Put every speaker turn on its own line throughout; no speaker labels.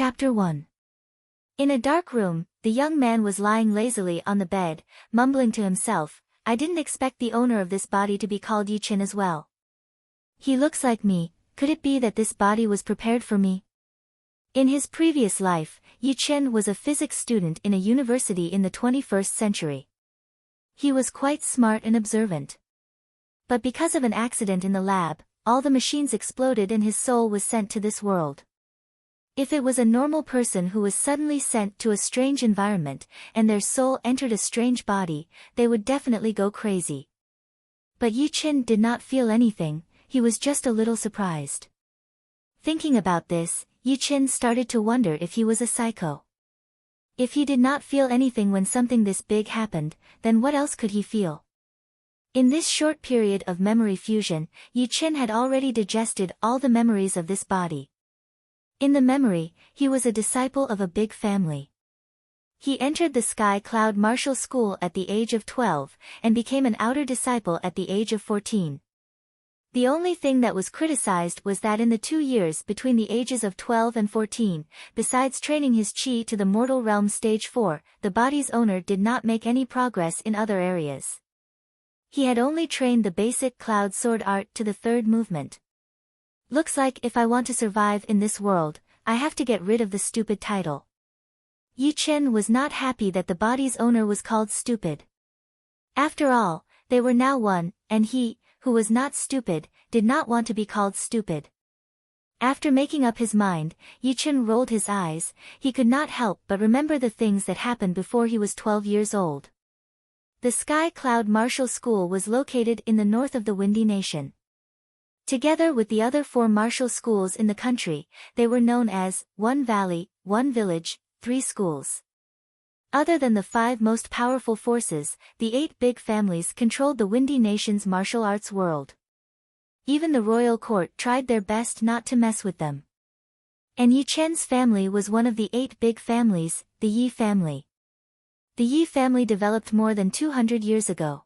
Chapter 1. In a dark room, the young man was lying lazily on the bed, mumbling to himself, I didn't expect the owner of this body to be called Yi-Chin as well. He looks like me, could it be that this body was prepared for me? In his previous life, Yi-Chin was a physics student in a university in the 21st century. He was quite smart and observant. But because of an accident in the lab, all the machines exploded and his soul was sent to this world. If it was a normal person who was suddenly sent to a strange environment, and their soul entered a strange body, they would definitely go crazy. But Yi-Chin did not feel anything, he was just a little surprised. Thinking about this, Yi-Chin started to wonder if he was a psycho. If he did not feel anything when something this big happened, then what else could he feel? In this short period of memory fusion, Yi-Chin had already digested all the memories of this body. In the memory, he was a disciple of a big family. He entered the Sky Cloud Martial School at the age of 12, and became an outer disciple at the age of 14. The only thing that was criticized was that in the 2 years between the ages of 12 and 14, besides training his chi to the mortal realm stage 4, the body's owner did not make any progress in other areas. He had only trained the basic cloud sword art to the 3rd movement. Looks like if I want to survive in this world, I have to get rid of the stupid title. Yi-Chin was not happy that the body's owner was called stupid. After all, they were now one, and he, who was not stupid, did not want to be called stupid. After making up his mind, Yi-Chin rolled his eyes, he could not help but remember the things that happened before he was 12 years old. The Sky Cloud Martial School was located in the north of the Windy Nation. Together with the other 4 martial schools in the country, they were known as One Valley, One Village, 3 Schools. Other than the 5 most powerful forces, the 8 big families controlled the Windy Nation's martial arts world. Even the royal court tried their best not to mess with them. And Yi-Chen's family was one of the 8 big families, the Yi family. The Yi family developed more than 200 years ago.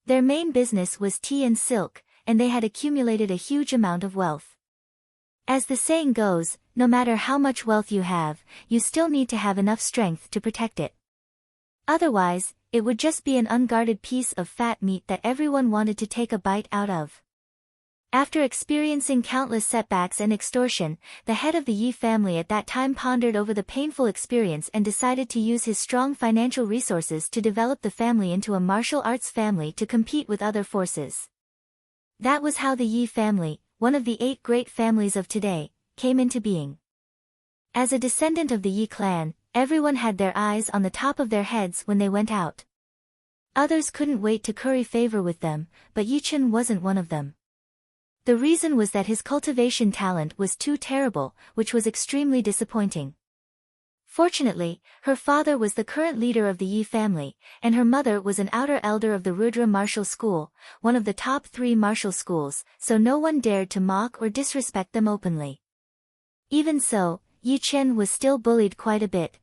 Their main business was tea and silk, and they had accumulated a huge amount of wealth. As the saying goes, no matter how much wealth you have, you still need to have enough strength to protect it. Otherwise, it would just be an unguarded piece of fat meat that everyone wanted to take a bite out of. After experiencing countless setbacks and extortion, the head of the Yi family at that time pondered over the painful experience and decided to use his strong financial resources to develop the family into a martial arts family to compete with other forces. That was how the Yi family, one of the 8 great families of today, came into being. As a descendant of the Yi clan, everyone had their eyes on the top of their heads when they went out. Others couldn't wait to curry favor with them, but Yi-Chin wasn't one of them. The reason was that his cultivation talent was too terrible, which was extremely disappointing. Fortunately, her father was the current leader of the Yi family, and her mother was an outer elder of the Rudra Martial School, one of the top 3 martial schools, so no one dared to mock or disrespect them openly. Even so, Yi-Chin was still bullied quite a bit.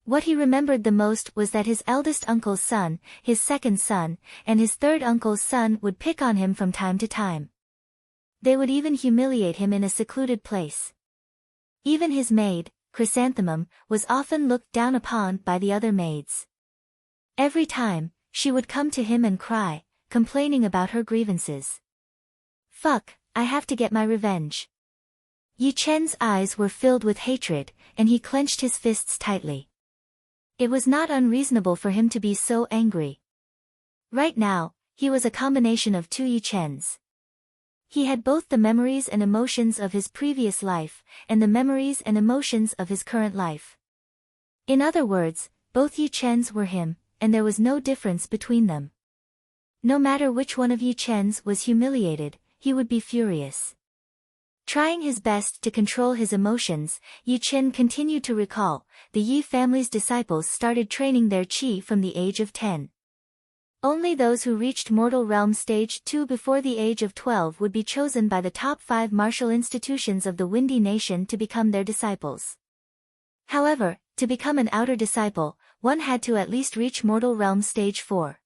What he remembered the most was that his eldest uncle's son, his second son, and his third uncle's son would pick on him from time to time. They would even humiliate him in a secluded place. Even his maid, Chrysanthemum, was often looked down upon by the other maids. Every time, she would come to him and cry, complaining about her grievances. Fuck, I have to get my revenge. Yi-Chen's eyes were filled with hatred, and he clenched his fists tightly. It was not unreasonable for him to be so angry. Right now, he was a combination of 2 Yi-Chens. He had both the memories and emotions of his previous life, and the memories and emotions of his current life. In other words, both Yi-Chens were him, and there was no difference between them. No matter which one of Yi-Chens was humiliated, he would be furious. Trying his best to control his emotions, Yi-Chen continued to recall, the Yi family's disciples started training their chi from the age of 10. Only those who reached Mortal Realm Stage 2 before the age of 12 would be chosen by the top 5 martial institutions of the Windy Nation to become their disciples. However, to become an outer disciple, one had to at least reach Mortal Realm Stage 4.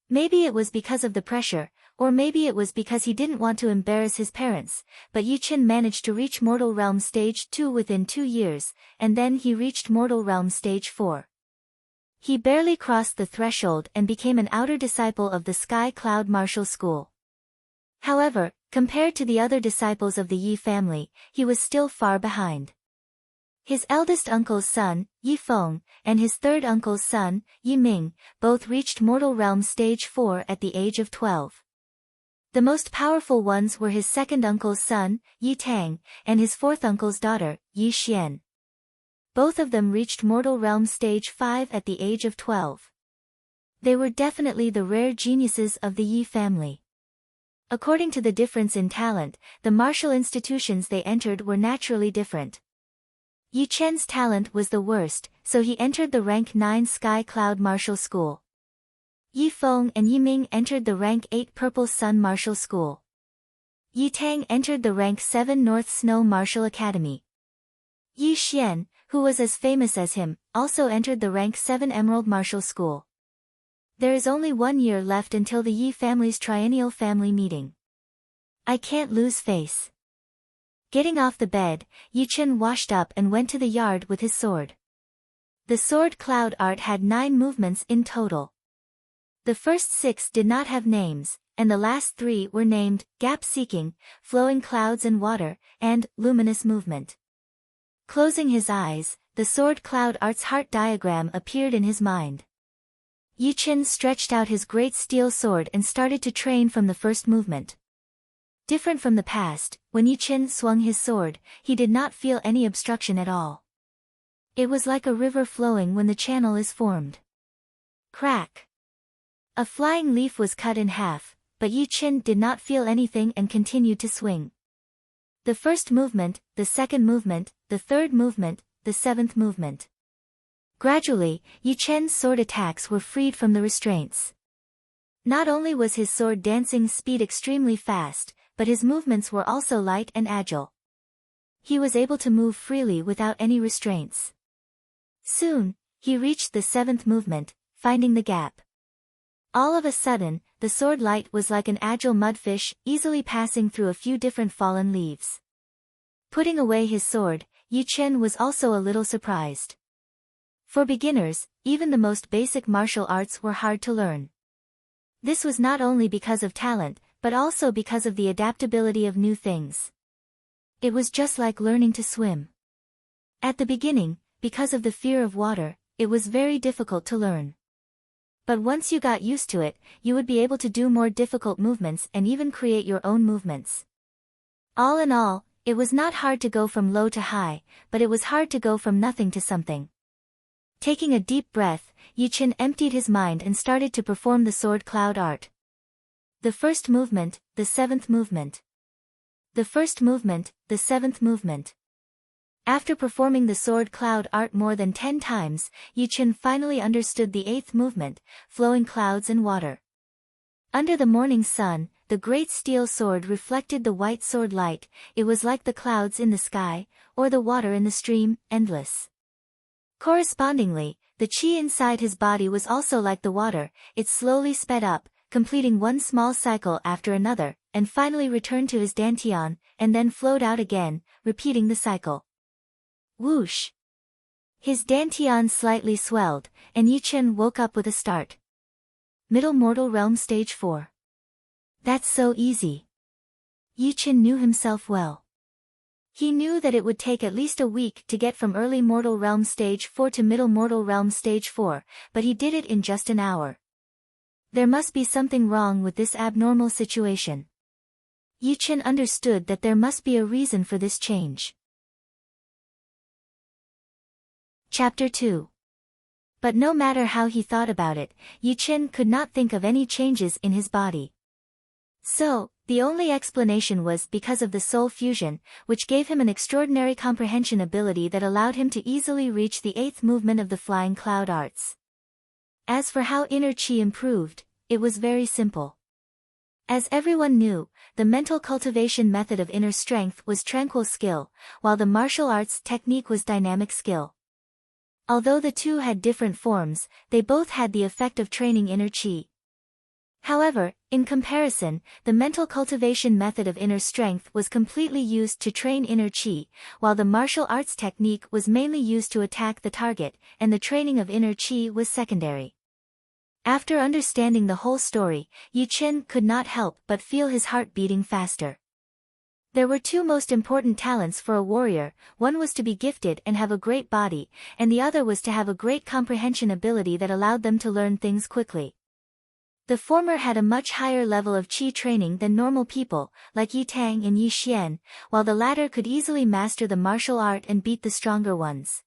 Maybe it was because of the pressure, or maybe it was because he didn't want to embarrass his parents, but Yi Qin managed to reach Mortal Realm Stage 2 within 2 years, and then he reached Mortal Realm Stage 4. He barely crossed the threshold and became an outer disciple of the Sky Cloud Martial School. However, compared to the other disciples of the Yi family, he was still far behind. His eldest uncle's son, Yi Feng, and his third uncle's son, Yi Ming, both reached Mortal Realm Stage 4 at the age of 12. The most powerful ones were his second uncle's son, Yi Tang, and his fourth uncle's daughter, Yi Xian. Both of them reached Mortal Realm Stage 5 at the age of 12. They were definitely the rare geniuses of the Yi family. According to the difference in talent, the martial institutions they entered were naturally different. Yi Chen's talent was the worst, so he entered the rank 9 Sky Cloud Martial School. Yi Feng and Yi Ming entered the rank 8 Purple Sun Martial School. Yi Tang entered the rank 7 North Snow Martial Academy. Yi Xian, who was as famous as him, also entered the rank 7 Emerald Martial School. There is only 1 year left until the Yi family's triennial family meeting. I can't lose face. Getting off the bed, Yi Qin washed up and went to the yard with his sword. The sword cloud art had 9 movements in total. The first 6 did not have names, and the last 3 were named Gap-Seeking, Flowing Clouds and Water, and Luminous Movement. Closing his eyes, the sword cloud art's heart diagram appeared in his mind. Yi Qin stretched out his great steel sword and started to train from the first movement. Different from the past, when Yi Qin swung his sword, he did not feel any obstruction at all. It was like a river flowing when the channel is formed. Crack! A flying leaf was cut in half, but Yi Qin did not feel anything and continued to swing. The first movement, the second movement, the third movement, the 7th movement. Gradually, Yi Chen's sword attacks were freed from the restraints. Not only was his sword dancing speed extremely fast, but his movements were also light and agile. He was able to move freely without any restraints. Soon, he reached the 7th movement, finding the gap. All of a sudden, the sword light was like an agile mudfish, easily passing through a few different fallen leaves. Putting away his sword, Yi Qin was also a little surprised. For beginners, even the most basic martial arts were hard to learn. This was not only because of talent, but also because of the adaptability of new things. It was just like learning to swim. At the beginning, because of the fear of water, it was very difficult to learn. But once you got used to it, you would be able to do more difficult movements and even create your own movements. All in all, it was not hard to go from low to high, but it was hard to go from nothing to something. Taking a deep breath, Yi Qin emptied his mind and started to perform the sword cloud art. The first movement, the 7th movement. The first movement, the 7th movement. After performing the sword cloud art more than 10 times, Yi Qin finally understood the 8th movement, Flowing Clouds and Water. Under the morning sun, the great steel sword reflected the white sword light. It was like the clouds in the sky, or the water in the stream, endless. Correspondingly, the qi inside his body was also like the water. It slowly sped up, completing one small cycle after another, and finally returned to his dantian, and then flowed out again, repeating the cycle. Whoosh! His dantian slightly swelled, and Yi Qin woke up with a start. Middle Mortal Realm Stage 4. That's so easy. Yi Qin knew himself well. He knew that it would take at least a week to get from early Mortal Realm Stage 4 to Middle Mortal Realm Stage 4, but he did it in just an hour. There must be something wrong with this abnormal situation. Yi Qin understood that there must be a reason for this change. Chapter 2. But no matter how he thought about it, Yi Qin could not think of any changes in his body. So, the only explanation was because of the soul fusion, which gave him an extraordinary comprehension ability that allowed him to easily reach the 8th movement of the flying cloud arts. As for how inner chi improved, it was very simple. As everyone knew, the mental cultivation method of inner strength was tranquil skill, while the martial arts technique was dynamic skill. Although the two had different forms, they both had the effect of training inner chi. However, in comparison, the mental cultivation method of inner strength was completely used to train inner chi, while the martial arts technique was mainly used to attack the target, and the training of inner chi was secondary. After understanding the whole story, Yi Qin could not help but feel his heart beating faster. There were two most important talents for a warrior, one was to be gifted and have a great body, and the other was to have a great comprehension ability that allowed them to learn things quickly. The former had a much higher level of qi training than normal people, like Yi Tang and Yi Xian, while the latter could easily master the martial art and beat the stronger ones.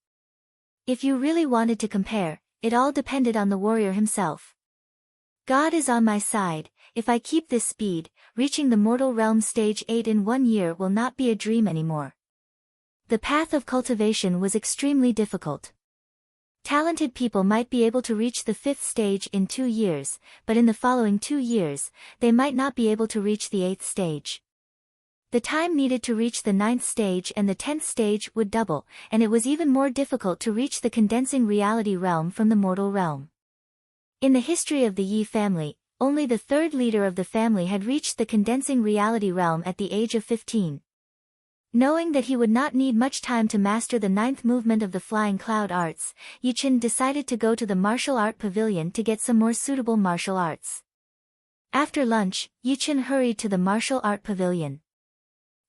If you really wanted to compare, it all depended on the warrior himself. God is on my side. If I keep this speed, reaching the mortal realm stage 8 in 1 year will not be a dream anymore. The path of cultivation was extremely difficult. Talented people might be able to reach the 5th stage in 2 years, but in the following 2 years, they might not be able to reach the 8th stage. The time needed to reach the 9th stage and the 10th stage would double, and it was even more difficult to reach the condensing reality realm from the mortal realm. In the history of the Yi family, only the 3rd leader of the family had reached the condensing reality realm at the age of 15. Knowing that he would not need much time to master the 9th movement of the flying cloud arts, Yi Qin decided to go to the martial art pavilion to get some more suitable martial arts. After lunch, Yi Qin hurried to the martial art pavilion.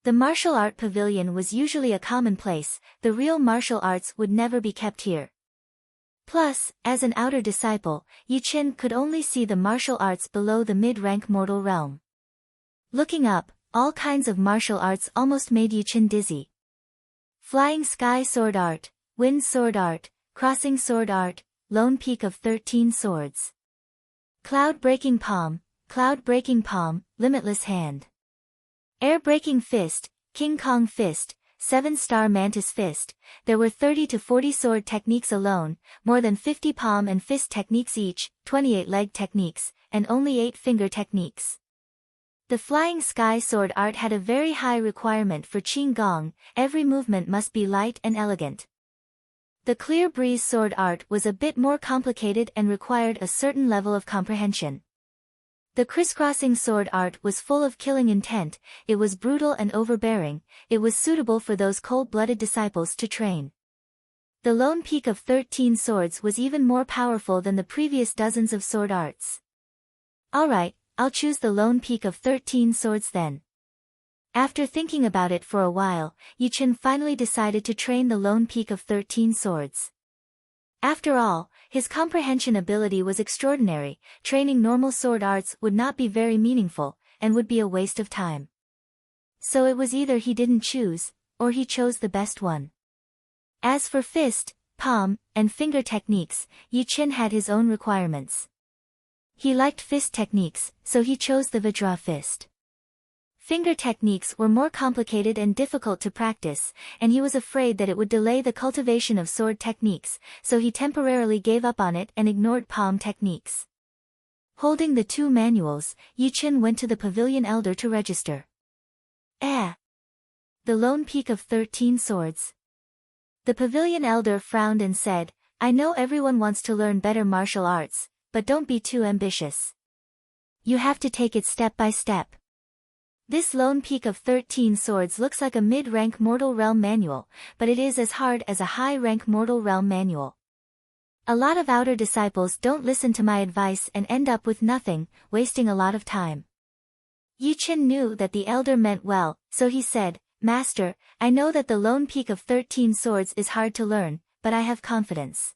The martial art pavilion was usually a common place, the real martial arts would never be kept here. Plus, as an outer disciple, Yi Qin could only see the martial arts below the mid-rank mortal realm. Looking up, all kinds of martial arts almost made Yi Qin dizzy. Flying sky sword art, wind sword art, crossing sword art, lone peak of 13 swords. Cloud breaking palm, limitless hand. Air breaking fist, King Kong fist, 7-star mantis fist. There were 30 to 40 sword techniques alone, more than 50 palm and fist techniques each, 28 leg techniques, and only 8 finger techniques. The flying sky sword art had a very high requirement for Qing Gong, every movement must be light and elegant. The clear breeze sword art was a bit more complicated and required a certain level of comprehension. The crisscrossing sword art was full of killing intent, it was brutal and overbearing, it was suitable for those cold-blooded disciples to train. The lone peak of 13 swords was even more powerful than the previous dozens of sword arts. Alright, I'll choose the lone peak of 13 swords then. After thinking about it for a while, Yi Qin finally decided to train the lone peak of 13 swords. After all, his comprehension ability was extraordinary, training normal sword arts would not be very meaningful, and would be a waste of time. So it was either he didn't choose, or he chose the best one. As for fist, palm, and finger techniques, Yi Qin had his own requirements. He liked fist techniques, so he chose the Vajra fist. Finger techniques were more complicated and difficult to practice, and he was afraid that it would delay the cultivation of sword techniques, so he temporarily gave up on it and ignored palm techniques. Holding the 2 manuals, Yi Qin went to the pavilion elder to register. The lone peak of 13 swords. The pavilion elder frowned and said, I know everyone wants to learn better martial arts, but don't be too ambitious. You have to take it step by step. This lone peak of 13 swords looks like a mid-rank mortal realm manual, but it is as hard as a high-rank mortal realm manual. A lot of outer disciples don't listen to my advice and end up with nothing, wasting a lot of time. Yi Qin knew that the elder meant well, so he said, Master, I know that the lone peak of 13 swords is hard to learn, but I have confidence.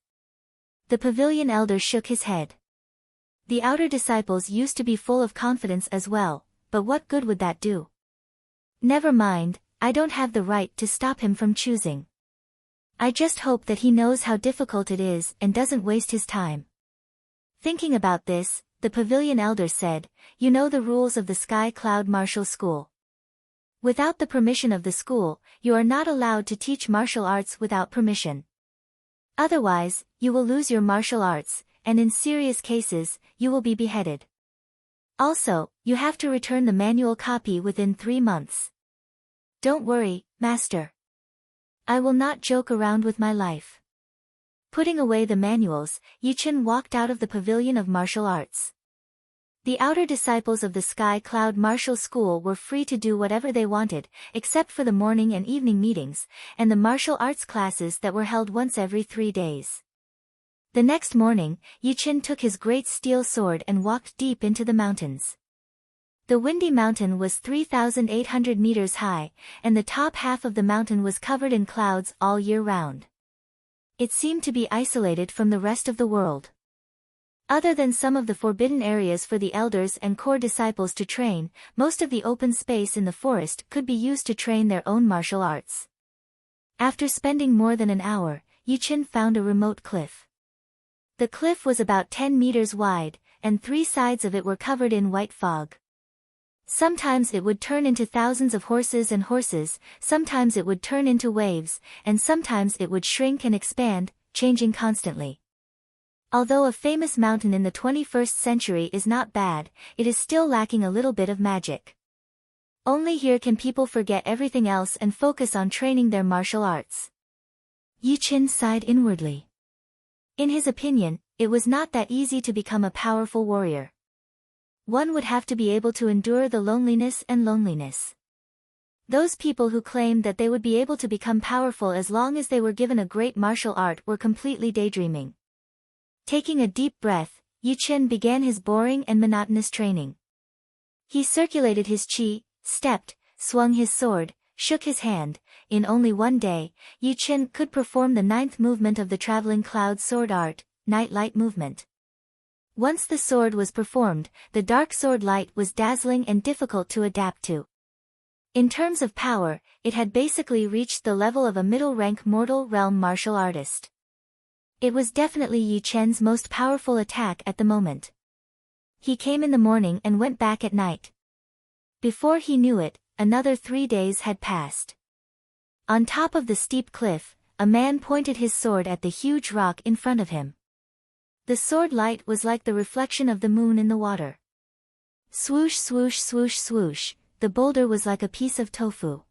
The pavilion elder shook his head. The outer disciples used to be full of confidence as well, but what good would that do? Never mind, I don't have the right to stop him from choosing. I just hope that he knows how difficult it is and doesn't waste his time. Thinking about this, the pavilion elder said, You know the rules of the Sky Cloud Martial School. Without the permission of the school, you are not allowed to teach martial arts without permission. Otherwise, you will lose your martial arts, and in serious cases, you will be beheaded. Also, you have to return the manual copy within 3 months. Don't worry, Master. I will not joke around with my life. Putting away the manuals, Yi Qin walked out of the pavilion of martial arts. The outer disciples of the Sky Cloud Martial School were free to do whatever they wanted, except for the morning and evening meetings, and the martial arts classes that were held once every 3 days. The next morning, Yiqin took his great steel sword and walked deep into the mountains. The windy mountain was 3,800 meters high, and the top half of the mountain was covered in clouds all year round. It seemed to be isolated from the rest of the world. Other than some of the forbidden areas for the elders and core disciples to train, most of the open space in the forest could be used to train their own martial arts. After spending more than an hour, Yiqin found a remote cliff. The cliff was about 10 meters wide, and 3 sides of it were covered in white fog. Sometimes it would turn into thousands of horses and horses, sometimes it would turn into waves, and sometimes it would shrink and expand, changing constantly. Although a famous mountain in the 21st century is not bad, it is still lacking a little bit of magic. Only here can people forget everything else and focus on training their martial arts. Yiqin sighed inwardly. In his opinion, it was not that easy to become a powerful warrior. One would have to be able to endure the loneliness and loneliness. Those people who claimed that they would be able to become powerful as long as they were given a great martial art were completely daydreaming. Taking a deep breath, Yiqin began his boring and monotonous training. He circulated his qi, stepped, swung his sword, shook his hand. In only one day, Yiqin could perform the 9th movement of the traveling cloud sword art, night light movement. Once the sword was performed, the dark sword light was dazzling and difficult to adapt to. In terms of power, it had basically reached the level of a middle-rank mortal realm martial artist. It was definitely Yiqin's most powerful attack at the moment. He came in the morning and went back at night. Before he knew it, another 3 days had passed. On top of the steep cliff, a man pointed his sword at the huge rock in front of him. The sword light was like the reflection of the moon in the water. Swoosh swoosh swoosh swoosh, the boulder was like a piece of tofu.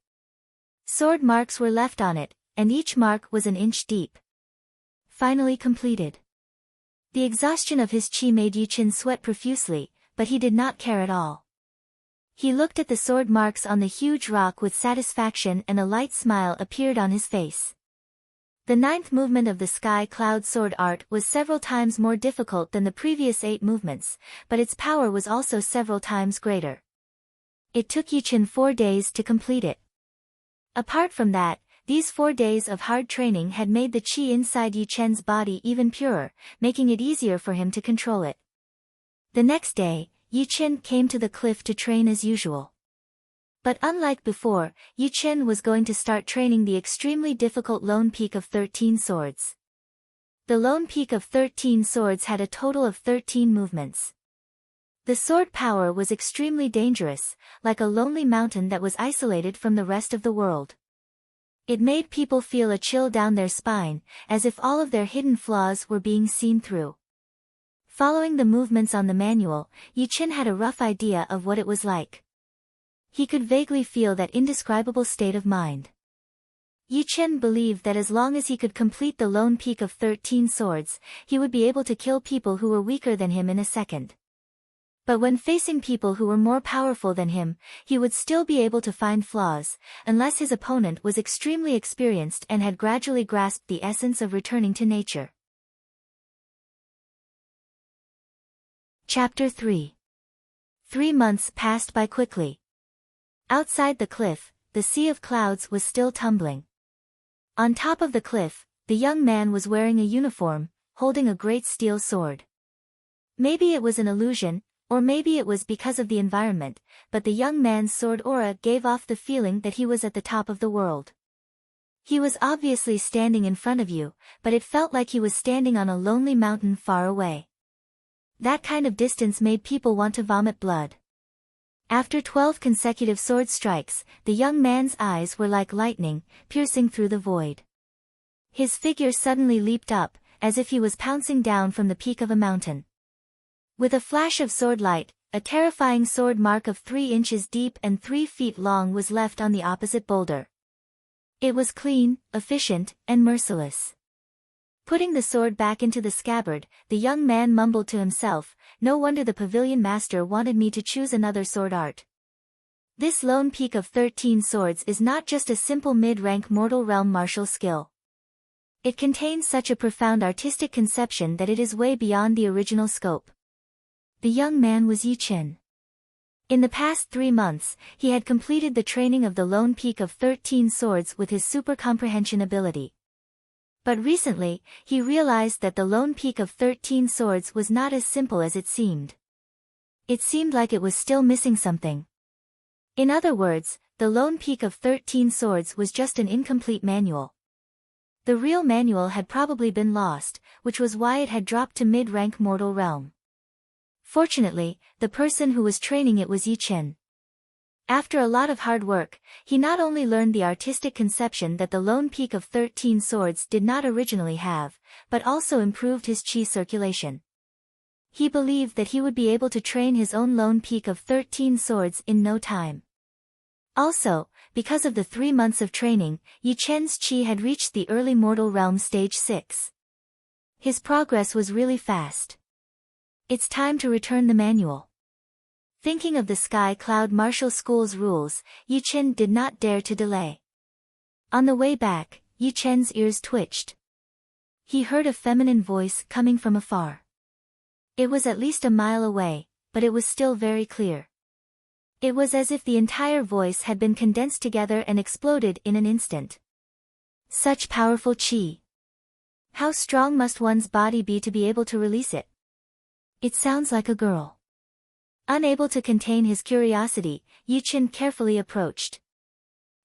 Sword marks were left on it, and each mark was an inch deep. Finally completed. The exhaustion of his qi made Yiqin sweat profusely, but he did not care at all. He looked at the sword marks on the huge rock with satisfaction, and a light smile appeared on his face. The 9th movement of the Sky Cloud Sword Art was several times more difficult than the previous 8 movements, but its power was also several times greater. It took Yiqin 4 days to complete it. Apart from that, these 4 days of hard training had made the qi inside Yiqin's body even purer, making it easier for him to control it. The next day, Yiqin came to the cliff to train as usual. But unlike before, Yiqin was going to start training the extremely difficult Lone Peak of 13 Swords. The Lone Peak of 13 Swords had a total of 13 movements. The sword power was extremely dangerous, like a lonely mountain that was isolated from the rest of the world. It made people feel a chill down their spine, as if all of their hidden flaws were being seen through. Following the movements on the manual, Yiqin had a rough idea of what it was like. He could vaguely feel that indescribable state of mind. Yiqin believed that as long as he could complete the Lone Peak of 13 Swords, he would be able to kill people who were weaker than him in a second. But when facing people who were more powerful than him, he would still be able to find flaws, unless his opponent was extremely experienced and had gradually grasped the essence of returning to nature. Chapter 3. 3 months passed by quickly. Outside the cliff, the sea of clouds was still tumbling. On top of the cliff, the young man was wearing a uniform, holding a great steel sword. Maybe it was an illusion, or maybe it was because of the environment, but the young man's sword aura gave off the feeling that he was at the top of the world. He was obviously standing in front of you, but it felt like he was standing on a lonely mountain far away. That kind of distance made people want to vomit blood. After 12 consecutive sword strikes, the young man's eyes were like lightning, piercing through the void. His figure suddenly leaped up, as if he was pouncing down from the peak of a mountain. With a flash of sword light, a terrifying sword mark of 3 inches deep and 3 feet long was left on the opposite boulder. It was clean, efficient, and merciless. Putting the sword back into the scabbard, the young man mumbled to himself, "No wonder the pavilion master wanted me to choose another sword art. This lone peak of 13 swords is not just a simple mid-rank mortal realm martial skill. It contains such a profound artistic conception that it is way beyond the original scope." The young man was Yi Qin. In the past 3 months, he had completed the training of the lone peak of 13 swords with his super comprehension ability. But recently, he realized that the lone peak of 13 swords was not as simple as it seemed. It seemed like it was still missing something. In other words, the lone peak of 13 swords was just an incomplete manual. The real manual had probably been lost, which was why it had dropped to mid-rank mortal realm. Fortunately, the person who was training it was Yi Qin. After a lot of hard work, he not only learned the artistic conception that the lone peak of 13 swords did not originally have, but also improved his qi circulation. He believed that he would be able to train his own lone peak of 13 swords in no time. Also, because of the 3 months of training, Yi Chen's qi had reached the early mortal realm stage 6. His progress was really fast. It's time to return the manual. Thinking of the Sky Cloud Martial School's rules, Yi Chen did not dare to delay. On the way back, Yi Chen's ears twitched. He heard a feminine voice coming from afar. It was at least a mile away, but it was still very clear. It was as if the entire voice had been condensed together and exploded in an instant. Such powerful qi. How strong must one's body be to be able to release it? It sounds like a girl. Unable to contain his curiosity, Yi Chen carefully approached.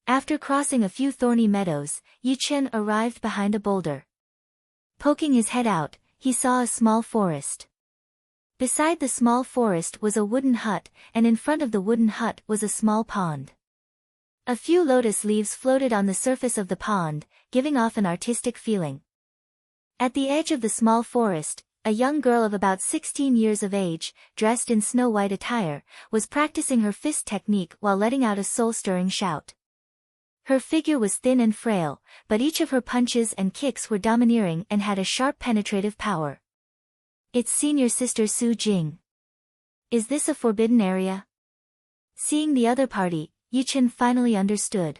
After crossing a few thorny meadows, Yi Chen arrived behind a boulder. Poking his head out, he saw a small forest. Beside the small forest was a wooden hut, and in front of the wooden hut was a small pond. A few lotus leaves floated on the surface of the pond, giving off an artistic feeling. At the edge of the small forest, a young girl of about 16 years of age, dressed in snow-white attire, was practicing her fist technique while letting out a soul-stirring shout. Her figure was thin and frail, but each of her punches and kicks were domineering and had a sharp penetrative power. It's senior sister Su Jing. Is this a forbidden area? Seeing the other party, Yi Chen finally understood.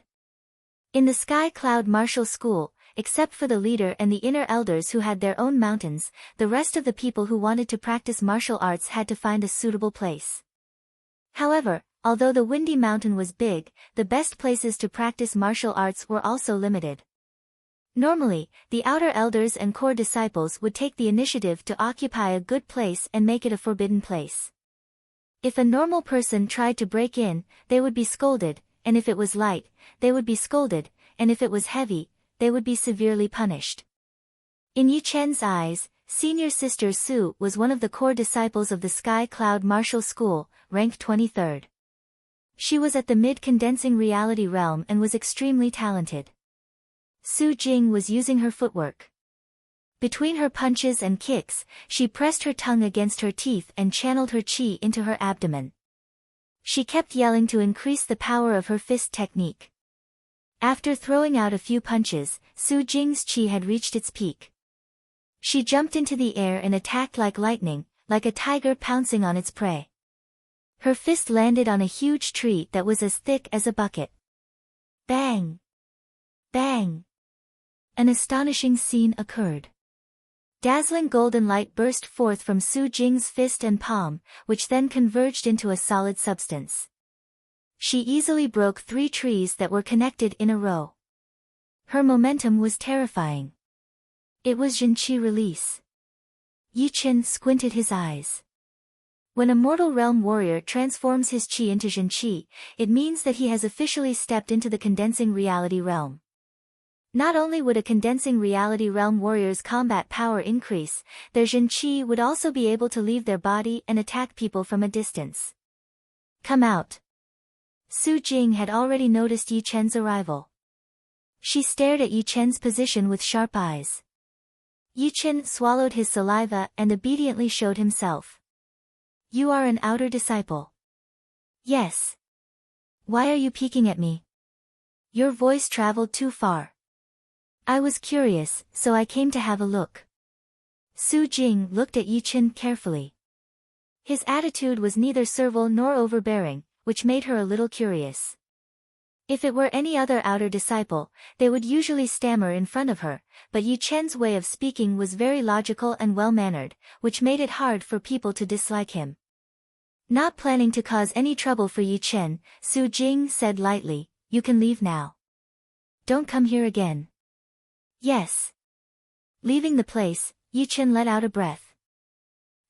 In the Sky Cloud Martial School, except for the leader and the inner elders who had their own mountains, the rest of the people who wanted to practice martial arts had to find a suitable place. However, although the Windy Mountain was big, the best places to practice martial arts were also limited. Normally, the outer elders and core disciples would take the initiative to occupy a good place and make it a forbidden place. If a normal person tried to break in, they would be scolded, and if it was light, they would be scolded, and if it was heavy, they would be severely punished. In Yi Chen's eyes, senior sister Su was one of the core disciples of the Sky Cloud Martial School, ranked 23rd. She was at the mid-condensing reality realm and was extremely talented. Su Jing was using her footwork. Between her punches and kicks, she pressed her tongue against her teeth and channeled her qi into her abdomen. She kept yelling to increase the power of her fist technique. After throwing out a few punches, Su Jing's qi had reached its peak. She jumped into the air and attacked like lightning, like a tiger pouncing on its prey. Her fist landed on a huge tree that was as thick as a bucket. Bang! Bang! An astonishing scene occurred. Dazzling golden light burst forth from Su Jing's fist and palm, which then converged into a solid substance. She easily broke 3 trees that were connected in a row. Her momentum was terrifying. It was Jinqi release. Yi Chen squinted his eyes. When a mortal realm warrior transforms his qi into Jinqi, it means that he has officially stepped into the condensing reality realm. Not only would a condensing reality realm warrior's combat power increase, their Jinqi would also be able to leave their body and attack people from a distance. Come out. Su Jing had already noticed Yi Chen's arrival. She stared at Yi Chen's position with sharp eyes. Yi Chen swallowed his saliva and obediently showed himself. You are an outer disciple. Yes. Why are you peeking at me? Your voice traveled too far. I was curious, so I came to have a look. Su Jing looked at Yi Chen carefully. His attitude was neither servile nor overbearing, which made her a little curious. If it were any other outer disciple, they would usually stammer in front of her, but Yi Chen's way of speaking was very logical and well-mannered, which made it hard for people to dislike him. Not planning to cause any trouble for Yi Chen, Su Jing said lightly, "You can leave now. Don't come here again." "Yes." Leaving the place, Yi Chen let out a breath.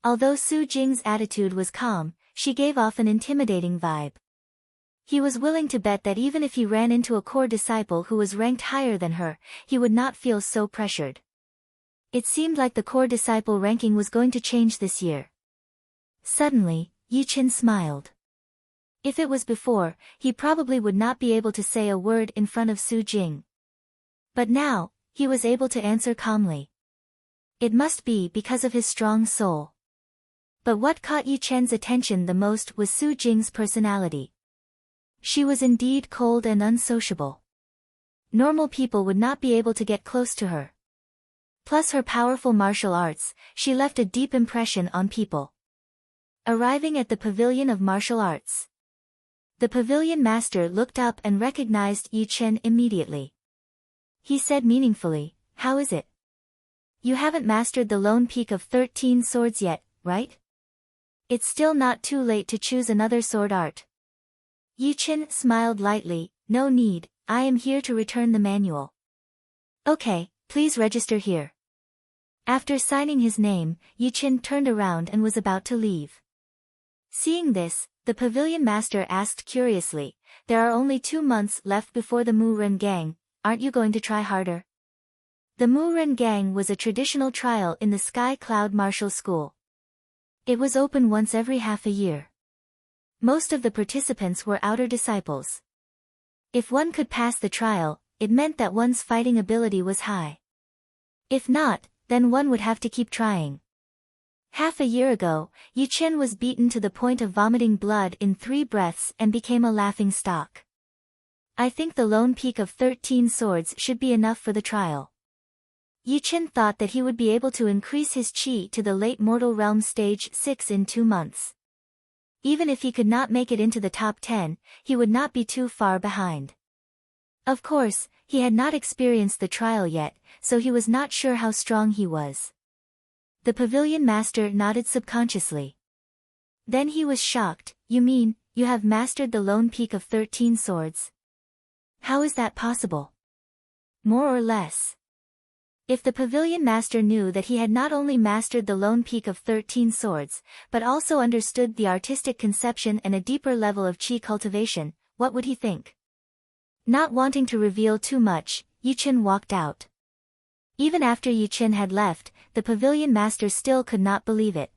Although Su Jing's attitude was calm, she gave off an intimidating vibe. He was willing to bet that even if he ran into a core disciple who was ranked higher than her, he would not feel so pressured. It seemed like the core disciple ranking was going to change this year. Suddenly, Yi Chen smiled. If it was before, he probably would not be able to say a word in front of Su Jing. But now, he was able to answer calmly. It must be because of his strong soul. But what caught Yi Chen's attention the most was Su Jing's personality. She was indeed cold and unsociable. Normal people would not be able to get close to her. Plus her powerful martial arts, she left a deep impression on people. Arriving at the Pavilion of Martial Arts. The pavilion master looked up and recognized Yi Chen immediately. He said meaningfully, "How is it? You haven't mastered the lone peak of 13 swords yet, right? It's still not too late to choose another sword art." Yi Chen smiled lightly, "No need, I am here to return the manual." "Okay, please register here." After signing his name, Yi Chen turned around and was about to leave. Seeing this, the pavilion master asked curiously, "There are only 2 months left before the Mu Ren Gang, aren't you going to try harder?" The Mu Ren Gang was a traditional trial in the Sky Cloud Martial School. It was open once every half a year. Most of the participants were outer disciples. If one could pass the trial, it meant that one's fighting ability was high. If not, then one would have to keep trying. Half a year ago, Yi Chen was beaten to the point of vomiting blood in 3 breaths and became a laughing stock. I think the lone peak of 13 swords should be enough for the trial. Yi Chen thought that he would be able to increase his chi to the late mortal realm stage 6 in 2 months. Even if he could not make it into the top 10, he would not be too far behind. Of course, he had not experienced the trial yet, so he was not sure how strong he was. The pavilion master nodded subconsciously. Then he was shocked, "You mean, you have mastered the lone peak of 13 swords? How is that possible? More or less?" If the pavilion master knew that he had not only mastered the lone peak of 13 swords, but also understood the artistic conception and a deeper level of chi cultivation, what would he think? Not wanting to reveal too much, Yi Chen walked out. Even after Yi Chen had left, the pavilion master still could not believe it.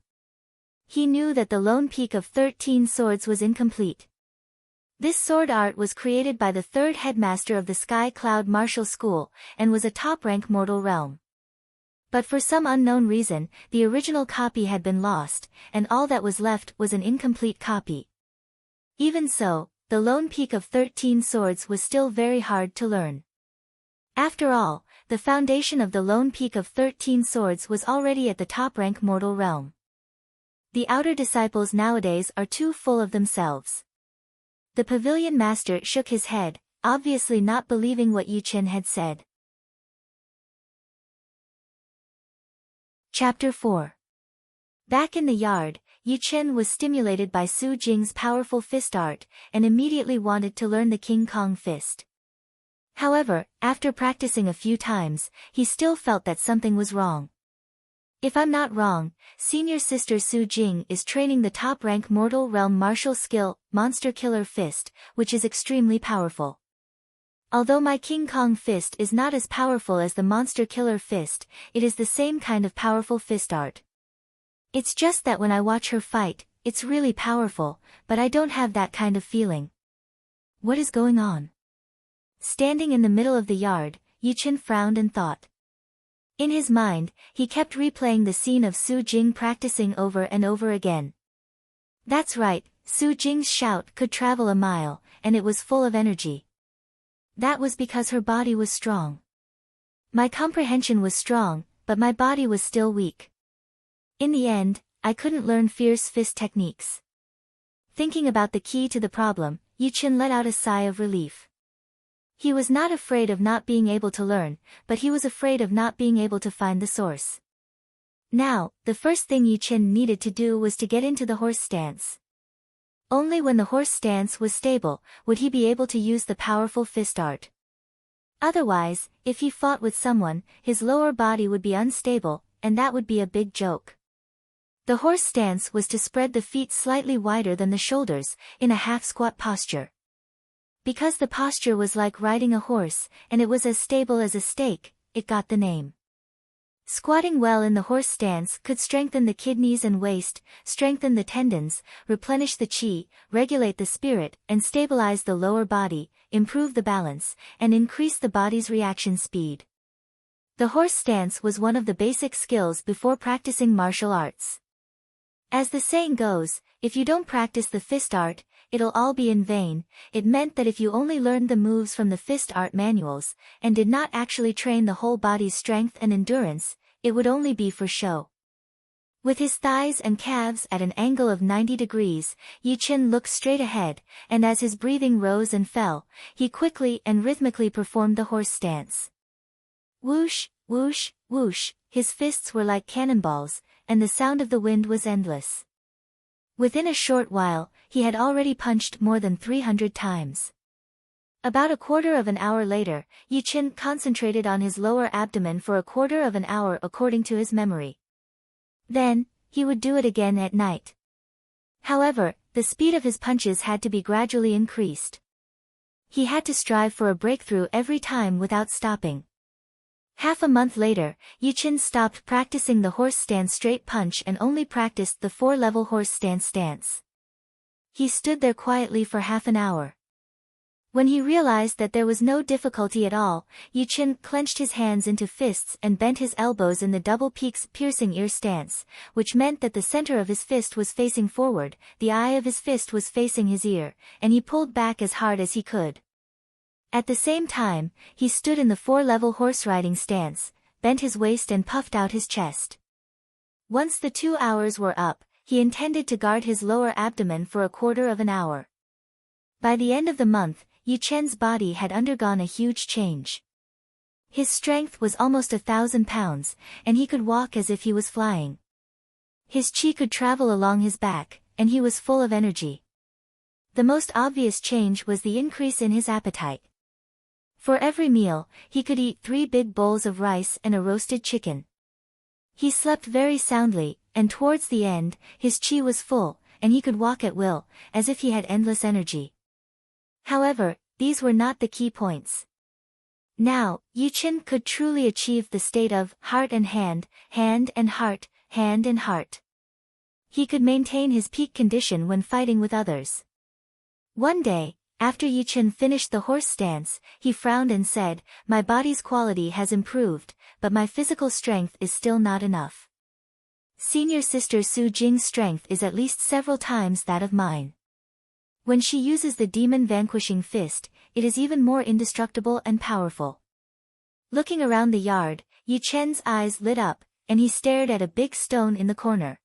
He knew that the lone peak of 13 swords was incomplete. This sword art was created by the 3rd headmaster of the Sky Cloud Martial School, and was a top-rank mortal realm. But for some unknown reason, the original copy had been lost, and all that was left was an incomplete copy. Even so, the lone peak of 13 swords was still very hard to learn. After all, the foundation of the lone peak of 13 swords was already at the top-rank mortal realm. The outer disciples nowadays are too full of themselves. The pavilion master shook his head, obviously not believing what Yi Chen had said. Chapter 4. Back in the yard, Yi Chen was stimulated by Su Jing's powerful fist art, and immediately wanted to learn the King Kong fist. However, after practicing a few times, he still felt that something was wrong. If I'm not wrong, senior sister Su Jing is training the top-rank mortal realm martial skill, Monster Killer Fist, which is extremely powerful. Although my King Kong fist is not as powerful as the Monster Killer Fist, it is the same kind of powerful fist art. It's just that when I watch her fight, it's really powerful, but I don't have that kind of feeling. What is going on? Standing in the middle of the yard, Yi Chen frowned and thought. In his mind, he kept replaying the scene of Su Jing practicing over and over again. That's right, Su Jing's shout could travel a mile, and it was full of energy. That was because her body was strong. My comprehension was strong, but my body was still weak. In the end, I couldn't learn fierce fist techniques. Thinking about the key to the problem, Yuchen let out a sigh of relief. He was not afraid of not being able to learn, but he was afraid of not being able to find the source. Now, the first thing Yuchen needed to do was to get into the horse stance. Only when the horse stance was stable, would he be able to use the powerful fist art. Otherwise, if he fought with someone, his lower body would be unstable, and that would be a big joke. The horse stance was to spread the feet slightly wider than the shoulders, in a half-squat posture. Because the posture was like riding a horse, and it was as stable as a stake, it got the name. Squatting well in the horse stance could strengthen the kidneys and waist, strengthen the tendons, replenish the qi, regulate the spirit, and stabilize the lower body, improve the balance, and increase the body's reaction speed. The horse stance was one of the basic skills before practicing martial arts. As the saying goes, if you don't practice the fist art, it'll all be in vain. It meant that if you only learned the moves from the fist art manuals, and did not actually train the whole body's strength and endurance, it would only be for show. With his thighs and calves at an angle of 90 degrees, Yuchen looked straight ahead, and as his breathing rose and fell, he quickly and rhythmically performed the horse stance. Whoosh, whoosh, whoosh, his fists were like cannonballs, and the sound of the wind was endless. Within a short while, he had already punched more than 300 times. About a quarter of an hour later, Yuchen concentrated on his lower abdomen for a quarter of an hour according to his memory. Then, he would do it again at night. However, the speed of his punches had to be gradually increased. He had to strive for a breakthrough every time without stopping. Half a month later, Yuchen stopped practicing the horse stance straight punch and only practiced the 4-level horse stance. He stood there quietly for half an hour. When he realized that there was no difficulty at all, Yuchen clenched his hands into fists and bent his elbows in the double peaks piercing ear stance, which meant that the center of his fist was facing forward, the eye of his fist was facing his ear, and he pulled back as hard as he could. At the same time, he stood in the 4-level horse riding stance, bent his waist and puffed out his chest. Once the 2 hours were up, he intended to guard his lower abdomen for a quarter of an hour. By the end of the month, Yuchen's body had undergone a huge change. His strength was almost 1,000 pounds, and he could walk as if he was flying. His qi could travel along his back, and he was full of energy. The most obvious change was the increase in his appetite. For every meal, he could eat 3 big bowls of rice and a roasted chicken. He slept very soundly, and towards the end, his qi was full, and he could walk at will, as if he had endless energy. However, these were not the key points. Now, Yuchen could truly achieve the state of heart and hand and heart, hand and heart. He could maintain his peak condition when fighting with others. One day, after Yuchen finished the horse stance, he frowned and said, "My body's quality has improved, but my physical strength is still not enough. Senior sister Su Jing's strength is at least several times that of mine. When she uses the demon-vanquishing fist, it is even more indestructible and powerful." Looking around the yard, Yuchen's eyes lit up, and he stared at a big stone in the corner.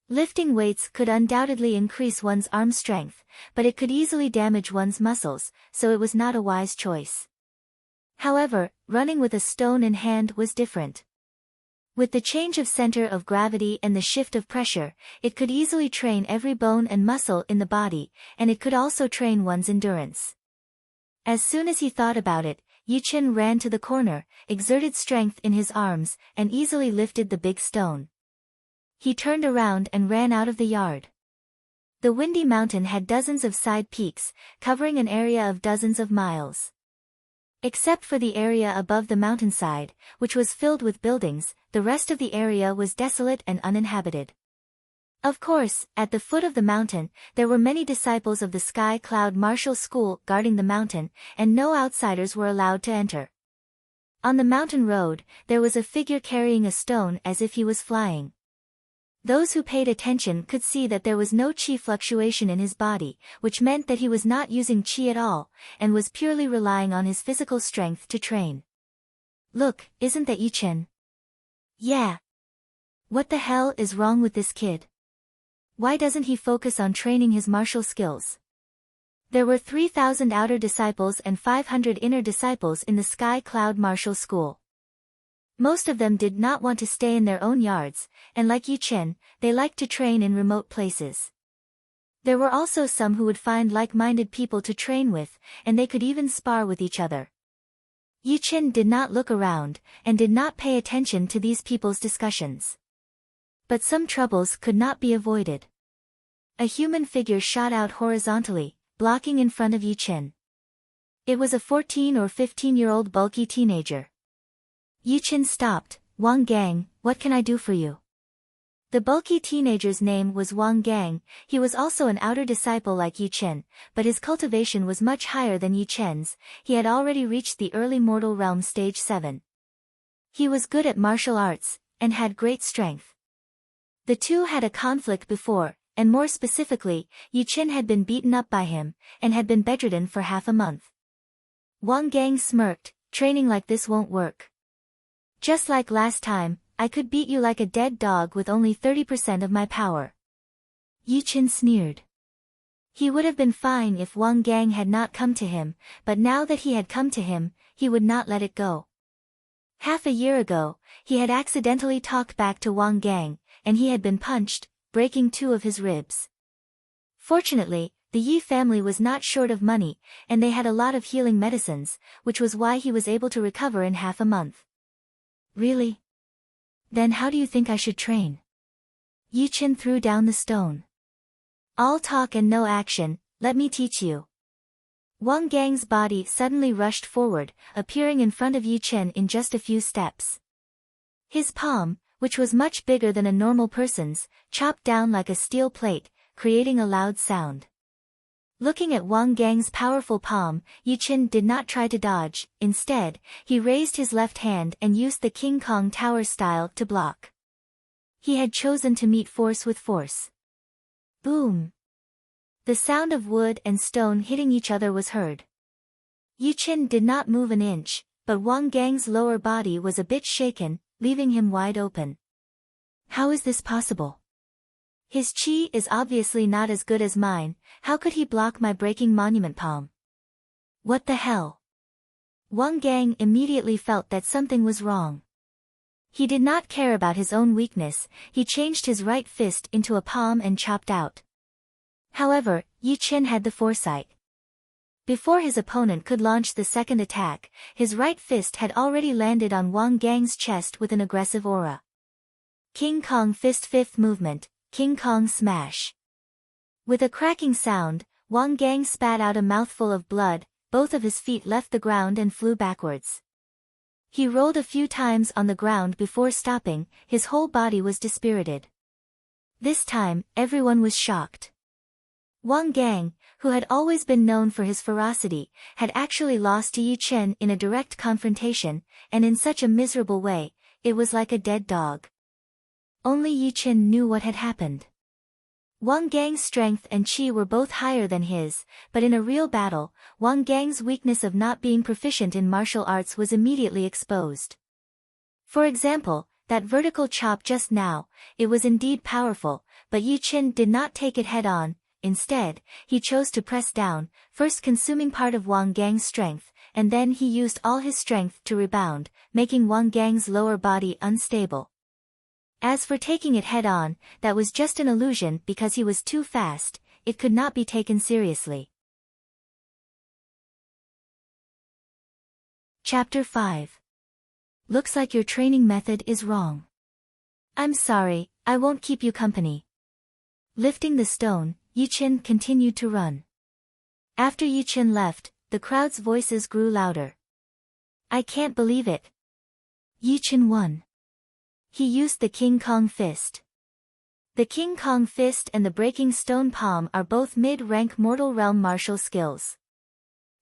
Lifting weights could undoubtedly increase one's arm strength, but it could easily damage one's muscles, so it was not a wise choice. However, running with a stone in hand was different. With the change of center of gravity and the shift of pressure, it could easily train every bone and muscle in the body, and it could also train one's endurance. As soon as he thought about it, Yuchen ran to the corner, exerted strength in his arms, and easily lifted the big stone. He turned around and ran out of the yard. The windy mountain had dozens of side peaks, covering an area of dozens of miles. Except for the area above the mountainside, which was filled with buildings, the rest of the area was desolate and uninhabited. Of course, at the foot of the mountain, there were many disciples of the Sky Cloud Martial School guarding the mountain, and no outsiders were allowed to enter. On the mountain road, there was a figure carrying a stone as if he was flying. Those who paid attention could see that there was no qi fluctuation in his body, which meant that he was not using qi at all, and was purely relying on his physical strength to train. Look, isn't that Yi Chen? Yeah. What the hell is wrong with this kid? Why doesn't he focus on training his martial skills? There were 3,000 outer disciples and 500 inner disciples in the Sky Cloud Martial School. Most of them did not want to stay in their own yards, and like Yi Chen, they liked to train in remote places. There were also some who would find like-minded people to train with, and they could even spar with each other. Yi Chen did not look around, and did not pay attention to these people's discussions. But some troubles could not be avoided. A human figure shot out horizontally, blocking in front of Yi Chen. It was a 14 or 15-year-old bulky teenager. Yi Chen stopped. Wang Gang, what can I do for you? The bulky teenager's name was Wang Gang. He was also an outer disciple like Yi Chen, but his cultivation was much higher than Yi Chen's. He had already reached the early mortal realm stage 7. He was good at martial arts, and had great strength. The two had a conflict before, and more specifically, Yi Chen had been beaten up by him, and had been bedridden for half a month. Wang Gang smirked. Training like this won't work. Just like last time, I could beat you like a dead dog with only 30% of my power. Yi Chen sneered. He would have been fine if Wang Gang had not come to him, but now that he had come to him, he would not let it go. Half a year ago, he had accidentally talked back to Wang Gang, and he had been punched, breaking 2 of his ribs. Fortunately, the Yi family was not short of money, and they had a lot of healing medicines, which was why he was able to recover in half a month. Really? Then how do you think I should train? Yi Chen threw down the stone. All talk and no action, let me teach you. Wang Gang's body suddenly rushed forward, appearing in front of Yi Chen in just a few steps. His palm, which was much bigger than a normal person's, chopped down like a steel plate, creating a loud sound. Looking at Wang Gang's powerful palm, Yi Chen did not try to dodge. Instead, he raised his left hand and used the King Kong Tower style to block. He had chosen to meet force with force. Boom! The sound of wood and stone hitting each other was heard. Yi Chen did not move an inch, but Wang Gang's lower body was a bit shaken, leaving him wide open. How is this possible? His chi is obviously not as good as mine. How could he block my breaking monument palm? What the hell? Wang Gang immediately felt that something was wrong. He did not care about his own weakness. He changed his right fist into a palm and chopped out. However, Yi Chen had the foresight. Before his opponent could launch the second attack, his right fist had already landed on Wang Gang's chest with an aggressive aura. King Kong Fist 5th movement, King Kong Smash. With a cracking sound, Wang Gang spat out a mouthful of blood. Both of his feet left the ground and flew backwards. He rolled a few times on the ground before stopping. His whole body was dispirited. This time, everyone was shocked. Wang Gang, who had always been known for his ferocity, had actually lost to Yi Chen in a direct confrontation, and in such a miserable way. It was like a dead dog. Only Yi Chen knew what had happened. Wang Gang's strength and chi were both higher than his, but in a real battle, Wang Gang's weakness of not being proficient in martial arts was immediately exposed. For example, that vertical chop just now, it was indeed powerful, but Yi Chen did not take it head-on. Instead, he chose to press down, first consuming part of Wang Gang's strength, and then he used all his strength to rebound, making Wang Gang's lower body unstable. As for taking it head-on, that was just an illusion because he was too fast. It could not be taken seriously. Chapter 5. Looks like your training method is wrong. I'm sorry, I won't keep you company. Lifting the stone, Yi Chen continued to run. After Yi Chen left, the crowd's voices grew louder. I can't believe it. Yi Chen won. He used the King Kong Fist. The King Kong Fist and the Breaking Stone Palm are both mid-rank mortal realm martial skills.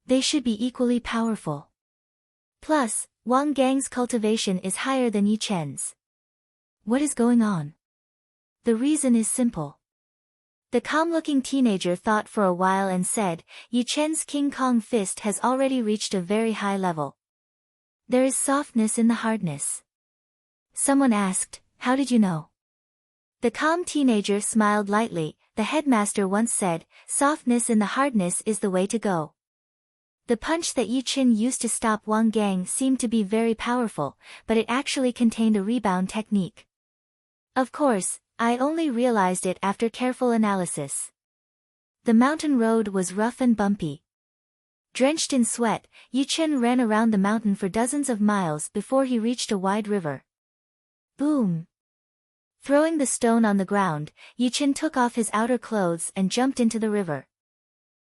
They should be equally powerful. Plus, Wang Gang's cultivation is higher than Yi Chen's. What is going on? The reason is simple. The calm-looking teenager thought for a while and said, Yi Chen's King Kong Fist has already reached a very high level. There is softness in the hardness. Someone asked, "How did you know?" The calm teenager smiled lightly. The headmaster once said, "Softness in the hardness is the way to go." The punch that Yi Qin used to stop Wang Gang seemed to be very powerful, but it actually contained a rebound technique. Of course, I only realized it after careful analysis. The mountain road was rough and bumpy. Drenched in sweat, Yi Qin ran around the mountain for dozens of miles before he reached a wide river. Boom! Throwing the stone on the ground, Yi Qin took off his outer clothes and jumped into the river.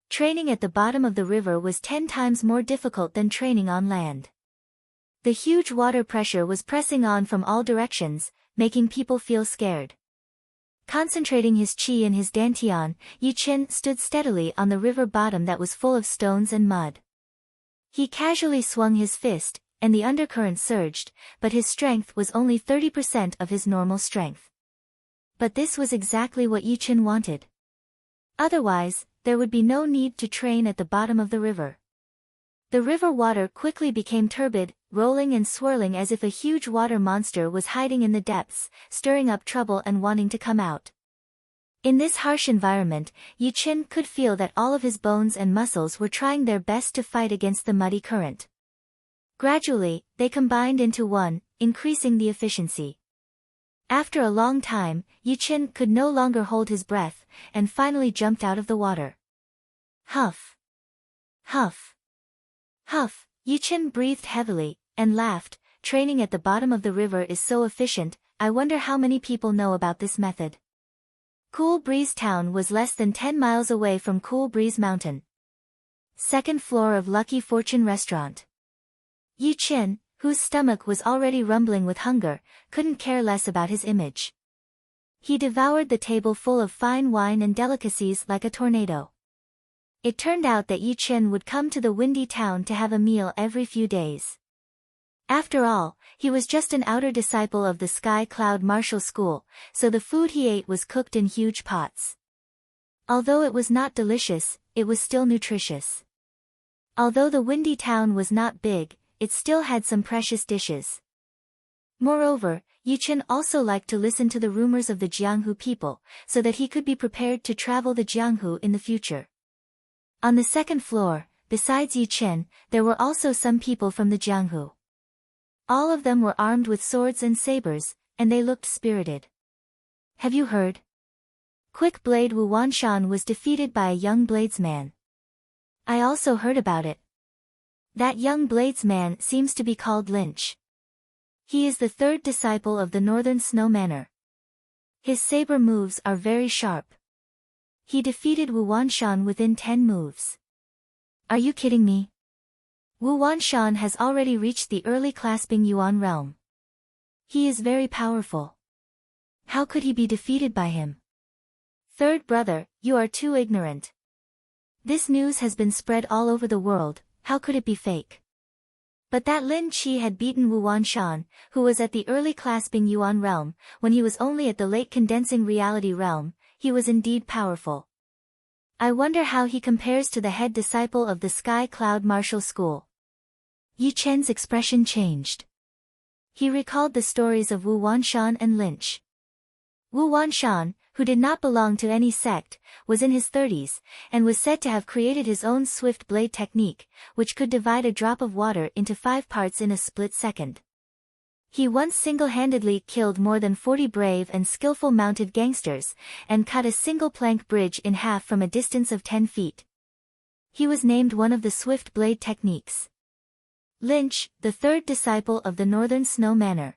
Training at the bottom of the river was 10 times more difficult than training on land. The huge water pressure was pressing on from all directions, making people feel scared. Concentrating his qi in his dantian, Yi Qin stood steadily on the river bottom that was full of stones and mud. He casually swung his fist, and the undercurrent surged, but his strength was only 30% of his normal strength. But this was exactly what Yi Qin wanted. Otherwise, there would be no need to train at the bottom of the river. The river water quickly became turbid, rolling and swirling as if a huge water monster was hiding in the depths, stirring up trouble and wanting to come out. In this harsh environment, Yi Qin could feel that all of his bones and muscles were trying their best to fight against the muddy current. Gradually, they combined into one, increasing the efficiency. After a long time, Yi Qin could no longer hold his breath, and finally jumped out of the water. Huff! Huff! Huff! Yi Qin breathed heavily, and laughed. Training at the bottom of the river is so efficient, I wonder how many people know about this method. Cool Breeze Town was less than 10 miles away from Cool Breeze Mountain. Second floor of Lucky Fortune Restaurant. Yi Qin, whose stomach was already rumbling with hunger, couldn't care less about his image. He devoured the table full of fine wine and delicacies like a tornado. It turned out that Yi Qin would come to the windy town to have a meal every few days. After all, he was just an outer disciple of the Sky Cloud Martial School, so the food he ate was cooked in huge pots. Although it was not delicious, it was still nutritious. Although the windy town was not big, it still had some precious dishes. Moreover, Yi Qin also liked to listen to the rumors of the Jianghu people, so that he could be prepared to travel the Jianghu in the future. On the second floor, besides Yi Qin, there were also some people from the Jianghu. All of them were armed with swords and sabers, and they looked spirited. Have you heard? Quick Blade Wu Wanshan was defeated by a young bladesman. I also heard about it. That young bladesman seems to be called Lynch. He is the third disciple of the Northern Snow Manor. His saber moves are very sharp. He defeated Wu Wanshan within 10 moves. Are you kidding me? Wu Wanshan has already reached the early clasping Yuan realm. He is very powerful. How could he be defeated by him? Third brother, you are too ignorant. This news has been spread all over the world, how could it be fake? But that Lin Qi had beaten Wu Wanshan, who was at the early clasping Yuan realm, when he was only at the late condensing reality realm. He was indeed powerful. I wonder how he compares to the head disciple of the Sky Cloud Martial School. Yi Chen's expression changed. He recalled the stories of Wu Wanshan and Lynch. Wu Wanshan, who did not belong to any sect, was in his 30s, and was said to have created his own swift blade technique, which could divide a drop of water into 5 parts in a split second. He once single-handedly killed more than 40 brave and skillful mounted gangsters, and cut a single plank bridge in half from a distance of 10 feet. He was named one of the swift blade techniques. Lynch, the third disciple of the Northern Snow Manor.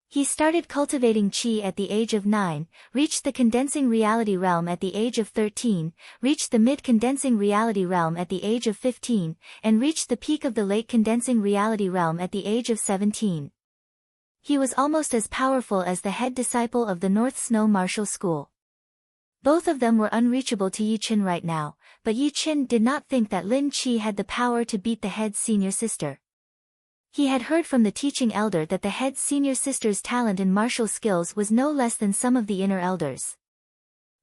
He started cultivating qi at the age of 9, reached the condensing reality realm at the age of 13, reached the mid-condensing reality realm at the age of 15, and reached the peak of the late condensing reality realm at the age of 17. He was almost as powerful as the head disciple of the North Snow Martial School. Both of them were unreachable to Yi Qin right now, but Yi Qin did not think that Lin Qi had the power to beat the head's senior sister. He had heard from the teaching elder that the head's senior sister's talent in martial skills was no less than some of the inner elders.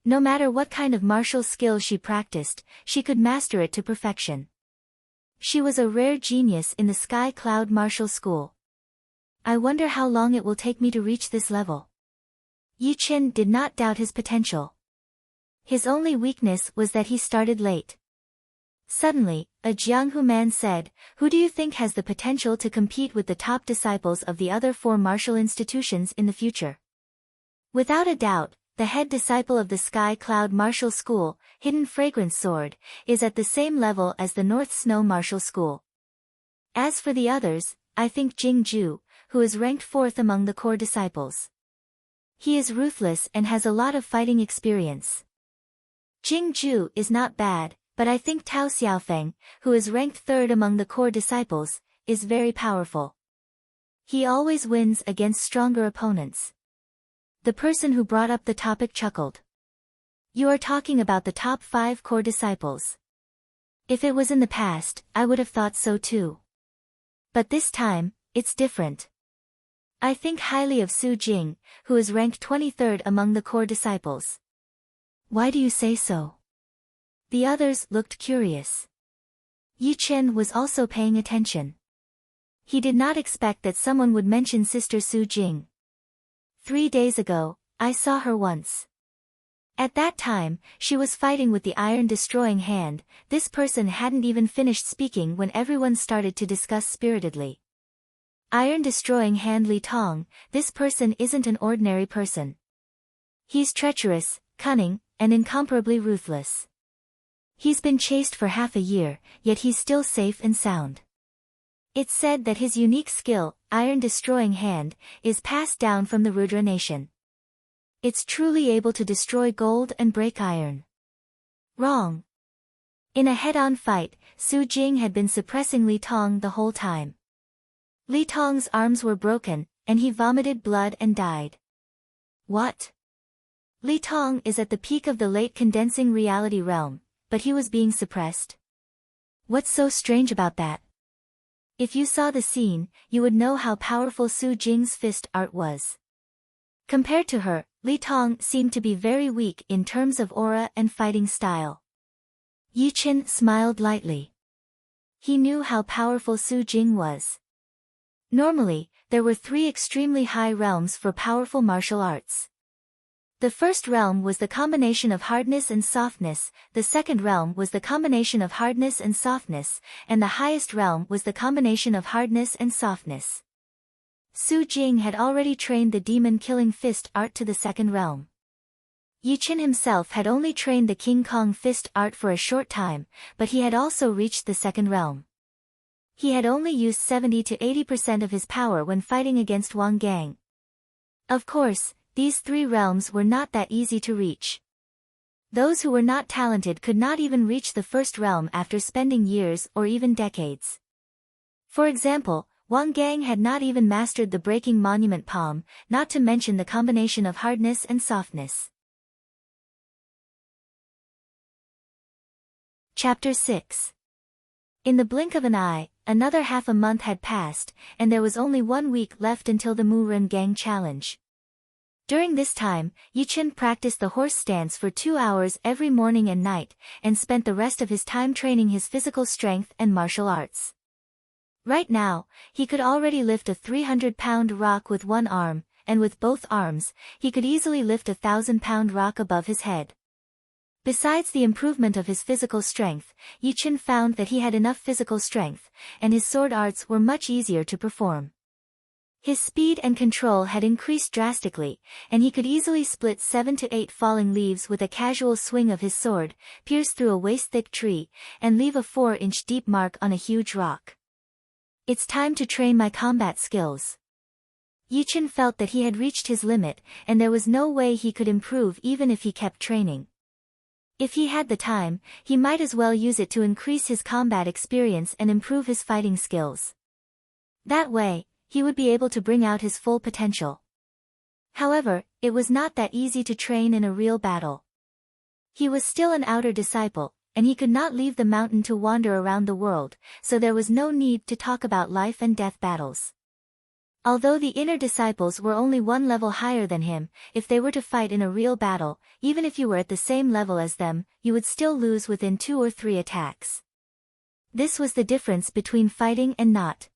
No matter what kind of martial skill she practiced, she could master it to perfection. She was a rare genius in the Sky Cloud Martial School. I wonder how long it will take me to reach this level. Yi Qin did not doubt his potential. His only weakness was that he started late. Suddenly, a Jianghu man said, "Who do you think has the potential to compete with the top disciples of the other 4 martial institutions in the future?" Without a doubt, the head disciple of the Sky Cloud Martial School, Hidden Fragrance Sword, is at the same level as the North Snow Martial School. As for the others, I think Jing Ju, who is ranked 4th among the core disciples. He is ruthless and has a lot of fighting experience. Jing Ju is not bad, but I think Tao Xiaofeng, who is ranked 3rd among the core disciples, is very powerful. He always wins against stronger opponents. The person who brought up the topic chuckled. You are talking about the top 5 core disciples. If it was in the past, I would have thought so too. But this time, it's different. I think highly of Su Jing, who is ranked 23rd among the core disciples. Why do you say so? The others looked curious. Yi Chen was also paying attention. He did not expect that someone would mention Sister Su Jing. 3 days ago, I saw her once. At that time, she was fighting with the Iron Destroying Hand. This person hadn't even finished speaking when everyone started to discuss spiritedly. Iron Destroying Hand Li Tong, this person isn't an ordinary person. He's treacherous, cunning, and incomparably ruthless. He's been chased for half a year, yet he's still safe and sound. It's said that his unique skill, Iron Destroying Hand, is passed down from the Rudra nation. It's truly able to destroy gold and break iron. Wrong. In a head-on fight, Su Jing had been suppressing Li Tong the whole time. Li Tong's arms were broken, and he vomited blood and died. What? Li Tong is at the peak of the late condensing reality realm, but he was being suppressed. What's so strange about that? If you saw the scene, you would know how powerful Su Jing's fist art was. Compared to her, Li Tong seemed to be very weak in terms of aura and fighting style. Yi Chen smiled lightly. He knew how powerful Su Jing was. Normally, there were 3 extremely high realms for powerful martial arts. The first realm was the combination of hardness and softness, the second realm was the combination of hardness and softness, and the highest realm was the combination of hardness and softness. Su Jing had already trained the demon-killing fist art to the second realm. Yi Chen himself had only trained the King Kong fist art for a short time, but he had also reached the second realm. He had only used 70 to 80% of his power when fighting against Wang Gang. Of course, these 3 realms were not that easy to reach. Those who were not talented could not even reach the first realm after spending years or even decades. For example, Wang Gang had not even mastered the breaking monument palm, not to mention the combination of hardness and softness. Chapter 6. In the blink of an eye, another half a month had passed, and there was only 1 week left until the Mu Ren Gang challenge. During this time, Yi Chen practiced the horse stance for 2 hours every morning and night, and spent the rest of his time training his physical strength and martial arts. Right now, he could already lift a 300-pound rock with 1 arm, and with both arms, he could easily lift a 1,000-pound rock above his head. Besides the improvement of his physical strength, Yi Chen found that he had enough physical strength, and his sword arts were much easier to perform. His speed and control had increased drastically, and he could easily split 7 to 8 falling leaves with a casual swing of his sword, pierce through a waist-thick tree, and leave a 4-inch deep mark on a huge rock. It's time to train my combat skills. Yi Chen felt that he had reached his limit, and there was no way he could improve even if he kept training. If he had the time, he might as well use it to increase his combat experience and improve his fighting skills. That way, he would be able to bring out his full potential. However, it was not that easy to train in a real battle. He was still an outer disciple, and he could not leave the mountain to wander around the world, so there was no need to talk about life and death battles. Although the inner disciples were only 1 level higher than him, if they were to fight in a real battle, even if you were at the same level as them, you would still lose within 2 or 3 attacks. This was the difference between fighting and not.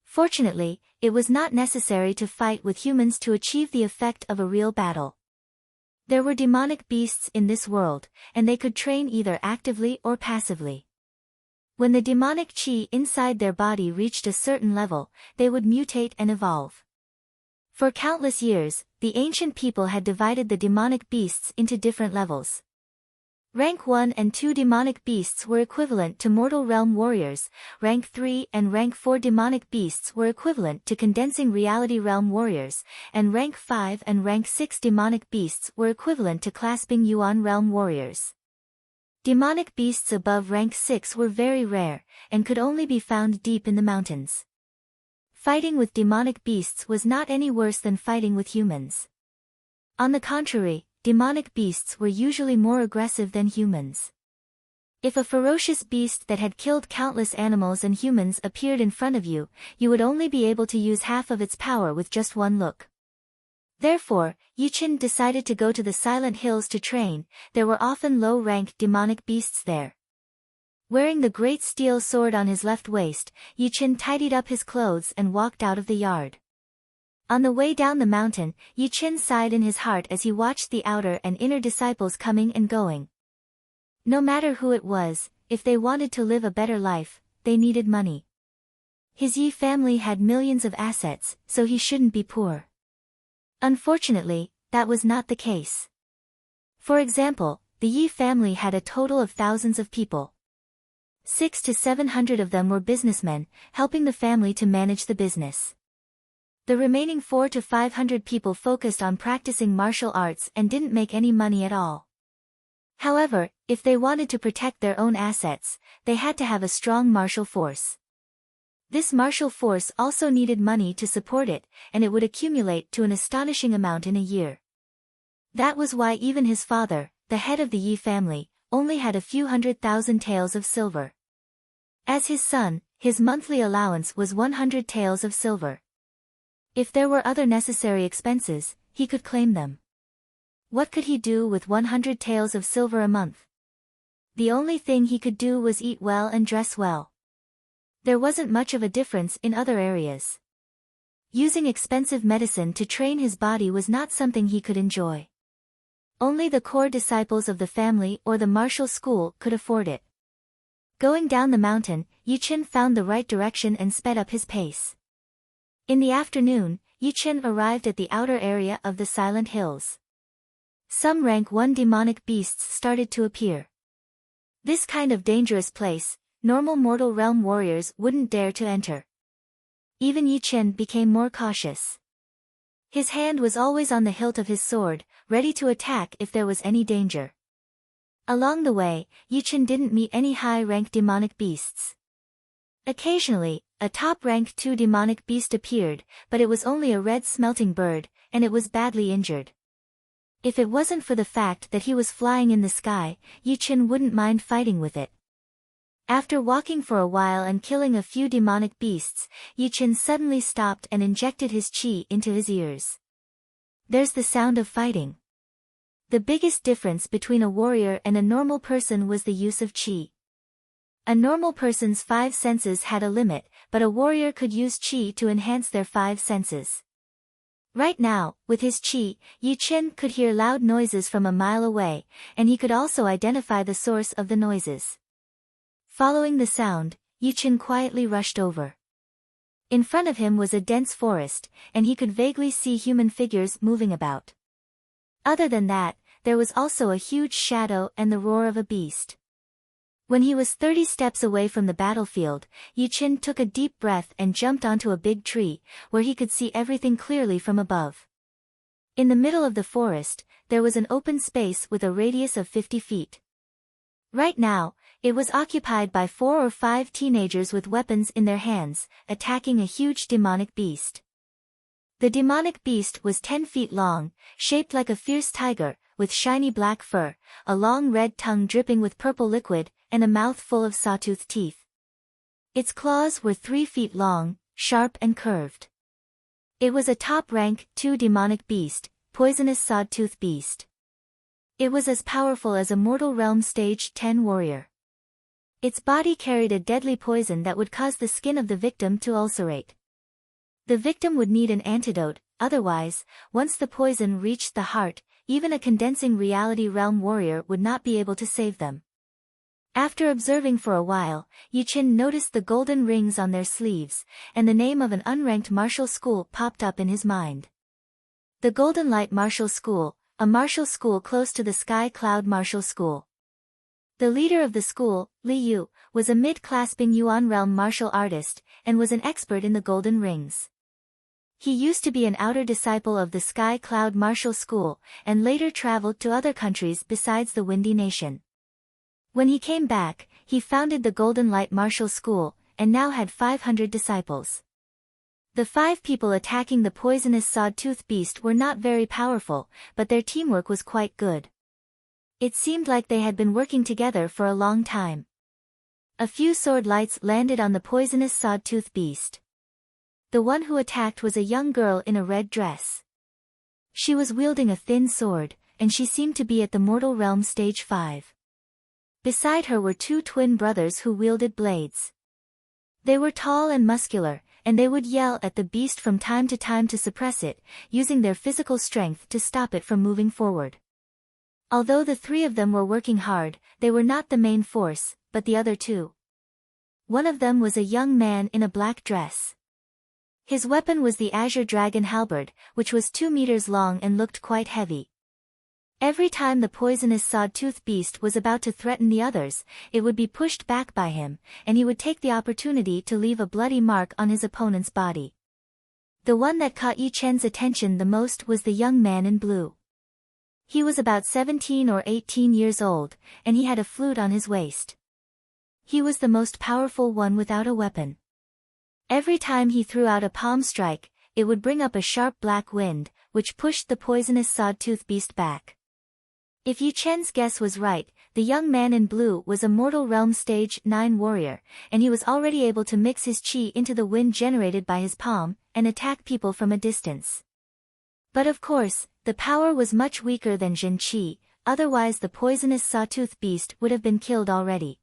Fortunately, it was not necessary to fight with humans to achieve the effect of a real battle. There were demonic beasts in this world, and they could train either actively or passively. When the demonic chi inside their body reached a certain level, they would mutate and evolve. For countless years, the ancient people had divided the demonic beasts into different levels. Rank 1 and 2 demonic beasts were equivalent to mortal realm warriors, rank 3 and rank 4 demonic beasts were equivalent to condensing reality realm warriors, and rank 5 and rank 6 demonic beasts were equivalent to clasping yuan realm warriors. Demonic beasts above rank 6 were very rare, and could only be found deep in the mountains. Fighting with demonic beasts was not any worse than fighting with humans. On the contrary, demonic beasts were usually more aggressive than humans. If a ferocious beast that had killed countless animals and humans appeared in front of you, you would only be able to use half of its power with just one look. Therefore, Yiqin decided to go to the Silent Hills to train. There were often low-rank demonic beasts there. Wearing the great steel sword on his left waist, Yiqin tidied up his clothes and walked out of the yard. On the way down the mountain, Yiqin sighed in his heart as he watched the outer and inner disciples coming and going. No matter who it was, if they wanted to live a better life, they needed money. His Yi family had millions of assets, so he shouldn't be poor. Unfortunately, that was not the case. For example, the Yi family had a total of thousands of people. 600 to 700 of them were businessmen, helping the family to manage the business. The remaining 400 to 500 people focused on practicing martial arts and didn't make any money at all. However, if they wanted to protect their own assets, they had to have a strong martial force. This martial force also needed money to support it, and it would accumulate to an astonishing amount in a year. That was why even his father, the head of the Yi family, only had a few 100,000 taels of silver. As his son, his monthly allowance was 100 taels of silver. If there were other necessary expenses, he could claim them. What could he do with 100 taels of silver a month? The only thing he could do was eat well and dress well. There wasn't much of a difference in other areas. Using expensive medicine to train his body was not something he could enjoy. Only the core disciples of the family or the martial school could afford it. Going down the mountain, Yiqin found the right direction and sped up his pace. In the afternoon, Yiqin arrived at the outer area of the Silent Hills. Some rank 1 demonic beasts started to appear. This kind of dangerous place, normal mortal realm warriors wouldn't dare to enter. Even Yiqin became more cautious. His hand was always on the hilt of his sword, ready to attack if there was any danger. Along the way, Yiqin didn't meet any high-rank demonic beasts. Occasionally, a top-rank 2 demonic beast appeared, but it was only a red smelting bird, and it was badly injured. If it wasn't for the fact that he was flying in the sky, Yiqin wouldn't mind fighting with it. After walking for a while and killing a few demonic beasts, Yiqin suddenly stopped and injected his qi into his ears. There's the sound of fighting. The biggest difference between a warrior and a normal person was the use of qi. A normal person's 5 senses had a limit, but a warrior could use qi to enhance their 5 senses. Right now, with his qi, Yiqin could hear loud noises from a mile away, and he could also identify the source of the noises. Following the sound, Yiqin quietly rushed over. In front of him was a dense forest, and he could vaguely see human figures moving about. Other than that, there was also a huge shadow and the roar of a beast. When he was 30 steps away from the battlefield, Yiqin took a deep breath and jumped onto a big tree, where he could see everything clearly from above. In the middle of the forest, there was an open space with a radius of 50 feet. Right now, it was occupied by 4 or 5 teenagers with weapons in their hands, attacking a huge demonic beast. The demonic beast was 10 feet long, shaped like a fierce tiger, with shiny black fur, a long red tongue dripping with purple liquid, and a mouth full of sawtooth teeth. Its claws were 3 feet long, sharp and curved. It was a top-rank 2 demonic beast, poisonous sawtooth beast. It was as powerful as a mortal realm stage 10 warrior. Its body carried a deadly poison that would cause the skin of the victim to ulcerate. The victim would need an antidote, otherwise, once the poison reached the heart, even a condensing reality realm warrior would not be able to save them. After observing for a while, Yuqin noticed the golden rings on their sleeves, and the name of an unranked martial school popped up in his mind. The Golden Light Martial School, a martial school close to the Sky Cloud Martial School. The leader of the school, Li Yu, was a mid-clasping Yuan realm martial artist, and was an expert in the golden rings. He used to be an outer disciple of the Sky Cloud Martial School, and later traveled to other countries besides the Windy Nation. When he came back, he founded the Golden Light Martial School, and now had 500 disciples. The 5 people attacking the poisonous sawtooth beast were not very powerful, but their teamwork was quite good. It seemed like they had been working together for a long time. A few sword lights landed on the poisonous sawtooth beast. The one who attacked was a young girl in a red dress. She was wielding a thin sword, and she seemed to be at the mortal realm stage 5. Beside her were 2 twin brothers who wielded blades. They were tall and muscular, and they would yell at the beast from time to time to suppress it, using their physical strength to stop it from moving forward. Although the 3 of them were working hard, they were not the main force, but the other 2. One of them was a young man in a black dress. His weapon was the Azure Dragon Halberd, which was 2 meters long and looked quite heavy. Every time the poisonous sawtooth beast was about to threaten the others, it would be pushed back by him, and he would take the opportunity to leave a bloody mark on his opponent's body. The one that caught Yi Chen's attention the most was the young man in blue. He was about 17 or 18 years old, and he had a flute on his waist. He was the most powerful one without a weapon. Every time he threw out a palm strike, it would bring up a sharp black wind, which pushed the poisonous sawtooth beast back. If Yi Chen's guess was right, the young man in blue was a mortal realm stage 9 warrior, and he was already able to mix his chi into the wind generated by his palm, and attack people from a distance. But of course, the power was much weaker than Jin Qi, otherwise the poisonous sawtooth beast would have been killed already.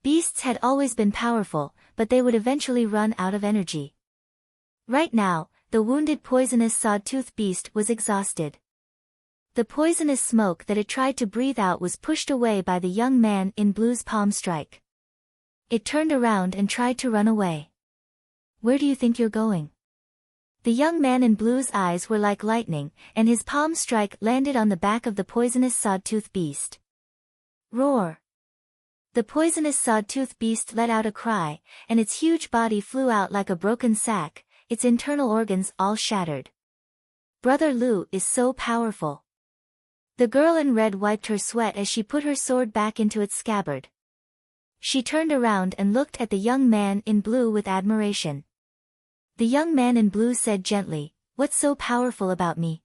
Beasts had always been powerful, but they would eventually run out of energy. Right now, the wounded poisonous sawtooth beast was exhausted. The poisonous smoke that it tried to breathe out was pushed away by the young man in blue's palm strike. It turned around and tried to run away. "Where do you think you're going?" The young man in blue's eyes were like lightning, and his palm strike landed on the back of the poisonous sawtooth beast. Roar! The poisonous sawtooth beast let out a cry, and its huge body flew out like a broken sack, its internal organs all shattered. Brother Lu is so powerful. The girl in red wiped her sweat as she put her sword back into its scabbard. She turned around and looked at the young man in blue with admiration. The young man in blue said gently, "What's so powerful about me?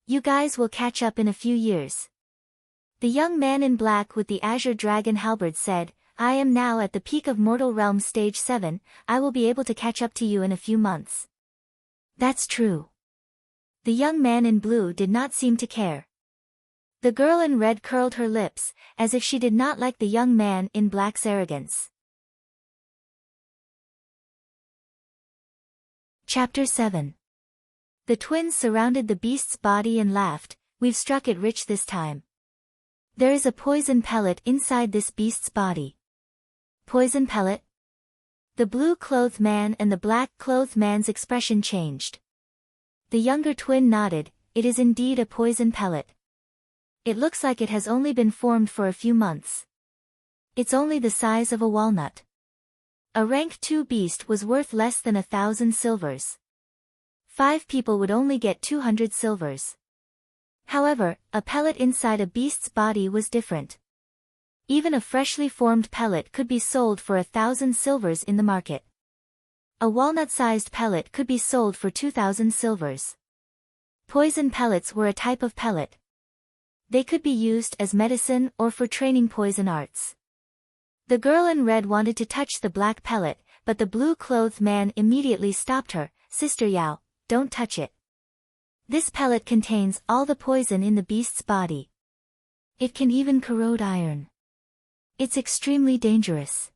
You guys will catch up in a few years." The young man in black with the Azure Dragon Halberd said, "I am now at the peak of Mortal Realm Stage 7, I will be able to catch up to you in a few months." "That's true." The young man in blue did not seem to care. The girl in red curled her lips, as if she did not like the young man in black's arrogance. Chapter 7. The twins surrounded the beast's body and laughed, "We've struck it rich this time. There is a poison pellet inside this beast's body." "Poison pellet?" The blue-clothed man and the black-clothed man's expression changed. The younger twin nodded, "It is indeed a poison pellet. It looks like it has only been formed for a few months. It's only the size of a walnut." A rank 2 beast was worth less than 1,000 silvers. 5 people would only get 200 silvers. However, a pellet inside a beast's body was different. Even a freshly formed pellet could be sold for 1,000 silvers in the market. A walnut-sized pellet could be sold for 2,000 silvers. Poison pellets were a type of pellet. They could be used as medicine or for training poison arts. The girl in red wanted to touch the black pellet, but the blue-clothed man immediately stopped her. "Sister Yao, don't touch it. This pellet contains all the poison in the beast's body. It can even corrode iron." It's extremely dangerous.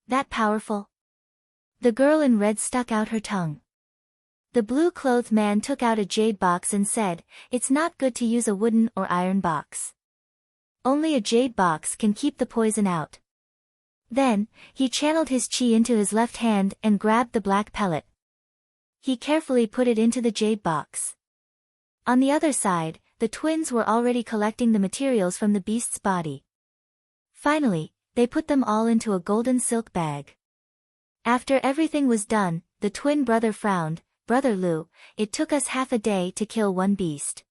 That powerful? The girl in red stuck out her tongue. The blue-clothed man took out a jade box and said, "It's not good to use a wooden or iron box. Only a jade box can keep the poison out." Then, he channeled his chi into his left hand and grabbed the black pellet. He carefully put it into the jade box. On the other side, the twins were already collecting the materials from the beast's body. Finally, they put them all into a golden silk bag. After everything was done, the twin brother frowned. "Brother Lu, it took us half a day to kill one beast.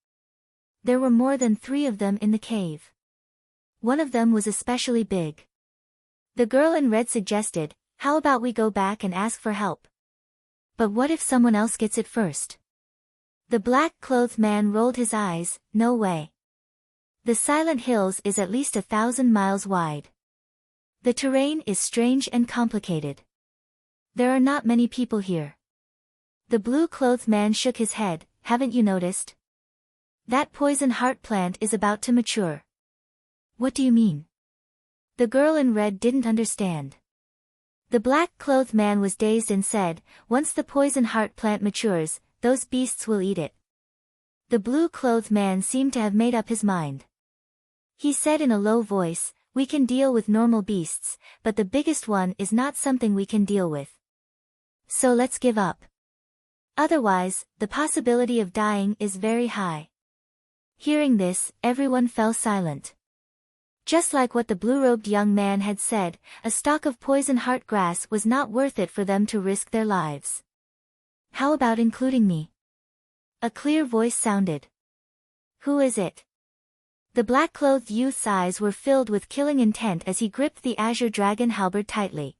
There were more than 3 of them in the cave. One of them was especially big." The girl in red suggested, "How about we go back and ask for help?" "But what if someone else gets it first?" The black-clothed man rolled his eyes. "No way. The Silent Hills is at least 1,000 miles wide. The terrain is strange and complicated. There are not many people here." The blue-clothed man shook his head. "Haven't you noticed? That poison heart plant is about to mature." "What do you mean?" The girl in red didn't understand. The black-clothed man was dazed and said, "Once the poison heart plant matures, those beasts will eat it." The blue-clothed man seemed to have made up his mind. He said in a low voice, "We can deal with normal beasts, but the biggest one is not something we can deal with. So let's give up. Otherwise, the possibility of dying is very high." Hearing this, everyone fell silent. Just like what the blue-robed young man had said, a stalk of poison heart grass was not worth it for them to risk their lives. "How about including me?" A clear voice sounded. "Who is it?" The black-clothed youth's eyes were filled with killing intent as he gripped the azure dragon halberd tightly.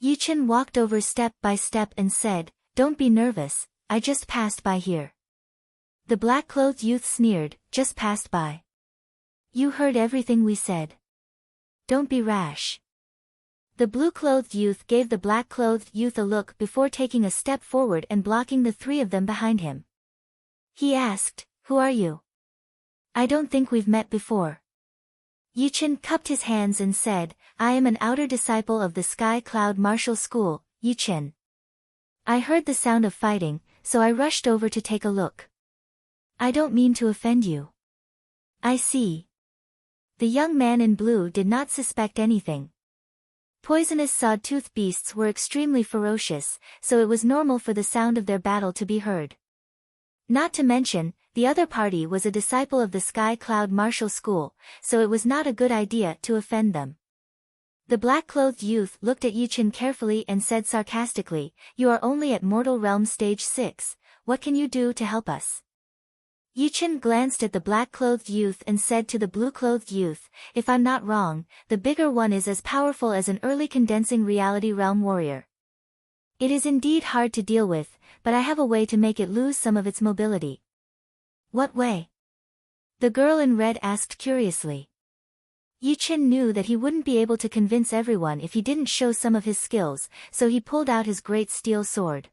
Yichen walked over step by step and said, "Don't be nervous, I just passed by here." The black-clothed youth sneered, "Just passed by? You heard everything we said. Don't be rash." The blue-clothed youth gave the black-clothed youth a look before taking a step forward and blocking the 3 of them behind him. He asked, "Who are you? I don't think we've met before." Yichen cupped his hands and said, "I am an outer disciple of the Sky Cloud Martial School, Yichen. I heard the sound of fighting, so I rushed over to take a look. I don't mean to offend you." "I see." The young man in blue did not suspect anything. Poisonous sawtooth beasts were extremely ferocious, so it was normal for the sound of their battle to be heard. Not to mention, the other party was a disciple of the Sky Cloud Martial School, so it was not a good idea to offend them. The black-clothed youth looked at Yichen carefully and said sarcastically, "You are only at Mortal Realm Stage 6, what can you do to help us?" Yichen glanced at the black-clothed youth and said to the blue-clothed youth, "If I'm not wrong, the bigger one is as powerful as an early condensing reality realm warrior. It is indeed hard to deal with, but I have a way to make it lose some of its mobility." "What way?" the girl in red asked curiously. Yichen knew that he wouldn't be able to convince everyone if he didn't show some of his skills, so he pulled out his great steel sword.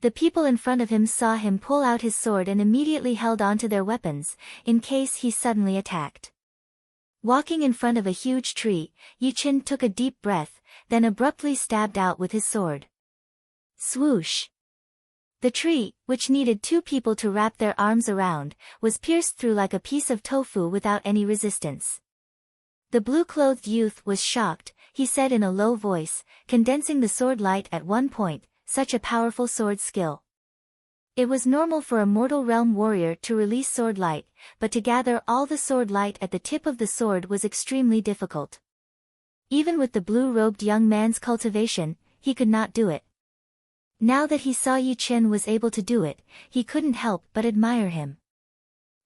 The people in front of him saw him pull out his sword and immediately held onto their weapons, in case he suddenly attacked. Walking in front of a huge tree, Yichen took a deep breath, then abruptly stabbed out with his sword. Swoosh! The tree, which needed 2 people to wrap their arms around, was pierced through like a piece of tofu without any resistance. The blue-clothed youth was shocked. He said in a low voice, condensing the sword light at one point, "Such a powerful sword skill." It was normal for a mortal realm warrior to release sword light, but to gather all the sword light at the tip of the sword was extremely difficult. Even with the blue-robed young man's cultivation, he could not do it. Now that he saw Yichen was able to do it, he couldn't help but admire him.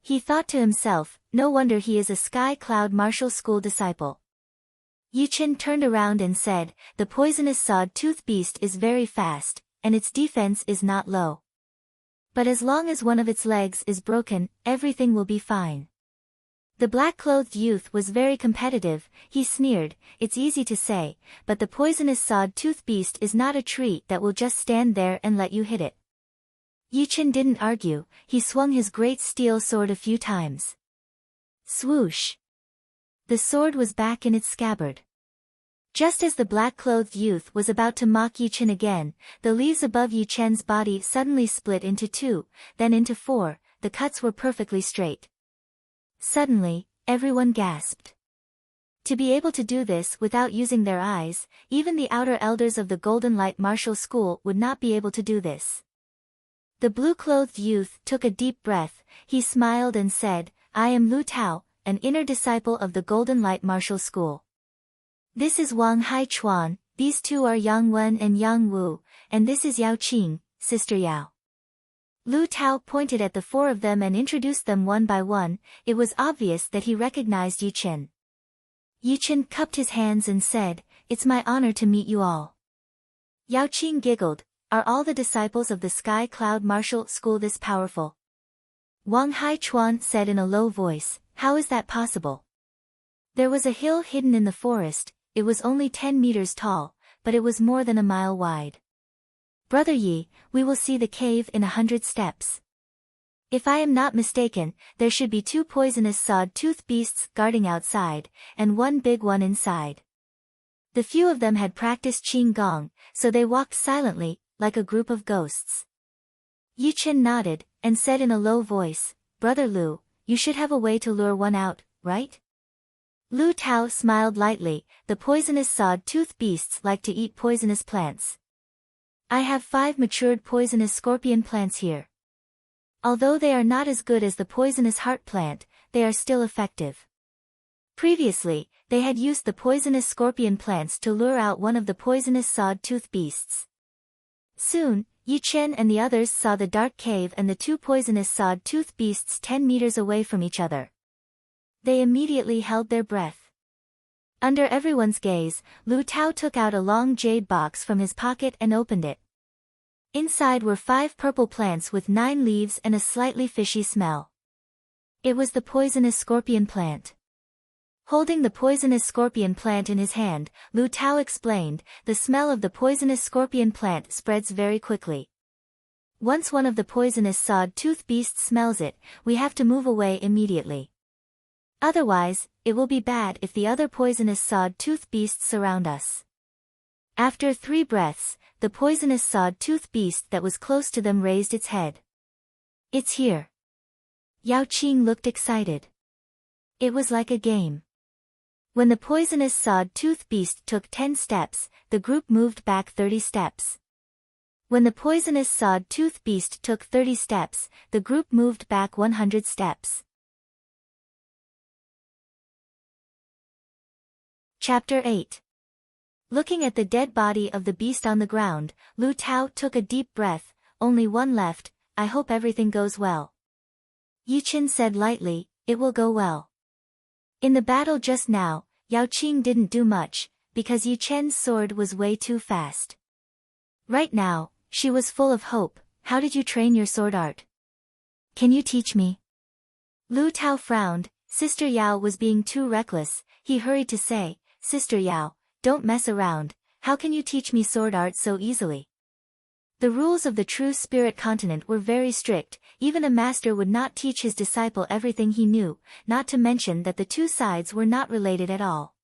He thought to himself, no wonder he is a Sky Cloud Martial School disciple. Yichen turned around and said, "The poisonous sawed-tooth beast is very fast, and its defense is not low. But as long as one of its legs is broken, everything will be fine." The black-clothed youth was very competitive. He sneered, "It's easy to say, but the poisonous sawed-tooth beast is not a tree that will just stand there and let you hit it." Yichen didn't argue. He swung his great steel sword a few times. Swoosh! The sword was back in its scabbard. Just as the black-clothed youth was about to mock Yi Chen again, the leaves above Yi Chen's body suddenly split into 2, then into 4, the cuts were perfectly straight. Suddenly, everyone gasped. To be able to do this without using their eyes, even the outer elders of the Golden Light Martial School would not be able to do this. The blue-clothed youth took a deep breath, he smiled and said, "I am Lu Tao, an inner disciple of the Golden Light Martial School. This is Wang Haichuan, these two are Yang Wen and Yang Wu, and this is Yao Qing, Sister Yao." Lu Tao pointed at the 4 of them and introduced them one by one. It was obvious that he recognized Yi Chen. Yi Chen cupped his hands and said, "It's my honor to meet you all." Yao Qing giggled, "Are all the disciples of the Sky Cloud Martial School this powerful?" Wang Haichuan said in a low voice, "How is that possible?" There was a hill hidden in the forest. It was only 10 meters tall, but it was more than a mile wide. "Brother Yi, we will see the cave in 100 steps. If I am not mistaken, there should be 2 poisonous sawed-tooth beasts guarding outside, and 1 big one inside." The few of them had practiced Qing Gong, so they walked silently, like a group of ghosts. Yi Chen nodded, and said in a low voice, "Brother Lu, you should have a way to lure one out, right?" Lu Tao smiled lightly. "The poisonous sawed-tooth beasts like to eat poisonous plants. I have 5 matured poisonous scorpion plants here. Although they are not as good as the poisonous heart plant, they are still effective." Previously, they had used the poisonous scorpion plants to lure out one of the poisonous sawed-tooth beasts. Soon, Yi Chen and the others saw the dark cave and the 2 poisonous sawed-tooth beasts 10 meters away from each other. They immediately held their breath. Under everyone's gaze, Lu Tao took out a long jade box from his pocket and opened it. Inside were 5 purple plants with 9 leaves and a slightly fishy smell. It was the poisonous scorpion plant. Holding the poisonous scorpion plant in his hand, Lu Tao explained, "The smell of the poisonous scorpion plant spreads very quickly. Once one of the poisonous sawed-tooth beasts smells it, we have to move away immediately. Otherwise, it will be bad if the other poisonous sawed-tooth beasts surround us." After 3 breaths, the poisonous sawed-tooth beast that was close to them raised its head. "It's here." Yao Qing looked excited. It was like a game. When the poisonous sawed-tooth beast took 10 steps, the group moved back 30 steps. When the poisonous sawed-tooth beast took 30 steps, the group moved back 100 steps. Chapter 8. Looking at the dead body of the beast on the ground, Lu Tao took a deep breath. "Only one left, I hope everything goes well." Yi Chen said lightly, "It will go well." In the battle just now, Yao Qing didn't do much, because Yi Chen's sword was way too fast. Right now, she was full of hope. "How did you train your sword art? Can you teach me?" Lu Tao frowned. Sister Yao was being too reckless. He hurried to say, "Sister Yao, don't mess around. How can you teach me sword art so easily?" The rules of the true spirit continent were very strict. Even a master would not teach his disciple everything he knew, not to mention that the 2 sides were not related at all.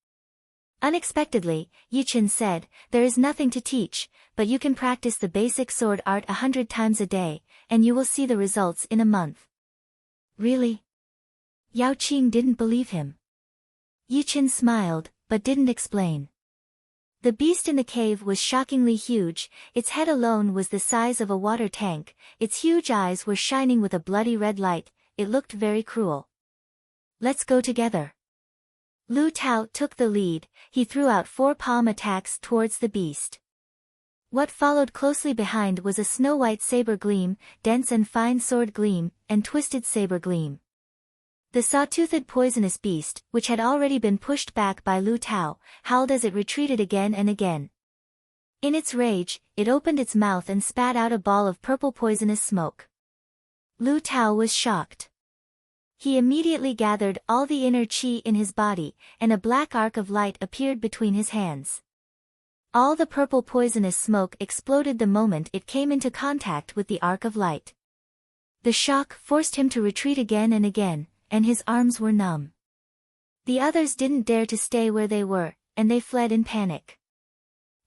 Unexpectedly, Yi Chen said, "There is nothing to teach, but you can practice the basic sword art 100 times a day, and you will see the results in a month." "Really?" Yao Qing didn't believe him. Yi Chen smiled, but didn't explain. The beast in the cave was shockingly huge. Its head alone was the size of a water tank, its huge eyes were shining with a bloody red light. It looked very cruel. "Let's go together." Lu Tao took the lead. He threw out 4 palm attacks towards the beast. What followed closely behind was a snow-white saber gleam, dense and fine sword gleam, and twisted saber gleam. The saw-toothed poisonous beast, which had already been pushed back by Lu Tao, howled as it retreated again and again. In its rage, it opened its mouth and spat out a ball of purple poisonous smoke. Lu Tao was shocked. He immediately gathered all the inner qi in his body, and a black arc of light appeared between his hands. All the purple poisonous smoke exploded the moment it came into contact with the arc of light. The shock forced him to retreat again and again, and his arms were numb. The others didn't dare to stay where they were, and they fled in panic.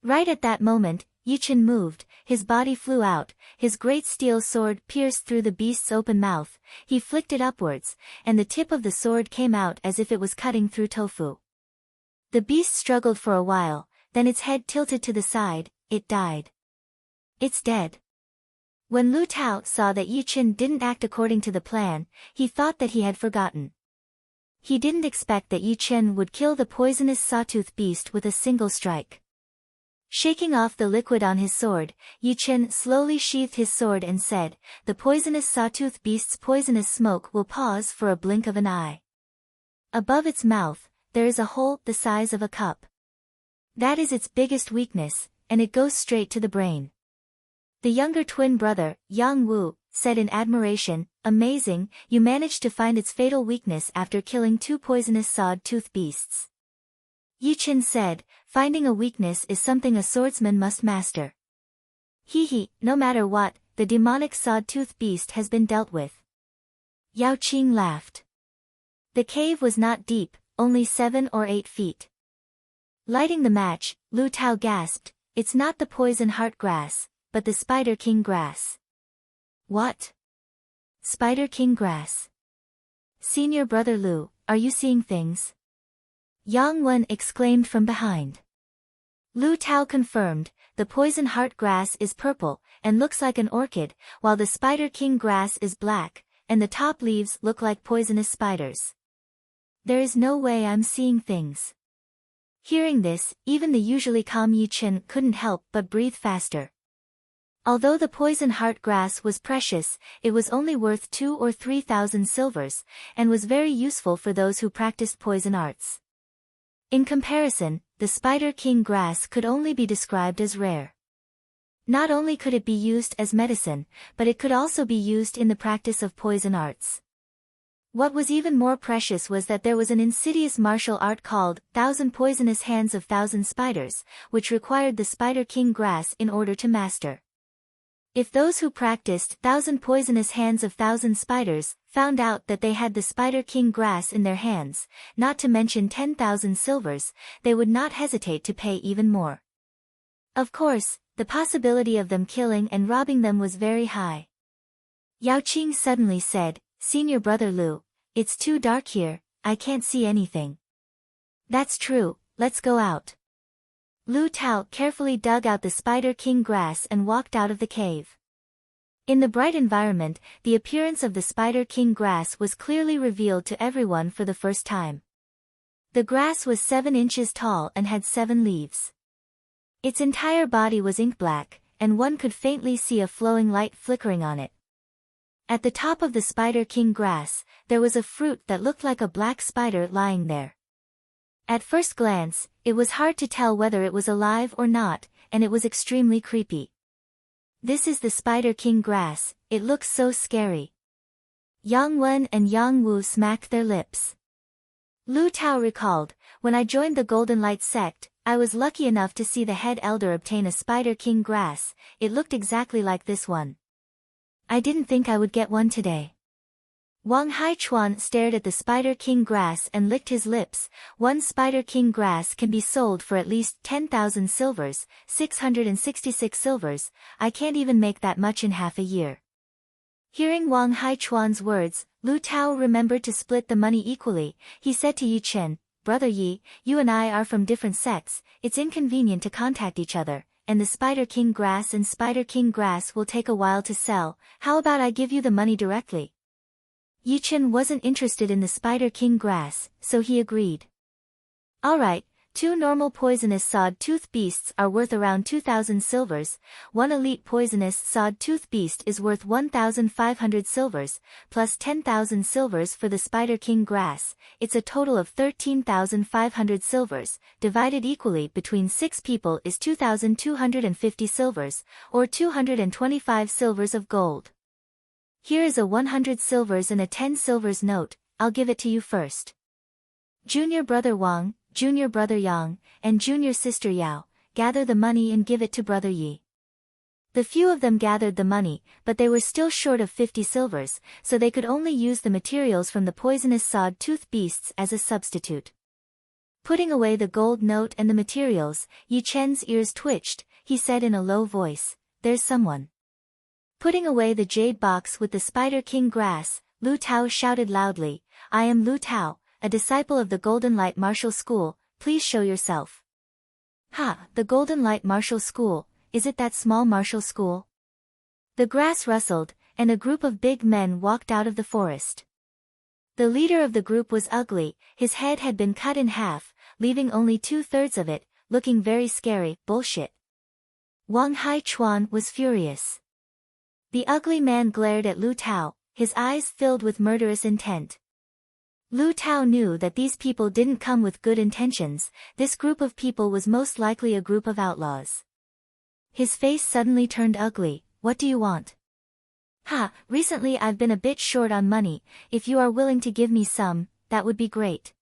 Right at that moment, Yichen moved, his body flew out, his great steel sword pierced through the beast's open mouth, he flicked it upwards, and the tip of the sword came out as if it was cutting through tofu. The beast struggled for a while, then its head tilted to the side, it died. It's dead. When Lu Tao saw that Yichen didn't act according to the plan, he thought that he had forgotten. He didn't expect that Yichen would kill the poisonous sawtooth beast with a single strike. Shaking off the liquid on his sword, Yichen slowly sheathed his sword and said, "The poisonous sawtooth beast's poisonous smoke will pause for a blink of an eye. Above its mouth, there is a hole the size of a cup. That is its biggest weakness, and it goes straight to the brain." The younger twin brother, Yang Wu, said in admiration, "Amazing, you managed to find its fatal weakness after killing 2 poisonous sawed-tooth beasts." Yichen said, "Finding a weakness is something a swordsman must master." He, no matter what, the demonic sawed-tooth beast has been dealt with. Yao Qing laughed. The cave was not deep, only 7 or 8 feet. Lighting the match, Lu Tao gasped, "It's not the poison heart grass, but the Spider King grass." "What? Spider King grass? Senior brother Lu, are you seeing things?" Yang Wen exclaimed from behind. Lu Tao confirmed, "The poison heart grass is purple, and looks like an orchid, while the Spider King grass is black, and the top leaves look like poisonous spiders. There is no way I'm seeing things." Hearing this, even the usually calm Yichen couldn't help but breathe faster. Although the poison heart grass was precious, it was only worth 2,000 or 3,000 silvers, and was very useful for those who practiced poison arts. In comparison, the Spider King grass could only be described as rare. Not only could it be used as medicine, but it could also be used in the practice of poison arts. What was even more precious was that there was an insidious martial art called 1,000 Poisonous Hands of 1,000 Spiders, which required the Spider King grass in order to master. If those who practiced 1,000 Poisonous Hands of 1,000 Spiders found out that they had the Spider King grass in their hands, not to mention 10,000 silvers, they would not hesitate to pay even more. Of course, the possibility of them killing and robbing them was very high. Yao Qing suddenly said, "Senior brother Lu, it's too dark here, I can't see anything." "That's true, let's go out." Lu Tao carefully dug out the Spider King grass and walked out of the cave. In the bright environment, the appearance of the Spider King grass was clearly revealed to everyone for the first time. The grass was 7 inches tall and had 7 leaves. Its entire body was ink black, and one could faintly see a flowing light flickering on it. At the top of the Spider King grass, there was a fruit that looked like a black spider lying there. At first glance, it was hard to tell whether it was alive or not, and it was extremely creepy. "This is the Spider King grass, it looks so scary." Yang Wen and Yang Wu smacked their lips. Lu Tao recalled, "When I joined the Golden Light sect, I was lucky enough to see the head elder obtain a Spider King grass, it looked exactly like this one. I didn't think I would get one today." Wang Haichuan stared at the Spider King grass and licked his lips. One Spider King grass can be sold for at least 10,000 silvers, 666 silvers, I can't even make that much in half a year. Hearing Wang Haichuan's words, Lu Tao remembered to split the money equally. He said to Yi Chen, "Brother Yi, you and I are from different sects, it's inconvenient to contact each other, and the Spider King grass and Spider King grass will take a while to sell, how about I give you the money directly?" Yi Chen wasn't interested in the Spider King grass, so he agreed. "Alright, 2 normal poisonous sawed-tooth beasts are worth around 2,000 silvers, 1 elite poisonous sawed-tooth beast is worth 1,500 silvers, plus 10,000 silvers for the Spider King grass, it's a total of 13,500 silvers, divided equally between 6 people is 2,250 silvers, or 225 silvers of gold. Here is a 100 silvers and a 10 silvers note, I'll give it to you first. Junior brother Wang, junior brother Yang, and junior sister Yao, gather the money and give it to brother Yi." The few of them gathered the money, but they were still short of 50 silvers, so they could only use the materials from the poisonous sawed-tooth beasts as a substitute. Putting away the gold note and the materials, Yi Chen's ears twitched. He said in a low voice, "There's someone." Putting away the jade box with the Spider King grass, Lu Tao shouted loudly, "I am Lu Tao, a disciple of the Golden Light Martial School, please show yourself." "Ha, the Golden Light Martial School, is it that small martial school?" The grass rustled, and a group of big men walked out of the forest. The leader of the group was ugly, his head had been cut in half, leaving only 2/3 of it, looking very scary. "Bullshit." Wang Haichuan was furious. The ugly man glared at Lu Tao, his eyes filled with murderous intent. Lu Tao knew that these people didn't come with good intentions. This group of people was most likely a group of outlaws. His face suddenly turned ugly. "What do you want?" "Ha, recently I've been a bit short on money, if you are willing to give me some, that would be great."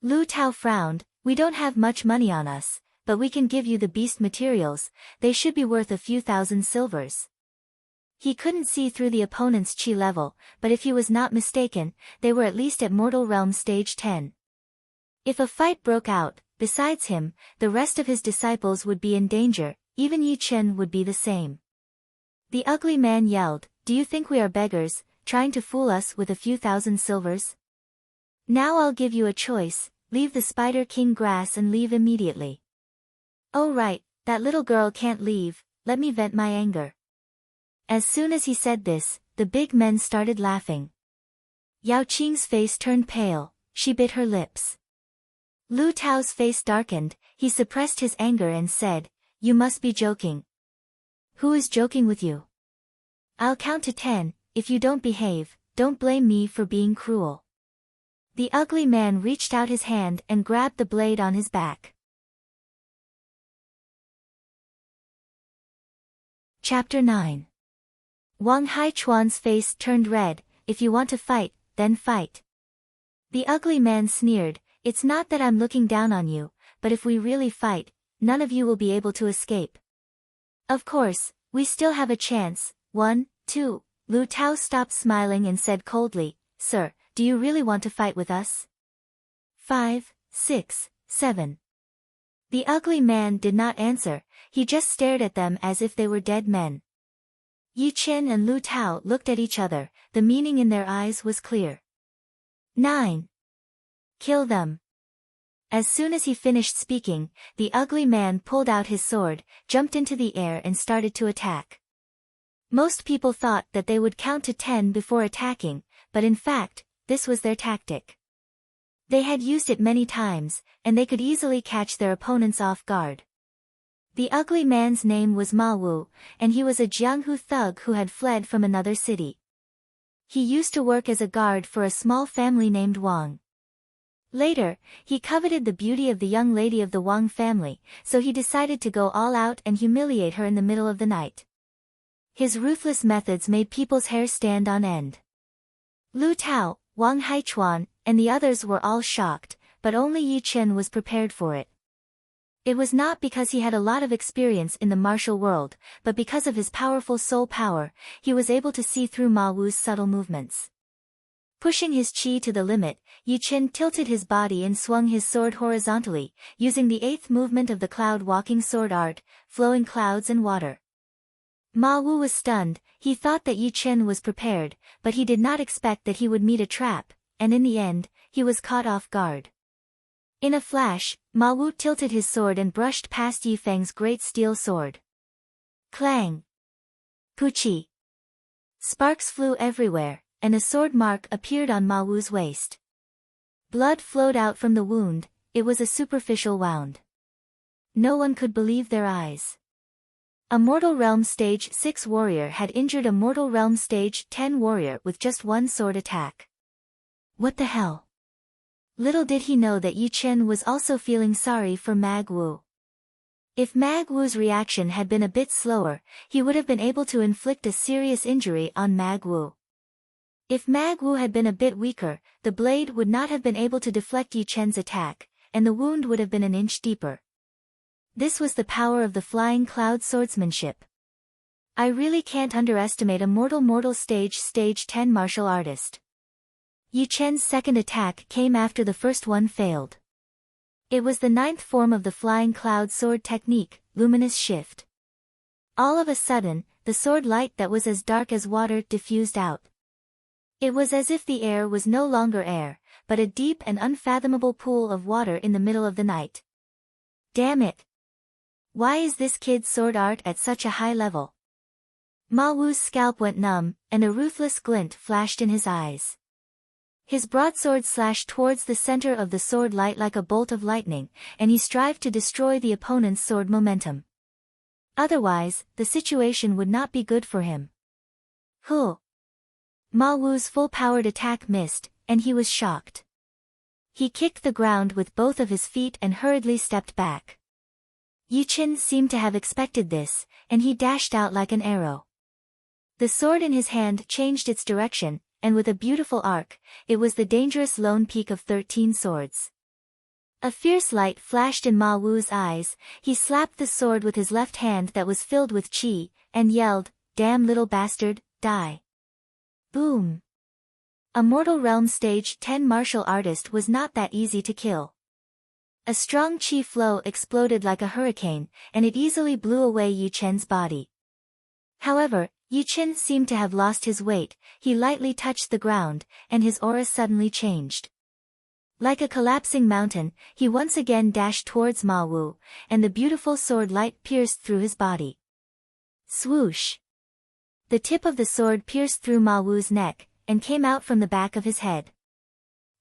Lu Tao frowned. "We don't have much money on us, but we can give you the beast materials, they should be worth a few thousand silvers." He couldn't see through the opponent's chi level, but if he was not mistaken, they were at least at Mortal Realm Stage 10. If a fight broke out, besides him, the rest of his disciples would be in danger, even Yi Chen would be the same. The ugly man yelled, "Do you think we are beggars, trying to fool us with a few thousand silvers? Now I'll give you a choice, leave the Spider King grass and leave immediately." "Oh right, that little girl can't leave, let me vent my anger." As soon as he said this, the big men started laughing. Yao Qing's face turned pale, she bit her lips. Lu Tao's face darkened, he suppressed his anger and said, "You must be joking." "Who is joking with you?" "I'll count to 10, if you don't behave, don't blame me for being cruel." The ugly man reached out his hand and grabbed the blade on his back. Chapter 9. Wang Haichuan's face turned red. "If you want to fight, then fight." The ugly man sneered, "It's not that I'm looking down on you, but if we really fight, none of you will be able to escape. Of course, we still have a chance. 1, 2, Lu Tao stopped smiling and said coldly, "Sir, do you really want to fight with us?" 5, 6, 7. The ugly man did not answer, he just stared at them as if they were dead men. Yi Chen and Lu Tao looked at each other, the meaning in their eyes was clear. 9. Kill them. As soon as he finished speaking, the ugly man pulled out his sword, jumped into the air and started to attack. Most people thought that they would count to 10 before attacking, but in fact, this was their tactic. They had used it many times, and they could easily catch their opponents off guard. The ugly man's name was Ma Wu, and he was a Jianghu thug who had fled from another city. He used to work as a guard for a small family named Wang. Later, he coveted the beauty of the young lady of the Wang family, so he decided to go all out and humiliate her in the middle of the night. His ruthless methods made people's hair stand on end. Lu Tao, Wang Haichuan, and the others were all shocked, but only Yi Chen was prepared for it. It was not because he had a lot of experience in the martial world, but because of his powerful soul power, he was able to see through Ma Wu's subtle movements. Pushing his chi to the limit, Yi Chen tilted his body and swung his sword horizontally, using the 8th movement of the cloud-walking sword art, flowing clouds and water. Ma Wu was stunned, he thought that Yi Chen was prepared, but he did not expect that he would meet a trap, and in the end, he was caught off guard. In a flash, Ma Wu tilted his sword and brushed past Yi Feng's great steel sword. Clang! Puchi! Sparks flew everywhere, and a sword mark appeared on Ma Wu's waist. Blood flowed out from the wound, it was a superficial wound. No one could believe their eyes. A Mortal Realm Stage 6 warrior had injured a Mortal Realm Stage 10 warrior with just one sword attack. What the hell? Little did he know that Yi Chen was also feeling sorry for Mag Wu. If Mag Wu's reaction had been a bit slower, he would have been able to inflict a serious injury on Mag Wu. If Mag Wu had been a bit weaker, the blade would not have been able to deflect Yi Chen's attack, and the wound would have been an inch deeper. This was the power of the flying cloud swordsmanship. I really can't underestimate a mortal stage 10 martial artist. Yu Chen's second attack came after the first one failed. It was the ninth form of the flying cloud sword technique, luminous shift. All of a sudden, the sword light that was as dark as water diffused out. It was as if the air was no longer air, but a deep and unfathomable pool of water in the middle of the night. Damn it! Why is this kid's sword art at such a high level? Ma Wu's scalp went numb, and a ruthless glint flashed in his eyes. His broadsword slashed towards the center of the sword light like a bolt of lightning, and he strived to destroy the opponent's sword momentum. Otherwise, the situation would not be good for him. Huh! Ma Wu's full-powered attack missed, and he was shocked. He kicked the ground with both of his feet and hurriedly stepped back. Yu Chen seemed to have expected this, and he dashed out like an arrow. The sword in his hand changed its direction, and with a beautiful arc, it was the dangerous lone peak of 13 swords. A fierce light flashed in Ma Wu's eyes. He slapped the sword with his left hand that was filled with qi, and yelled, "Damn little bastard, die." Boom! A Mortal Realm stage 10 martial artist was not that easy to kill. A strong qi flow exploded like a hurricane, and it easily blew away Yu Chen's body. However, Yu Chen seemed to have lost his weight. He lightly touched the ground, and his aura suddenly changed. Like a collapsing mountain, he once again dashed towards Ma Wu, and the beautiful sword light pierced through his body. Swoosh! The tip of the sword pierced through Ma Wu's neck, and came out from the back of his head.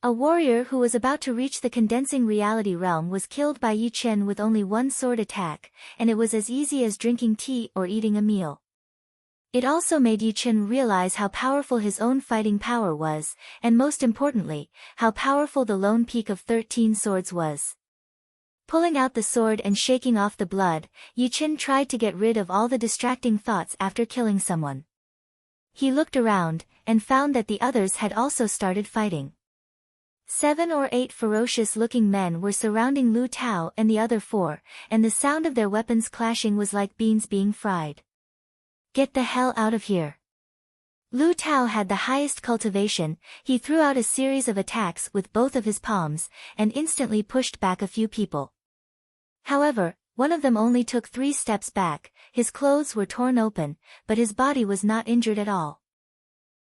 A warrior who was about to reach the condensing reality realm was killed by Yu Chen with only one sword attack, and it was as easy as drinking tea or eating a meal. It also made Yu Chen realize how powerful his own fighting power was, and most importantly, how powerful the lone peak of 13 swords was. Pulling out the sword and shaking off the blood, Yu Chen tried to get rid of all the distracting thoughts after killing someone. He looked around, and found that the others had also started fighting. 7 or 8 ferocious-looking men were surrounding Lu Tao and the other 4, and the sound of their weapons clashing was like beans being fried. Get the hell out of here. Lu Tao had the highest cultivation. He threw out a series of attacks with both of his palms, and instantly pushed back a few people. However, one of them only took 3 steps back. His clothes were torn open, but his body was not injured at all.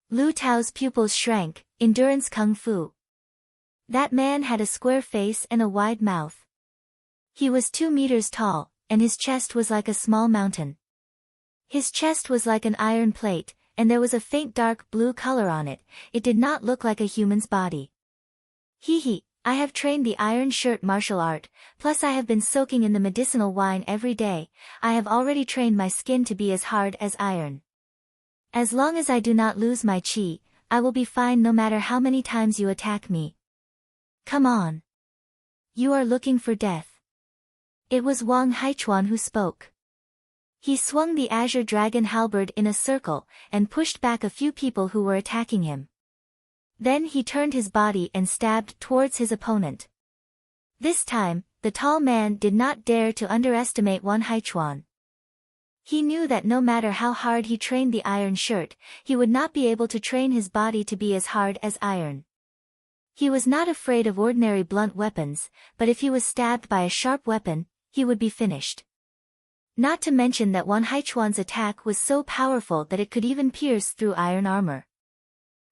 Lu Tao's pupils shrank. Endurance Kung Fu. That man had a square face and a wide mouth. He was 2 meters tall, and his chest was like a small mountain. His chest was like an iron plate, and there was a faint dark blue color on it. It did not look like a human's body. Hee, I have trained the iron shirt martial art, plus I have been soaking in the medicinal wine every day. I have already trained my skin to be as hard as iron. As long as I do not lose my qi, I will be fine no matter how many times you attack me. Come on. You are looking for death. It was Wang Haichuan who spoke. He swung the azure dragon halberd in a circle, and pushed back a few people who were attacking him. Then he turned his body and stabbed towards his opponent. This time, the tall man did not dare to underestimate Wang Haichuan. He knew that no matter how hard he trained the iron shirt, he would not be able to train his body to be as hard as iron. He was not afraid of ordinary blunt weapons, but if he was stabbed by a sharp weapon, he would be finished. Not to mention that Wang Haichuan's attack was so powerful that it could even pierce through iron armor.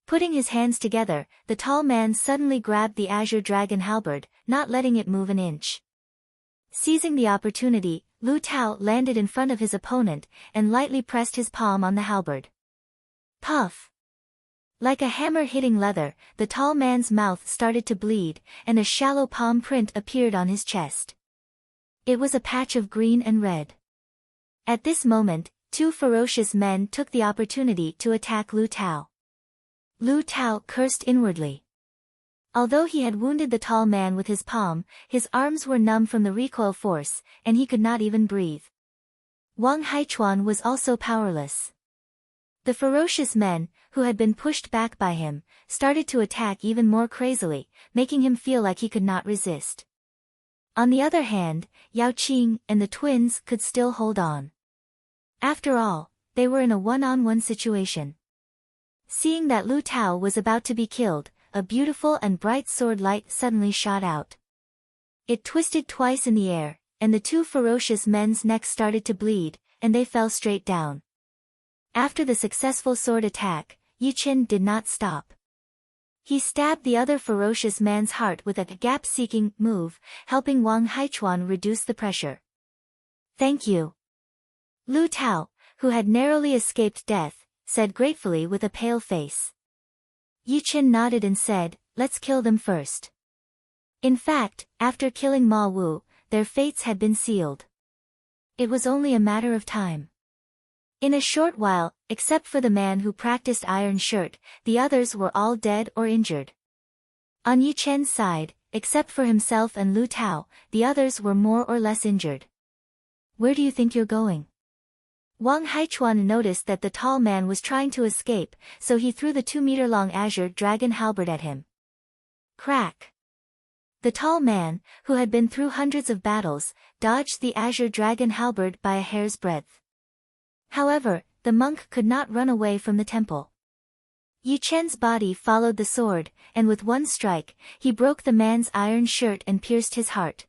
Putting his hands together, the tall man suddenly grabbed the azure dragon halberd, not letting it move an inch. Seizing the opportunity, Lu Tao landed in front of his opponent, and lightly pressed his palm on the halberd. Puff! Like a hammer hitting leather, the tall man's mouth started to bleed, and a shallow palm print appeared on his chest. It was a patch of green and red. At this moment, 2 ferocious men took the opportunity to attack Lu Tao. Lu Tao cursed inwardly. Although he had wounded the tall man with his palm, his arms were numb from the recoil force, and he could not even breathe. Wang Haichuan was also powerless. The ferocious men, who had been pushed back by him, started to attack even more crazily, making him feel like he could not resist. On the other hand, Yao Qing and the twins could still hold on. After all, they were in a one-on-one situation. Seeing that Lu Tao was about to be killed, a beautiful and bright sword light suddenly shot out. It twisted twice in the air, and the two ferocious men's necks started to bleed, and they fell straight down. After the successful sword attack, Yi Qin did not stop. He stabbed the other ferocious man's heart with a gap-seeking move, helping Wang Haichuan reduce the pressure. "Thank you." Lu Tao, who had narrowly escaped death, said gratefully with a pale face. Yi Qin nodded and said, "Let's kill them first." In fact, after killing Ma Wu, their fates had been sealed. It was only a matter of time. In a short while, except for the man who practiced Iron Shirt, the others were all dead or injured. On Yi Chen's side, except for himself and Lu Tao, the others were more or less injured. "Where do you think you're going?" Wang Haichuan noticed that the tall man was trying to escape, so he threw the 2-meter-long azure dragon halberd at him. Crack! The tall man, who had been through hundreds of battles, dodged the azure dragon halberd by a hair's breadth. However, the monk could not run away from the temple. Yi Chen's body followed the sword, and with one strike, he broke the man's iron shirt and pierced his heart.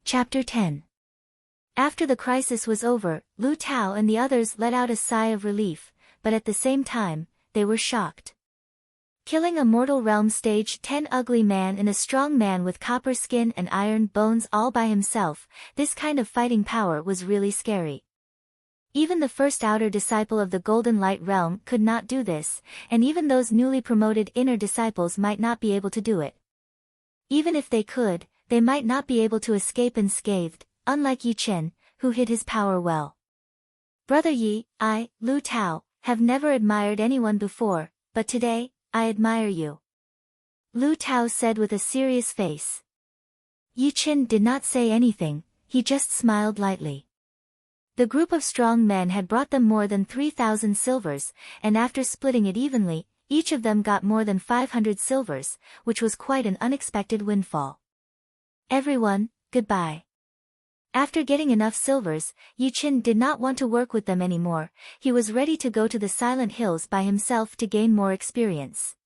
Chapter 10. After the crisis was over, Lu Tao and the others let out a sigh of relief, but at the same time, they were shocked. Killing a mortal realm stage 10 ugly man and a strong man with copper skin and iron bones all by himself, this kind of fighting power was really scary. Even the first outer disciple of the Golden Light Realm could not do this, and even those newly promoted inner disciples might not be able to do it. Even if they could, they might not be able to escape unscathed, unlike Yi Chen, who hid his power well. "Brother Yi, I, Lu Tao, have never admired anyone before, but today, I admire you," Lu Tao said with a serious face. Yi Chen did not say anything, he just smiled lightly. The group of strong men had brought them more than 3,000 silvers, and after splitting it evenly, each of them got more than 500 silvers, which was quite an unexpected windfall. "Everyone, goodbye." After getting enough silvers, Yi Chen did not want to work with them anymore, he was ready to go to the Silent Hills by himself to gain more experience.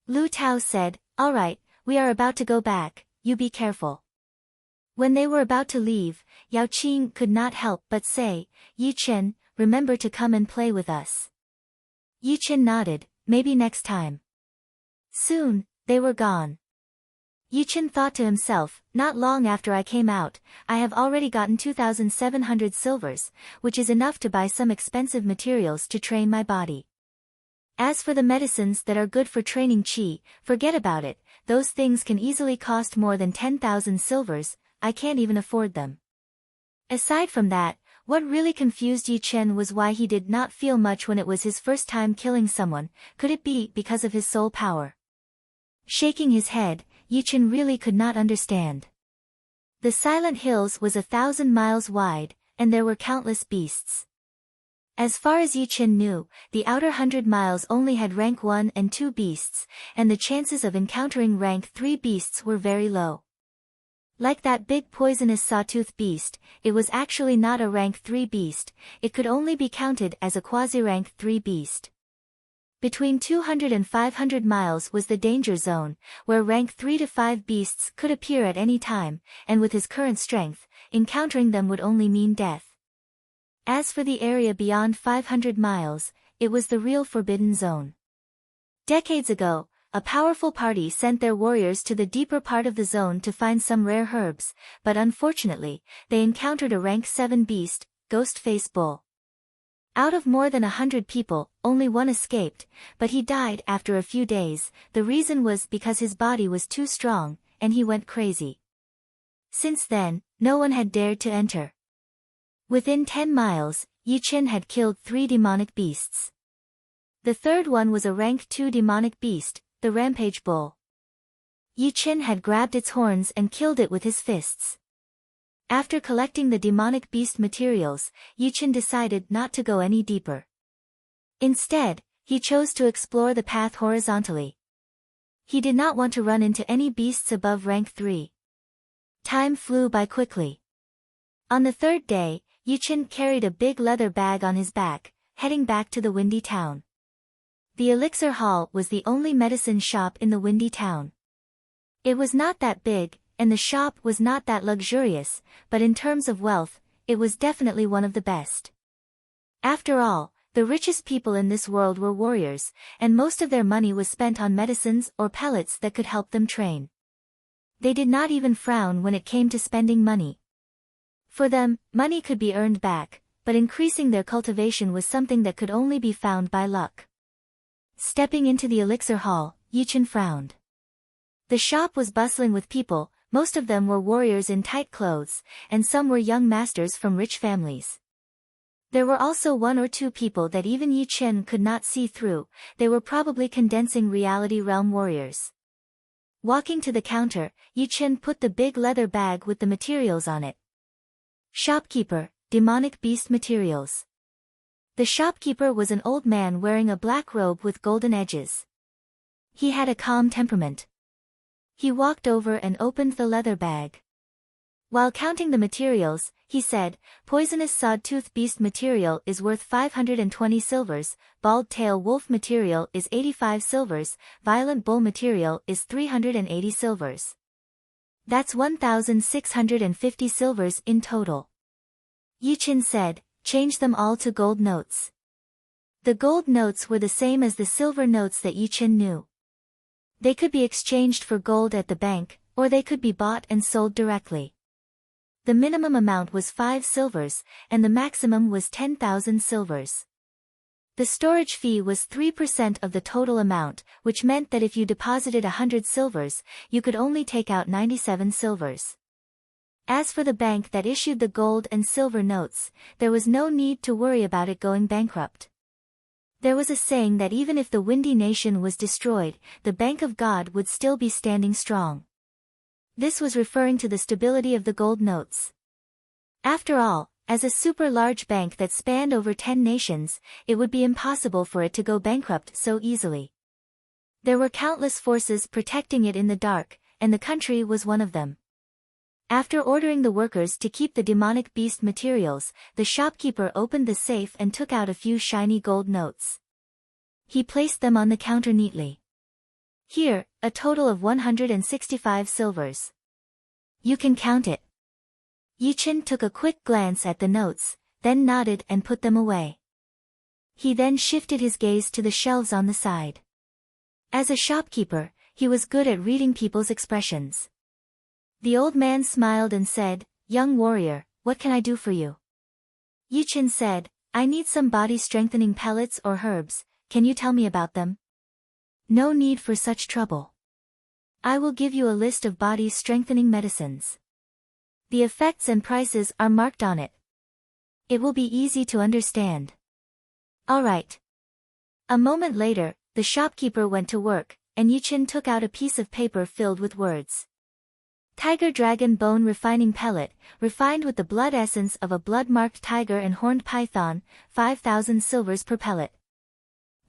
Lu Tao said, "All right, we are about to go back, you be careful." When they were about to leave, Yao Qing could not help but say, "Yi Chen, remember to come and play with us." Yi Chen nodded, "Maybe next time." Soon, they were gone. Yi Chen thought to himself, "Not long after I came out, I have already gotten 2,700 silvers, which is enough to buy some expensive materials to train my body. As for the medicines that are good for training qi, forget about it, those things can easily cost more than 10,000 silvers, I can't even afford them." Aside from that, what really confused Yi Chen was why he did not feel much when it was his first time killing someone. Could it be because of his soul power? Shaking his head, Yi Chen really could not understand. The Silent Hills was 1,000 miles wide, and there were countless beasts. As far as Yi Chen knew, the outer 100 miles only had rank 1 and 2 beasts, and the chances of encountering rank 3 beasts were very low. Like that big poisonous sawtooth beast, it was actually not a rank 3 beast, it could only be counted as a quasi-rank 3 beast. Between 200 and 500 miles was the danger zone, where rank 3 to 5 beasts could appear at any time, and with his current strength, encountering them would only mean death. As for the area beyond 500 miles, it was the real forbidden zone. Decades ago, a powerful party sent their warriors to the deeper part of the zone to find some rare herbs, but unfortunately, they encountered a rank 7 beast, Ghost-Face Bull. Out of more than 100 people, only one escaped, but he died after a few days. The reason was because his body was too strong, and he went crazy. Since then, no one had dared to enter. Within 10 miles, Yi Chen had killed 3 demonic beasts. The third one was a rank 2 demonic beast, the Rampage Bull. Yi Chen had grabbed its horns and killed it with his fists. After collecting the demonic beast materials, Yi Chen decided not to go any deeper. Instead, he chose to explore the path horizontally. He did not want to run into any beasts above rank 3. Time flew by quickly. On the third day, Yuchen carried a big leather bag on his back, heading back to the windy town. The elixir hall was the only medicine shop in the windy town. It was not that big, and the shop was not that luxurious, but in terms of wealth, it was definitely one of the best. After all, the richest people in this world were warriors, and most of their money was spent on medicines or pellets that could help them train. They did not even frown when it came to spending money. For them, money could be earned back, but increasing their cultivation was something that could only be found by luck. Stepping into the elixir hall, Yuchen frowned. The shop was bustling with people, most of them were warriors in tight clothes, and some were young masters from rich families. There were also one or two people that even Yuchen could not see through. They were probably condensing reality realm warriors. Walking to the counter, Yuchen put the big leather bag with the materials on it. Shopkeeper, demonic beast materials. The shopkeeper was an old man wearing a black robe with golden edges. He had a calm temperament. He walked over and opened the leather bag. While counting the materials, he said, poisonous sawtooth beast material is worth 520 silvers, bald tail wolf material is 85 silvers, violent bull material is 380 silvers. That's 1,650 silvers in total. Yuchen said, change them all to gold notes. The gold notes were the same as the silver notes that Yuchen knew. They could be exchanged for gold at the bank, or they could be bought and sold directly. The minimum amount was 5 silvers, and the maximum was 10,000 silvers. The storage fee was 3% of the total amount, which meant that if you deposited 100 silvers, you could only take out 97 silvers. As for the bank that issued the gold and silver notes, there was no need to worry about it going bankrupt. There was a saying that even if the windy nation was destroyed, the Bank of God would still be standing strong. This was referring to the stability of the gold notes. After all, as a super large bank that spanned over 10 nations, it would be impossible for it to go bankrupt so easily. There were countless forces protecting it in the dark, and the country was one of them. After ordering the workers to keep the demonic beast materials, the shopkeeper opened the safe and took out a few shiny gold notes. He placed them on the counter neatly. Here, a total of 165 silvers. You can count it. Yuchen took a quick glance at the notes, then nodded and put them away. He then shifted his gaze to the shelves on the side. As a shopkeeper, he was good at reading people's expressions. The old man smiled and said, young warrior, what can I do for you? Yuchen said, I need some body-strengthening pellets or herbs, can you tell me about them? No need for such trouble. I will give you a list of body-strengthening medicines. The effects and prices are marked on it. It will be easy to understand. All right. A moment later, the shopkeeper went to work, and Yuchen took out a piece of paper filled with words. Tiger Dragon Bone Refining Pellet, refined with the blood essence of a blood-marked tiger and horned python, 5,000 silvers per pellet.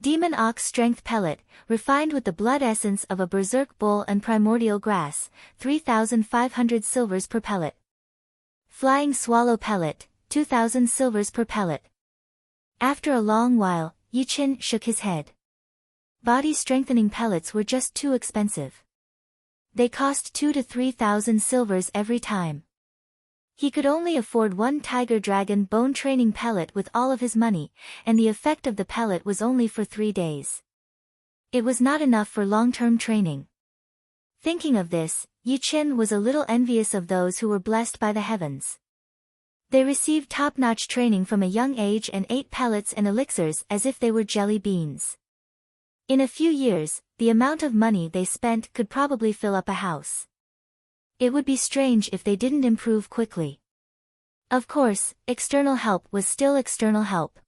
Demon Ox Strength Pellet, refined with the blood essence of a berserk bull and primordial grass, 3,500 silvers per pellet. Flying Swallow Pellet, 2,000 silvers per pellet. After a long while, Yuchen shook his head. Body-strengthening pellets were just too expensive. They cost 2,000 to 3,000 silvers every time. He could only afford one Tiger Dragon Bone Training Pellet with all of his money, and the effect of the pellet was only for 3 days. It was not enough for long-term training. Thinking of this, Yuchen was a little envious of those who were blessed by the heavens. They received top-notch training from a young age and ate pellets and elixirs as if they were jelly beans. In a few years, the amount of money they spent could probably fill up a house. It would be strange if they didn't improve quickly. Of course, external help was still external help.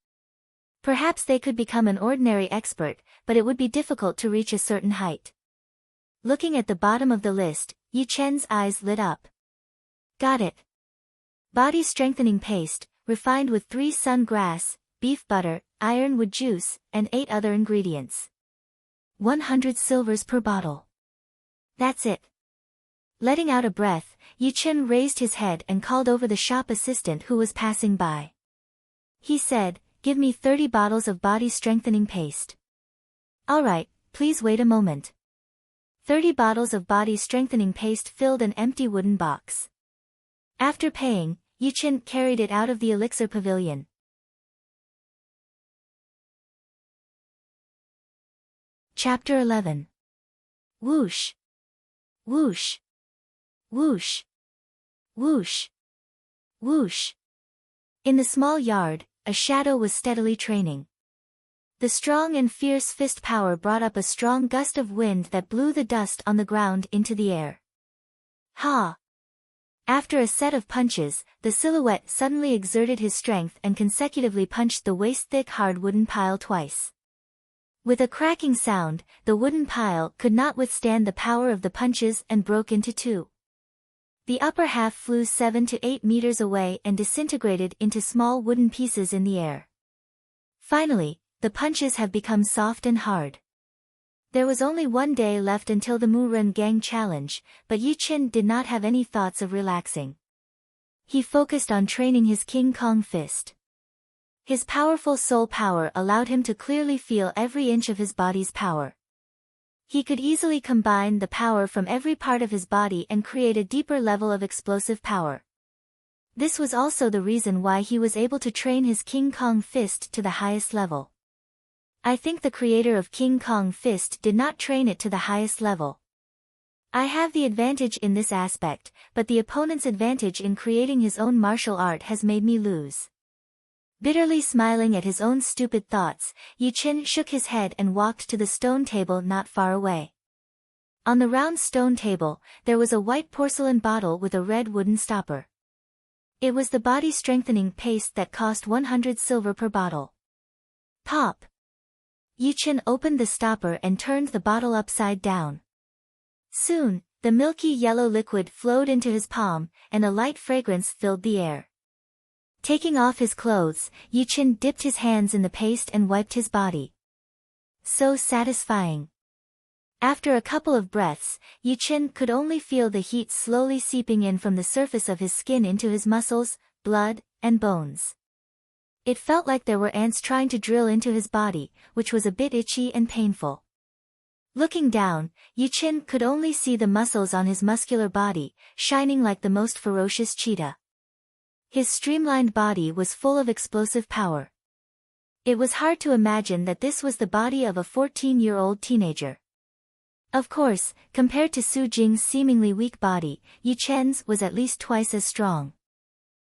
Perhaps they could become an ordinary expert, but it would be difficult to reach a certain height. Looking at the bottom of the list, Yuchen's eyes lit up. Got it. Body strengthening paste, refined with 3 sun grass, beef butter, ironwood juice, and 8 other ingredients. 100 silvers per bottle. That's it. Letting out a breath, Yu-Chen raised his head and called over the shop assistant who was passing by. He said, "Give me 30 bottles of body strengthening paste." "All right, please wait a moment." 30 bottles of body strengthening paste filled an empty wooden box. After paying, Yu-Chen carried it out of the elixir pavilion. Chapter 11. Whoosh! Whoosh! Whoosh! Whoosh! Whoosh! In the small yard, a shadow was steadily training. The strong and fierce fist power brought up a strong gust of wind that blew the dust on the ground into the air. Ha! After a set of punches, the silhouette suddenly exerted his strength and consecutively punched the waist-thick hard wooden pile twice. With a cracking sound, the wooden pile could not withstand the power of the punches and broke into two. The upper half flew 7 to 8 meters away and disintegrated into small wooden pieces in the air. Finally, the punches have become soft and hard. There was only one day left until the Murun Gang Challenge, but Yu-Chen did not have any thoughts of relaxing. He focused on training his King Kong fist. His powerful soul power allowed him to clearly feel every inch of his body's power. He could easily combine the power from every part of his body and create a deeper level of explosive power. This was also the reason why he was able to train his King Kong fist to the highest level. I think the creator of King Kong fist did not train it to the highest level. I have the advantage in this aspect, but the opponent's advantage in creating his own martial art has made me lose. Bitterly smiling at his own stupid thoughts, Yu-Chen shook his head and walked to the stone table not far away. On the round stone table, there was a white porcelain bottle with a red wooden stopper. It was the body strengthening paste that cost 100 silver per bottle. Pop! Yu-Chen opened the stopper and turned the bottle upside down. Soon, the milky yellow liquid flowed into his palm, and a light fragrance filled the air. Taking off his clothes, Yu-Chen dipped his hands in the paste and wiped his body. So satisfying. After a couple of breaths, Yu-Chen could only feel the heat slowly seeping in from the surface of his skin into his muscles, blood, and bones. It felt like there were ants trying to drill into his body, which was a bit itchy and painful. Looking down, Yu-Chen could only see the muscles on his muscular body, shining like the most ferocious cheetah. His streamlined body was full of explosive power. It was hard to imagine that this was the body of a 14-year-old teenager. Of course, compared to Su Jing's seemingly weak body, Yu-Chen's was at least twice as strong.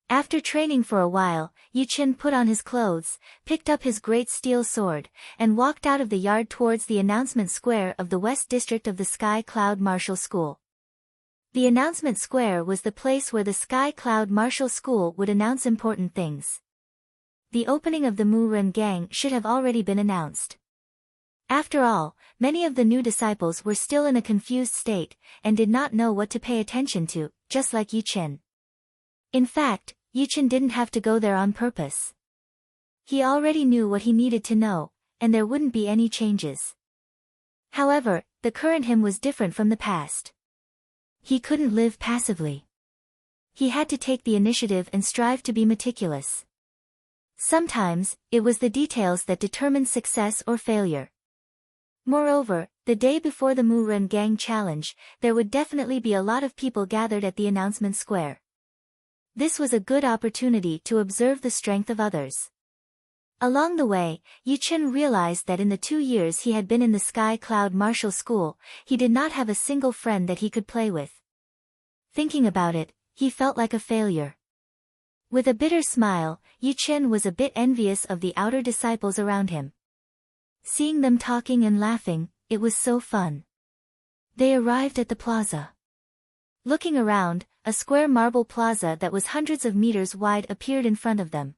After training for a while, Yu-Chen put on his clothes, picked up his great steel sword, and walked out of the yard towards the announcement square of the West District of the Sky Cloud Martial School. The announcement square was the place where the Sky Cloud Martial School would announce important things. The opening of the Murun Gang should have already been announced. After all, many of the new disciples were still in a confused state, and did not know what to pay attention to, just like Yu-Chen. In fact, Yu-Chen didn't have to go there on purpose. He already knew what he needed to know, and there wouldn't be any changes. However, the current him was different from the past. He couldn't live passively. He had to take the initiative and strive to be meticulous. Sometimes, it was the details that determined success or failure. Moreover, the day before the Murun Gang Challenge, there would definitely be a lot of people gathered at the announcement square. This was a good opportunity to observe the strength of others. Along the way, Yu-Chen realized that in the 2 years he had been in the Sky Cloud Martial School, he did not have a single friend that he could play with. Thinking about it, he felt like a failure. With a bitter smile, Yu-Chen was a bit envious of the outer disciples around him. Seeing them talking and laughing, it was so fun. They arrived at the plaza. Looking around, a square marble plaza that was hundreds of meters wide appeared in front of them.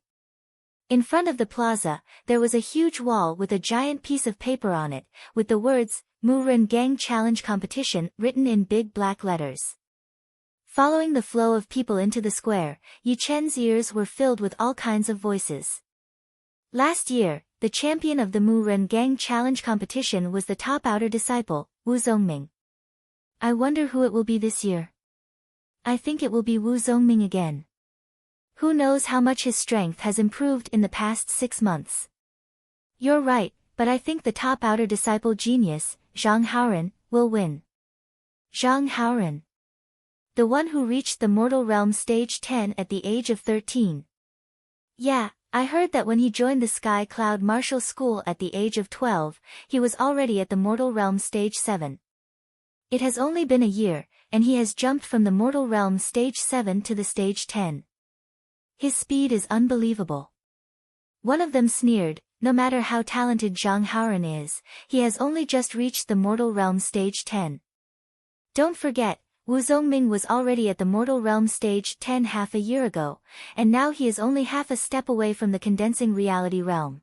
In front of the plaza, there was a huge wall with a giant piece of paper on it, with the words, Murun Gang Challenge Competition, written in big black letters. Following the flow of people into the square, Yu-Chen's ears were filled with all kinds of voices. Last year, the champion of the Murun Gang Challenge Competition was the top outer disciple, Wu Zongming. I wonder who it will be this year. I think it will be Wu Zongming again. Who knows how much his strength has improved in the past 6 months. You're right, but I think the top outer disciple genius, Zhang Haoren, will win. Zhang Haoren. The one who reached the mortal realm stage 10 at the age of 13. Yeah, I heard that when he joined the Sky Cloud Martial School at the age of 12, he was already at the mortal realm stage 7. It has only been a year, and he has jumped from the mortal realm stage 7 to the stage 10. His speed is unbelievable. One of them sneered, no matter how talented Zhang Haoren is, he has only just reached the mortal realm stage 10. Don't forget, Wu Zongming was already at the mortal realm stage 10 half a year ago, and now he is only half a step away from the condensing reality realm.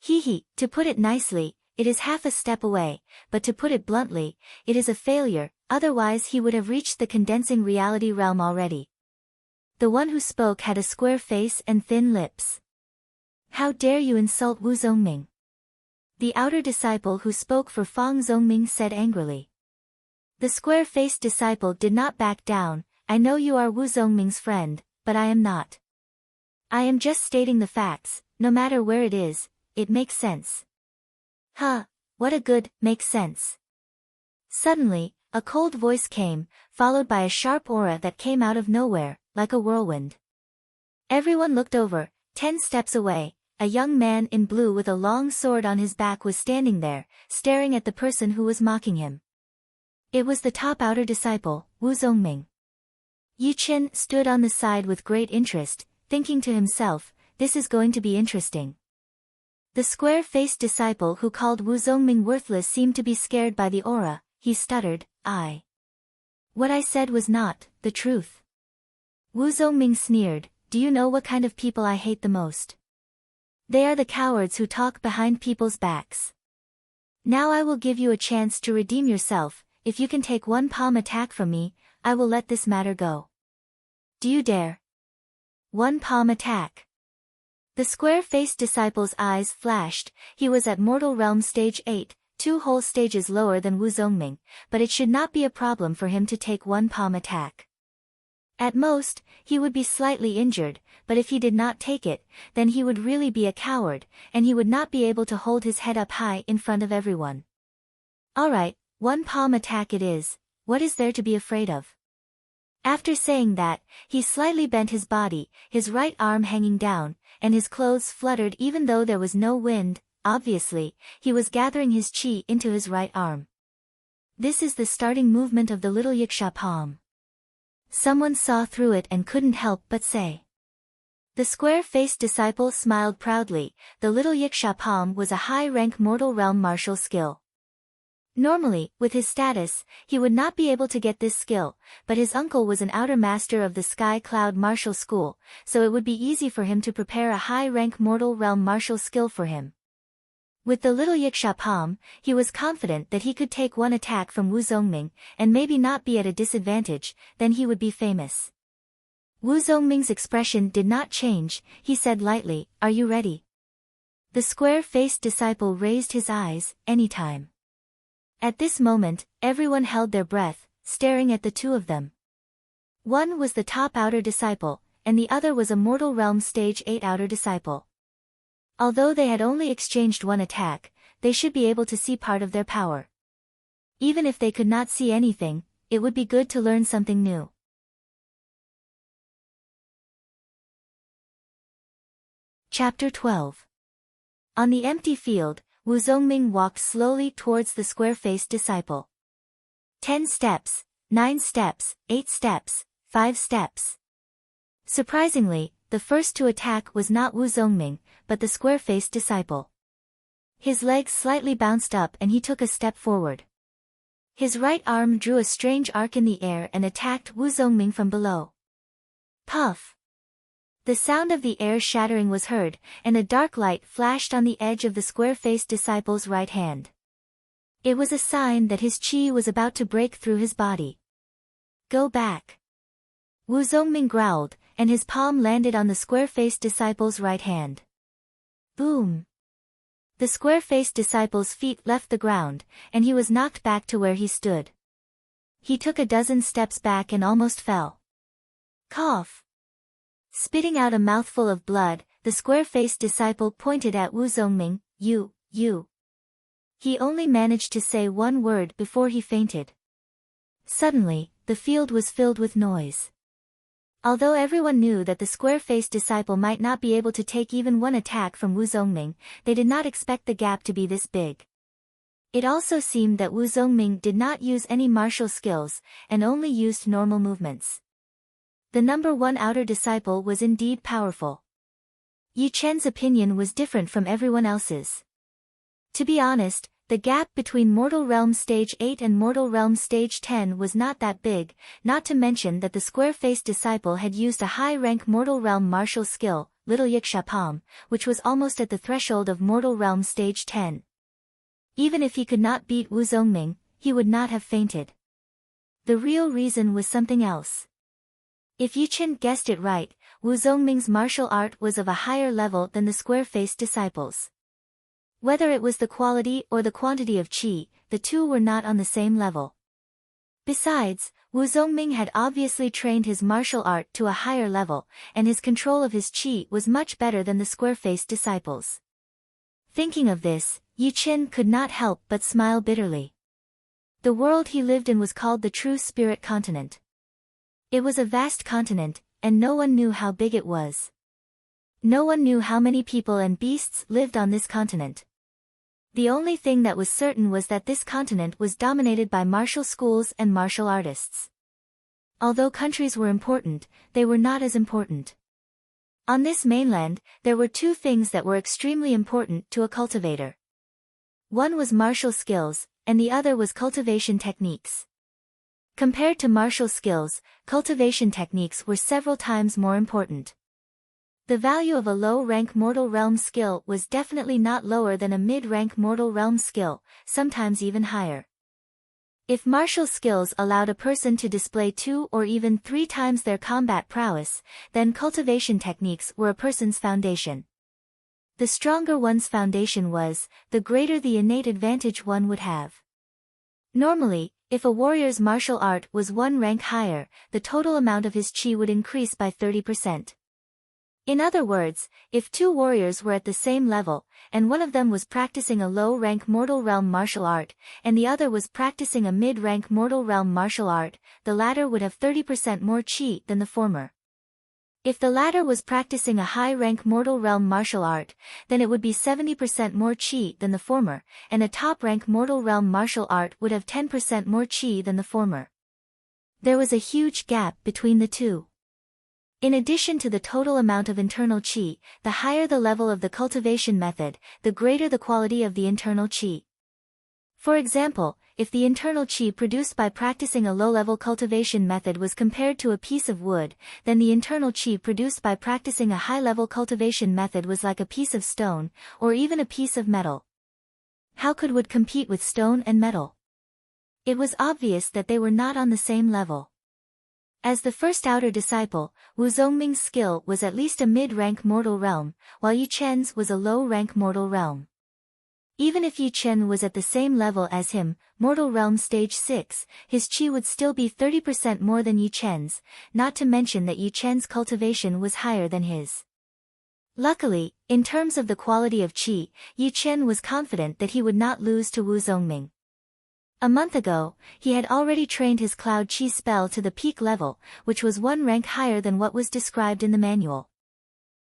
To put it nicely, it is half a step away, but to put it bluntly, it is a failure, otherwise he would have reached the condensing reality realm already. The one who spoke had a square face and thin lips. How dare you insult Wu Zongming? The outer disciple who spoke for Fang Zongming said angrily. The square-faced disciple did not back down. I know you are Wu Zongming's friend, but I am not. I am just stating the facts, no matter where it is, it makes sense. What a good, makes sense. Suddenly, a cold voice came, followed by a sharp aura that came out of nowhere, like a whirlwind. Everyone looked over. 10 steps away, a young man in blue with a long sword on his back was standing there, staring at the person who was mocking him. It was the top outer disciple, Wu Zongming. Yi Qin stood on the side with great interest, thinking to himself, this is going to be interesting. The square-faced disciple who called Wu Zongming worthless seemed to be scared by the aura. He stuttered, What I said was not the truth. Wu Zongming sneered, do you know what kind of people I hate the most? They are the cowards who talk behind people's backs. Now I will give you a chance to redeem yourself. If you can take one palm attack from me, I will let this matter go. Do you dare? One palm attack. The square-faced disciple's eyes flashed. He was at mortal realm stage 8, 2 whole stages lower than Wu Zongming, but it should not be a problem for him to take one palm attack. At most, he would be slightly injured, but if he did not take it, then he would really be a coward, and he would not be able to hold his head up high in front of everyone. Alright, one palm attack it is. What is there to be afraid of? After saying that, he slightly bent his body, his right arm hanging down, and his clothes fluttered even though there was no wind. Obviously, he was gathering his chi into his right arm. This is the starting movement of the little yiksha palm. Someone saw through it and couldn't help but say. The square-faced disciple smiled proudly. The little yiksha palm was a high-rank mortal realm martial skill. Normally, with his status, he would not be able to get this skill, but his uncle was an outer master of the Sky Cloud Martial School, so it would be easy for him to prepare a high-rank mortal realm martial skill for him. With the little yiksha palm, he was confident that he could take one attack from Wu Zongming, and maybe not be at a disadvantage, then he would be famous. Wu Zongming's expression did not change. He said lightly, Are you ready? The square-faced disciple raised his eyes. Anytime. At this moment, everyone held their breath, staring at the two of them. One was the top outer disciple, and the other was a mortal realm stage 8 outer disciple. Although they had only exchanged one attack, they should be able to see part of their power. Even if they could not see anything, it would be good to learn something new. Chapter 12. On the empty field, Wu Zongming walked slowly towards the square-faced disciple. 10 steps, 9 steps, 8 steps, 5 steps. Surprisingly, the first to attack was not Wu Zongming, but the square-faced disciple. His legs slightly bounced up and he took a step forward. His right arm drew a strange arc in the air and attacked Wu Zongming from below. Puff! The sound of the air shattering was heard, and a dark light flashed on the edge of the square-faced disciple's right hand. It was a sign that his chi was about to break through his body. Go back! Wu Zongming growled, and his palm landed on the square-faced disciple's right hand. Boom! The square-faced disciple's feet left the ground, and he was knocked back to where he stood. He took a dozen steps back and almost fell. Cough. Spitting out a mouthful of blood, the square-faced disciple pointed at Wu Zongming. You. He only managed to say one word before he fainted. Suddenly, the field was filled with noise. Although everyone knew that the square-faced disciple might not be able to take even one attack from Wu Zongming, they did not expect the gap to be this big. It also seemed that Wu Zongming did not use any martial skills, and only used normal movements. The number one outer disciple was indeed powerful. Yi Chen's opinion was different from everyone else's. To be honest, the gap between Mortal Realm Stage 8 and Mortal Realm Stage 10 was not that big, not to mention that the square-faced disciple had used a high-rank Mortal Realm martial skill, Little Yikshapam, which was almost at the threshold of Mortal Realm Stage 10. Even if he could not beat Wu Zongming, he would not have fainted. The real reason was something else. If Yi Chen guessed it right, Wu Zongming's martial art was of a higher level than the square-faced disciples. Whether it was the quality or the quantity of qi, the two were not on the same level. Besides, Wu Zongming had obviously trained his martial art to a higher level, and his control of his qi was much better than the square-faced disciples. Thinking of this, Yi Chen could not help but smile bitterly. The world he lived in was called the True Spirit Continent. It was a vast continent, and no one knew how big it was. No one knew how many people and beasts lived on this continent. The only thing that was certain was that this continent was dominated by martial schools and martial artists. Although countries were important, they were not as important. On this mainland, there were two things that were extremely important to a cultivator. One was martial skills, and the other was cultivation techniques. Compared to martial skills, cultivation techniques were several times more important. The value of a low-rank Mortal Realm skill was definitely not lower than a mid-rank Mortal Realm skill, sometimes even higher. If martial skills allowed a person to display 2 or even 3 times their combat prowess, then cultivation techniques were a person's foundation. The stronger one's foundation was, the greater the innate advantage one would have. Normally, if a warrior's martial art was 1 rank higher, the total amount of his qi would increase by 30%. In other words, if 2 warriors were at the same level, and one of them was practicing a low-rank Mortal Realm martial art, and the other was practicing a mid-rank Mortal Realm martial art, the latter would have 30% more qi than the former. If the latter was practicing a high-rank Mortal Realm martial art, then it would be 70% more qi than the former, and a top-rank Mortal Realm martial art would have 10% more qi than the former. There was a huge gap between the two. In addition to the total amount of internal qi, the higher the level of the cultivation method, the greater the quality of the internal qi. For example, if the internal qi produced by practicing a low-level cultivation method was compared to a piece of wood, then the internal qi produced by practicing a high-level cultivation method was like a piece of stone, or even a piece of metal. How could wood compete with stone and metal? It was obvious that they were not on the same level. As the first outer disciple, Wu Zongming's skill was at least a mid-rank Mortal Realm, while Yi Chen's was a low-rank Mortal Realm. Even if Yi Chen was at the same level as him, Mortal Realm Stage 6, his qi would still be 30% more than Yi Chen's, not to mention that Yi Chen's cultivation was higher than his. Luckily, in terms of the quality of qi, Yi Chen was confident that he would not lose to Wu Zongming. A month ago, he had already trained his Cloud Qi spell to the peak level, which was 1 rank higher than what was described in the manual.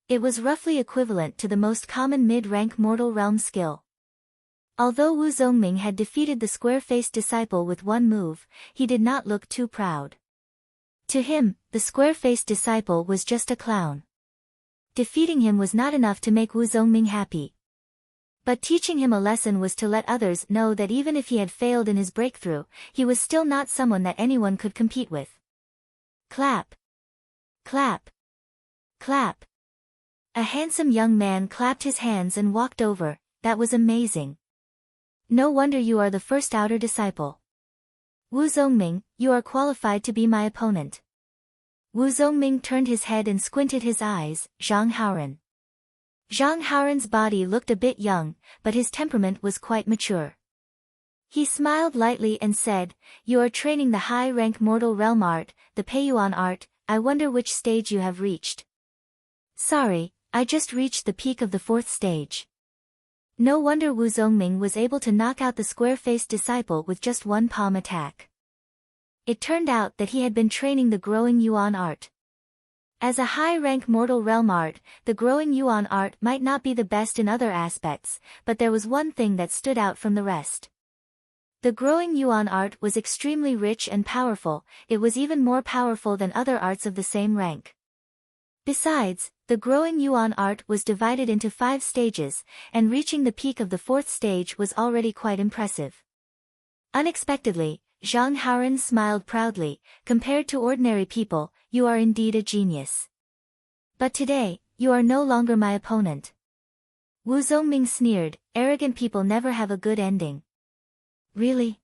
It was roughly equivalent to the most common mid-rank Mortal Realm skill. Although Wu Zongming had defeated the square-faced disciple with 1 move, he did not look too proud. To him, the square-faced disciple was just a clown. Defeating him was not enough to make Wu Zongming happy. But teaching him a lesson was to let others know that even if he had failed in his breakthrough, he was still not someone that anyone could compete with. Clap. Clap. Clap. A handsome young man clapped his hands and walked over. That was amazing. No wonder you are the first outer disciple. Wu Zongming, you are qualified to be my opponent. Wu Zongming turned his head and squinted his eyes. Zhang Haoran. Zhang Haoran's body looked a bit young, but his temperament was quite mature. He smiled lightly and said, "You are training the high-rank mortal realm art, the Peiyuan art. I wonder which stage you have reached." "Sorry, I just reached the peak of the 4th stage." No wonder Wu Zongming was able to knock out the square-faced disciple with just one palm attack. It turned out that he had been training the growing Yuan art. As a high-rank mortal realm art, the growing Yuan art might not be the best in other aspects, but there was one thing that stood out from the rest. The growing Yuan art was extremely rich and powerful. It was even more powerful than other arts of the same rank. Besides, the growing Yuan art was divided into 5 stages, and reaching the peak of the 4th stage was already quite impressive. Unexpectedly, Zhang Haoren smiled proudly. "Compared to ordinary people, you are indeed a genius. But today, you are no longer my opponent." Wu Zongming sneered, "Arrogant people never have a good ending." "Really?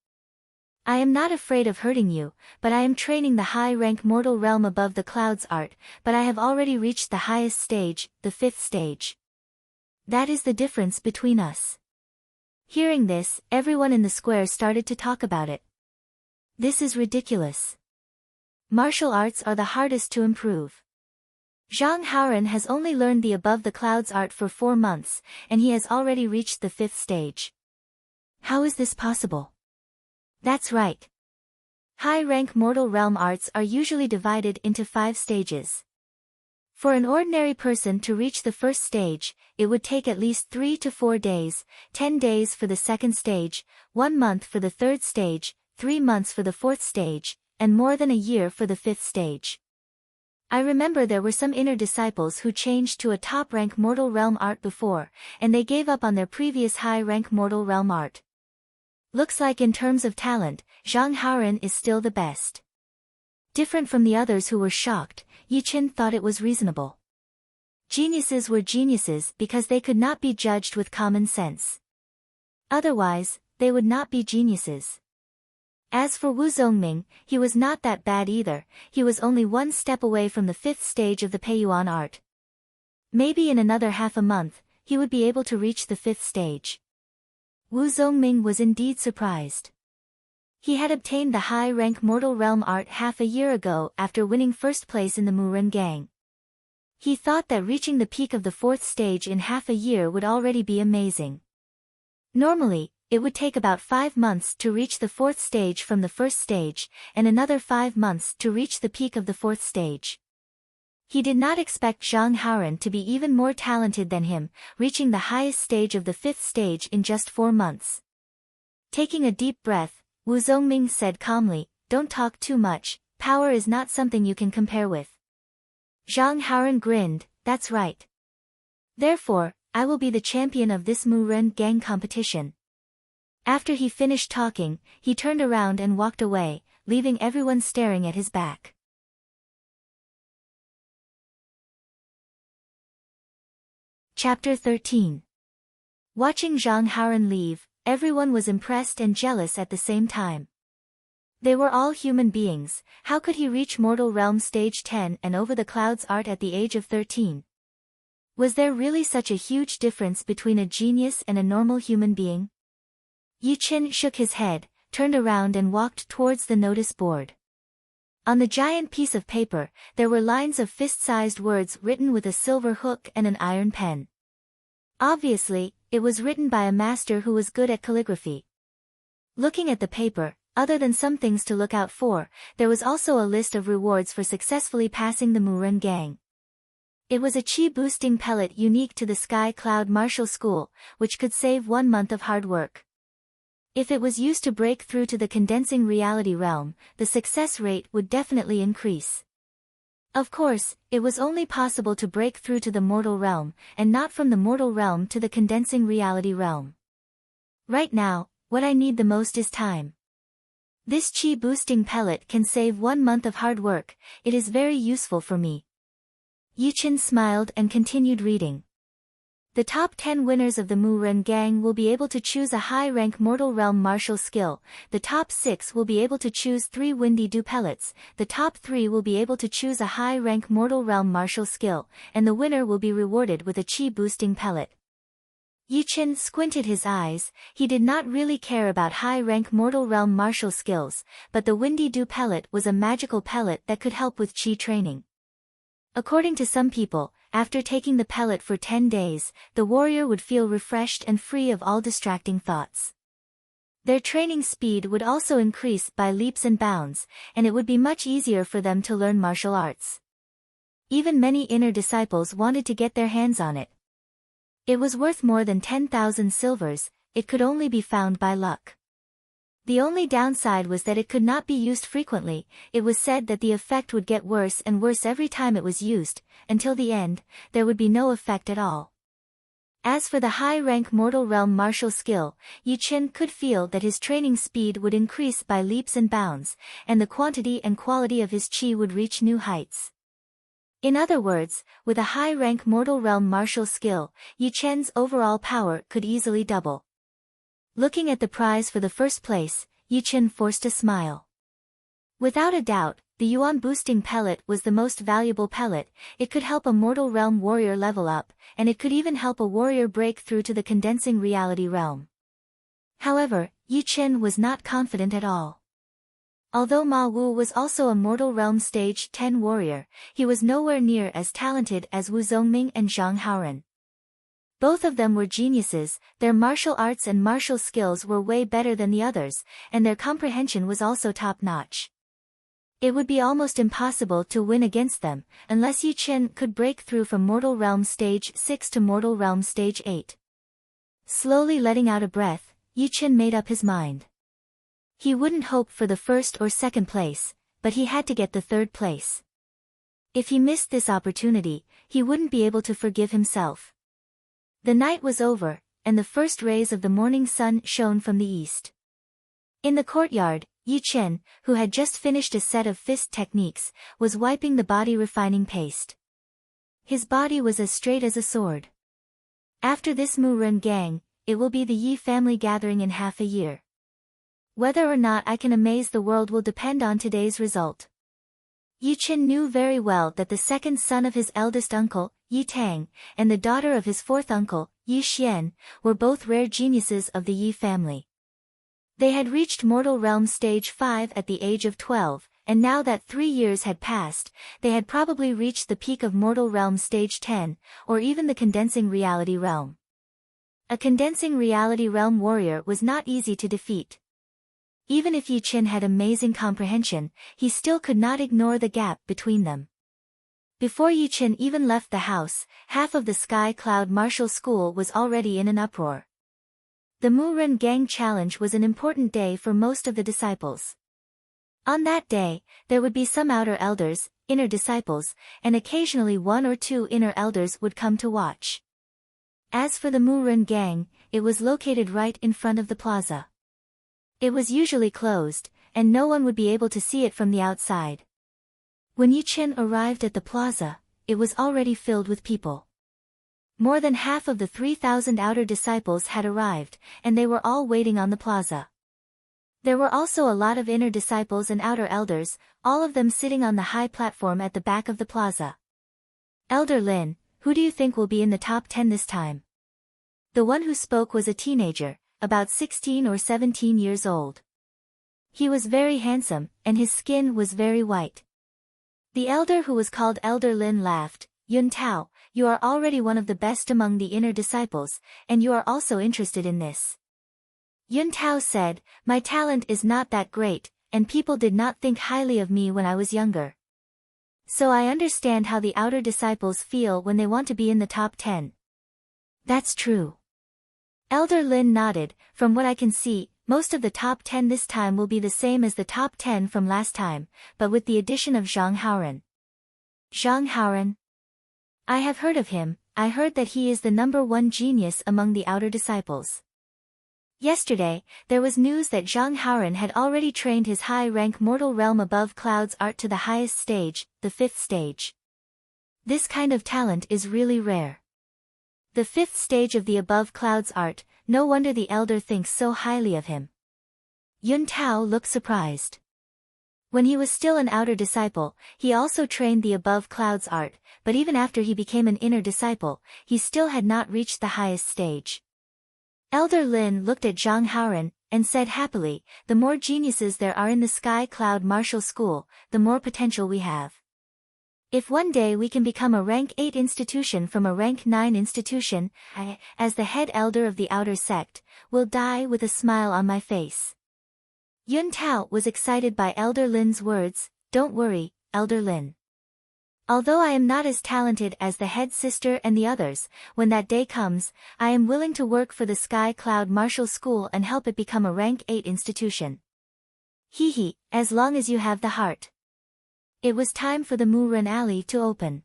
I am not afraid of hurting you, but I am training the high-rank mortal realm above the clouds art, but I have already reached the highest stage, the 5th stage. That is the difference between us." Hearing this, everyone in the square started to talk about it. This is ridiculous. Martial arts are the hardest to improve. Zhang Haoren has only learned the above the clouds art for 4 months, and he has already reached the 5th stage. How is this possible? That's right. High-rank mortal realm arts are usually divided into 5 stages. For an ordinary person to reach the 1st stage, it would take at least 3 to 4 days, 10 days for the 2nd stage, 1 month for the 3rd stage, 3 months for the 4th stage, and more than a year for the 5th stage. I remember there were some inner disciples who changed to a top-rank mortal realm art before, and they gave up on their previous high-rank mortal realm art. Looks like in terms of talent, Zhang Haoren is still the best. Different from the others who were shocked, Yi Qin thought it was reasonable. Geniuses were geniuses because they could not be judged with common sense. Otherwise, they would not be geniuses. As for Wu Zongming, he was not that bad either. He was only 1 step away from the 5th stage of the Peiyuan art. Maybe in another half a month, he would be able to reach the 5th stage. Wu Zongming was indeed surprised. He had obtained the high-rank mortal realm art half a year ago after winning 1st place in the Muren Gang. He thought that reaching the peak of the 4th stage in half a year would already be amazing. Normally, it would take about 5 months to reach the 4th stage from the 1st stage, and another 5 months to reach the peak of the 4th stage. He did not expect Zhang Haoren to be even more talented than him, reaching the highest stage of the 5th stage in just 4 months. Taking a deep breath, Wu Zongming said calmly, "Don't talk too much, power is not something you can compare with." Zhang Haoren grinned, "That's right. Therefore, I will be the champion of this Muren Gang competition." After he finished talking, he turned around and walked away, leaving everyone staring at his back. Chapter 13. Watching Zhang Haoren leave, everyone was impressed and jealous at the same time. They were all human beings. How could he reach Mortal Realm Stage 10 and over the clouds art at the age of 13? Was there really such a huge difference between a genius and a normal human being? Yi Qin shook his head, turned around and walked towards the notice board. On the giant piece of paper, there were lines of fist-sized words written with a silver hook and an iron pen. Obviously, it was written by a master who was good at calligraphy. Looking at the paper, other than some things to look out for, there was also a list of rewards for successfully passing the Muren Gang. It was a chi-boosting pellet unique to the Sky Cloud Martial School, which could save 1 month of hard work. If it was used to break through to the condensing reality realm, the success rate would definitely increase. Of course, it was only possible to break through to the mortal realm, and not from the mortal realm to the condensing reality realm. Right now, what I need the most is time. This chi-boosting pellet can save 1 month of hard work. It is very useful for me. Yi Qin smiled and continued reading. The top 10 winners of the Muren Gang will be able to choose a high-rank Mortal Realm martial skill, the top 6 will be able to choose 3 Windy Dew pellets, the top 3 will be able to choose a high-rank Mortal Realm martial skill, and the winner will be rewarded with a chi-boosting pellet. Yi Qin squinted his eyes. He did not really care about high-rank mortal realm martial skills, but the Windy Dew pellet was a magical pellet that could help with chi training. According to some people, after taking the pellet for 10 days, the warrior would feel refreshed and free of all distracting thoughts. Their training speed would also increase by leaps and bounds, and it would be much easier for them to learn martial arts. Even many inner disciples wanted to get their hands on it. It was worth more than 10,000 silvers. It could only be found by luck. The only downside was that it could not be used frequently. It was said that the effect would get worse and worse every time it was used, until the end, there would be no effect at all. As for the high-rank mortal realm martial skill, Yi Qin could feel that his training speed would increase by leaps and bounds, and the quantity and quality of his chi would reach new heights. In other words, with a high-rank mortal realm martial skill, Yi Qin's overall power could easily double. Looking at the prize for the first place, Yi Qin forced a smile. Without a doubt, the yuan boosting pellet was the most valuable pellet. It could help a mortal realm warrior level up, and it could even help a warrior break through to the condensing reality realm. However, Yi Qin was not confident at all. Although Ma Wu was also a mortal realm stage 10 warrior, he was nowhere near as talented as Wu Zongming and Zhang Haoren. Both of them were geniuses, their martial arts and martial skills were way better than the others, and their comprehension was also top-notch. It would be almost impossible to win against them, unless Yi Qin could break through from Mortal Realm Stage 6 to Mortal Realm Stage 8. Slowly letting out a breath, Yi Qin made up his mind. He wouldn't hope for the first or second place, but he had to get the third place. If he missed this opportunity, he wouldn't be able to forgive himself. The night was over, and the first rays of the morning sun shone from the east. In the courtyard, Yi Qin, who had just finished a set of fist techniques, was wiping the body refining paste. His body was as straight as a sword. After this Mu Ren gang, it will be the Yi family gathering in half a year. Whether or not I can amaze the world will depend on today's result. Yi Qin knew very well that the second son of his eldest uncle, Yi Tang, and the daughter of his fourth uncle, Yi Xian, were both rare geniuses of the Yi family. They had reached Mortal Realm Stage 5 at the age of 12, and now that 3 years had passed, they had probably reached the peak of Mortal Realm Stage 10, or even the Condensing Reality Realm. A Condensing Reality Realm warrior was not easy to defeat. Even if Yi Qin had amazing comprehension, he still could not ignore the gap between them. Before Yi Qin even left the house, half of the Sky Cloud Martial School was already in an uproar. The Mu Ren Gang Challenge was an important day for most of the disciples. On that day, there would be some outer elders, inner disciples, and occasionally 1 or 2 inner elders would come to watch. As for the Mu Ren Gang, it was located right in front of the plaza. It was usually closed, and no one would be able to see it from the outside. When Yi Qin arrived at the plaza, it was already filled with people. More than half of the 3,000 outer disciples had arrived, and they were all waiting on the plaza. There were also a lot of inner disciples and outer elders, all of them sitting on the high platform at the back of the plaza. Elder Lin, who do you think will be in the top 10 this time? The one who spoke was a teenager, about 16 or 17 years old. He was very handsome, and his skin was very white. The elder who was called Elder Lin laughed. Yun Tao, you are already one of the best among the inner disciples, and you are also interested in this. Yun Tao said, my talent is not that great, and people did not think highly of me when I was younger. So I understand how the outer disciples feel when they want to be in the top 10. That's true. Elder Lin nodded. From what I can see, most of the top 10 this time will be the same as the top 10 from last time, but with the addition of Zhang Haoren. Zhang Haoren? I have heard of him. I heard that he is the #1 genius among the outer disciples. Yesterday, there was news that Zhang Haoren had already trained his high-rank Mortal Realm Above Clouds art to the highest stage, the 5th stage. This kind of talent is really rare. The 5th stage of the Above Clouds art, no wonder the elder thinks so highly of him. Yun Tao looked surprised. When he was still an outer disciple, he also trained the Above Clouds art, but even after he became an inner disciple, he still had not reached the highest stage. Elder Lin looked at Zhang Haoran, and said happily, the more geniuses there are in the Sky Cloud Martial School, the more potential we have. If one day we can become a rank 8 institution from a rank 9 institution, I, as the head elder of the outer sect, will die with a smile on my face. Yun Tao was excited by Elder Lin's words. Don't worry, Elder Lin. Although I am not as talented as the head sister and the others, when that day comes, I am willing to work for the Sky Cloud Martial School and help it become a rank 8 institution. Hee, as long as you have the heart. It was time for the Mu-Ren Alley to open.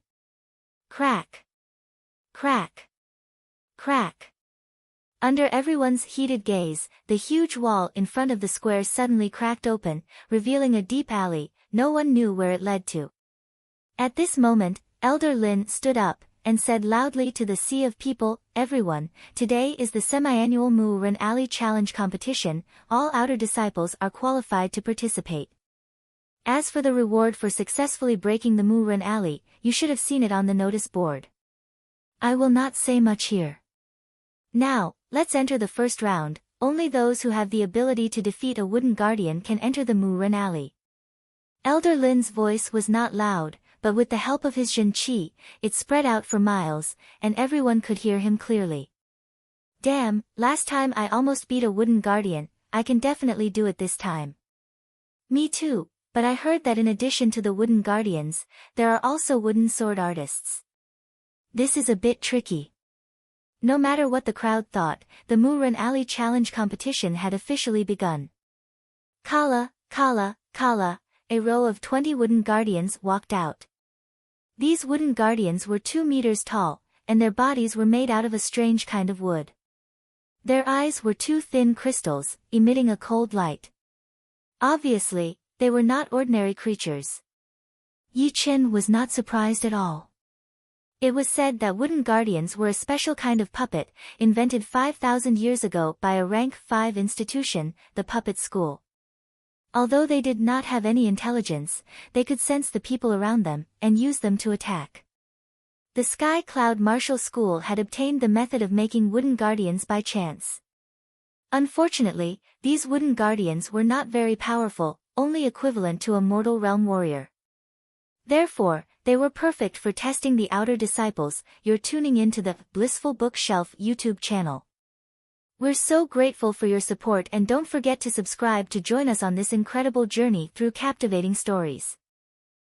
Crack. Crack. Crack. Under everyone's heated gaze, the huge wall in front of the square suddenly cracked open, revealing a deep alley. No one knew where it led to. At this moment, Elder Lin stood up, and said loudly to the sea of people, everyone, today is the semi-annual Mu-Ren Alley Challenge competition, all outer disciples are qualified to participate. As for the reward for successfully breaking the Mu-Ren Alley, you should have seen it on the notice board. I will not say much here. Now, let's enter the first round. Only those who have the ability to defeat a wooden guardian can enter the Mu-Ren Alley. Elder Lin's voice was not loud, but with the help of his Jin Qi, it spread out for miles, and everyone could hear him clearly. Damn, last time I almost beat a wooden guardian, I can definitely do it this time. Me too, but I heard that in addition to the wooden guardians, there are also wooden sword artists. This is a bit tricky. No matter what the crowd thought, the Mu-Ren Alley Challenge competition had officially begun. Kala, Kala, Kala, a row of 20 wooden guardians walked out. These wooden guardians were 2 meters tall, and their bodies were made out of a strange kind of wood. Their eyes were 2 thin crystals, emitting a cold light. Obviously, they were not ordinary creatures. Yi Chen was not surprised at all. It was said that wooden guardians were a special kind of puppet, invented 5,000 years ago by a rank 5 institution, the puppet school. Although they did not have any intelligence, they could sense the people around them, and use them to attack. The Sky Cloud Martial School had obtained the method of making wooden guardians by chance. Unfortunately, these wooden guardians were not very powerful, only equivalent to a mortal realm warrior. Therefore, they were perfect for testing the outer disciples. You're tuning into the Blissful Bookshelf YouTube channel. We're so grateful for your support, and don't forget to subscribe to join us on this incredible journey through captivating stories.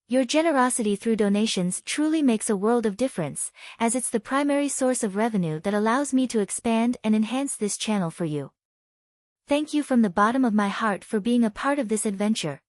Your generosity through donations truly makes a world of difference, as it's the primary source of revenue that allows me to expand and enhance this channel for you. Thank you from the bottom of my heart for being a part of this adventure.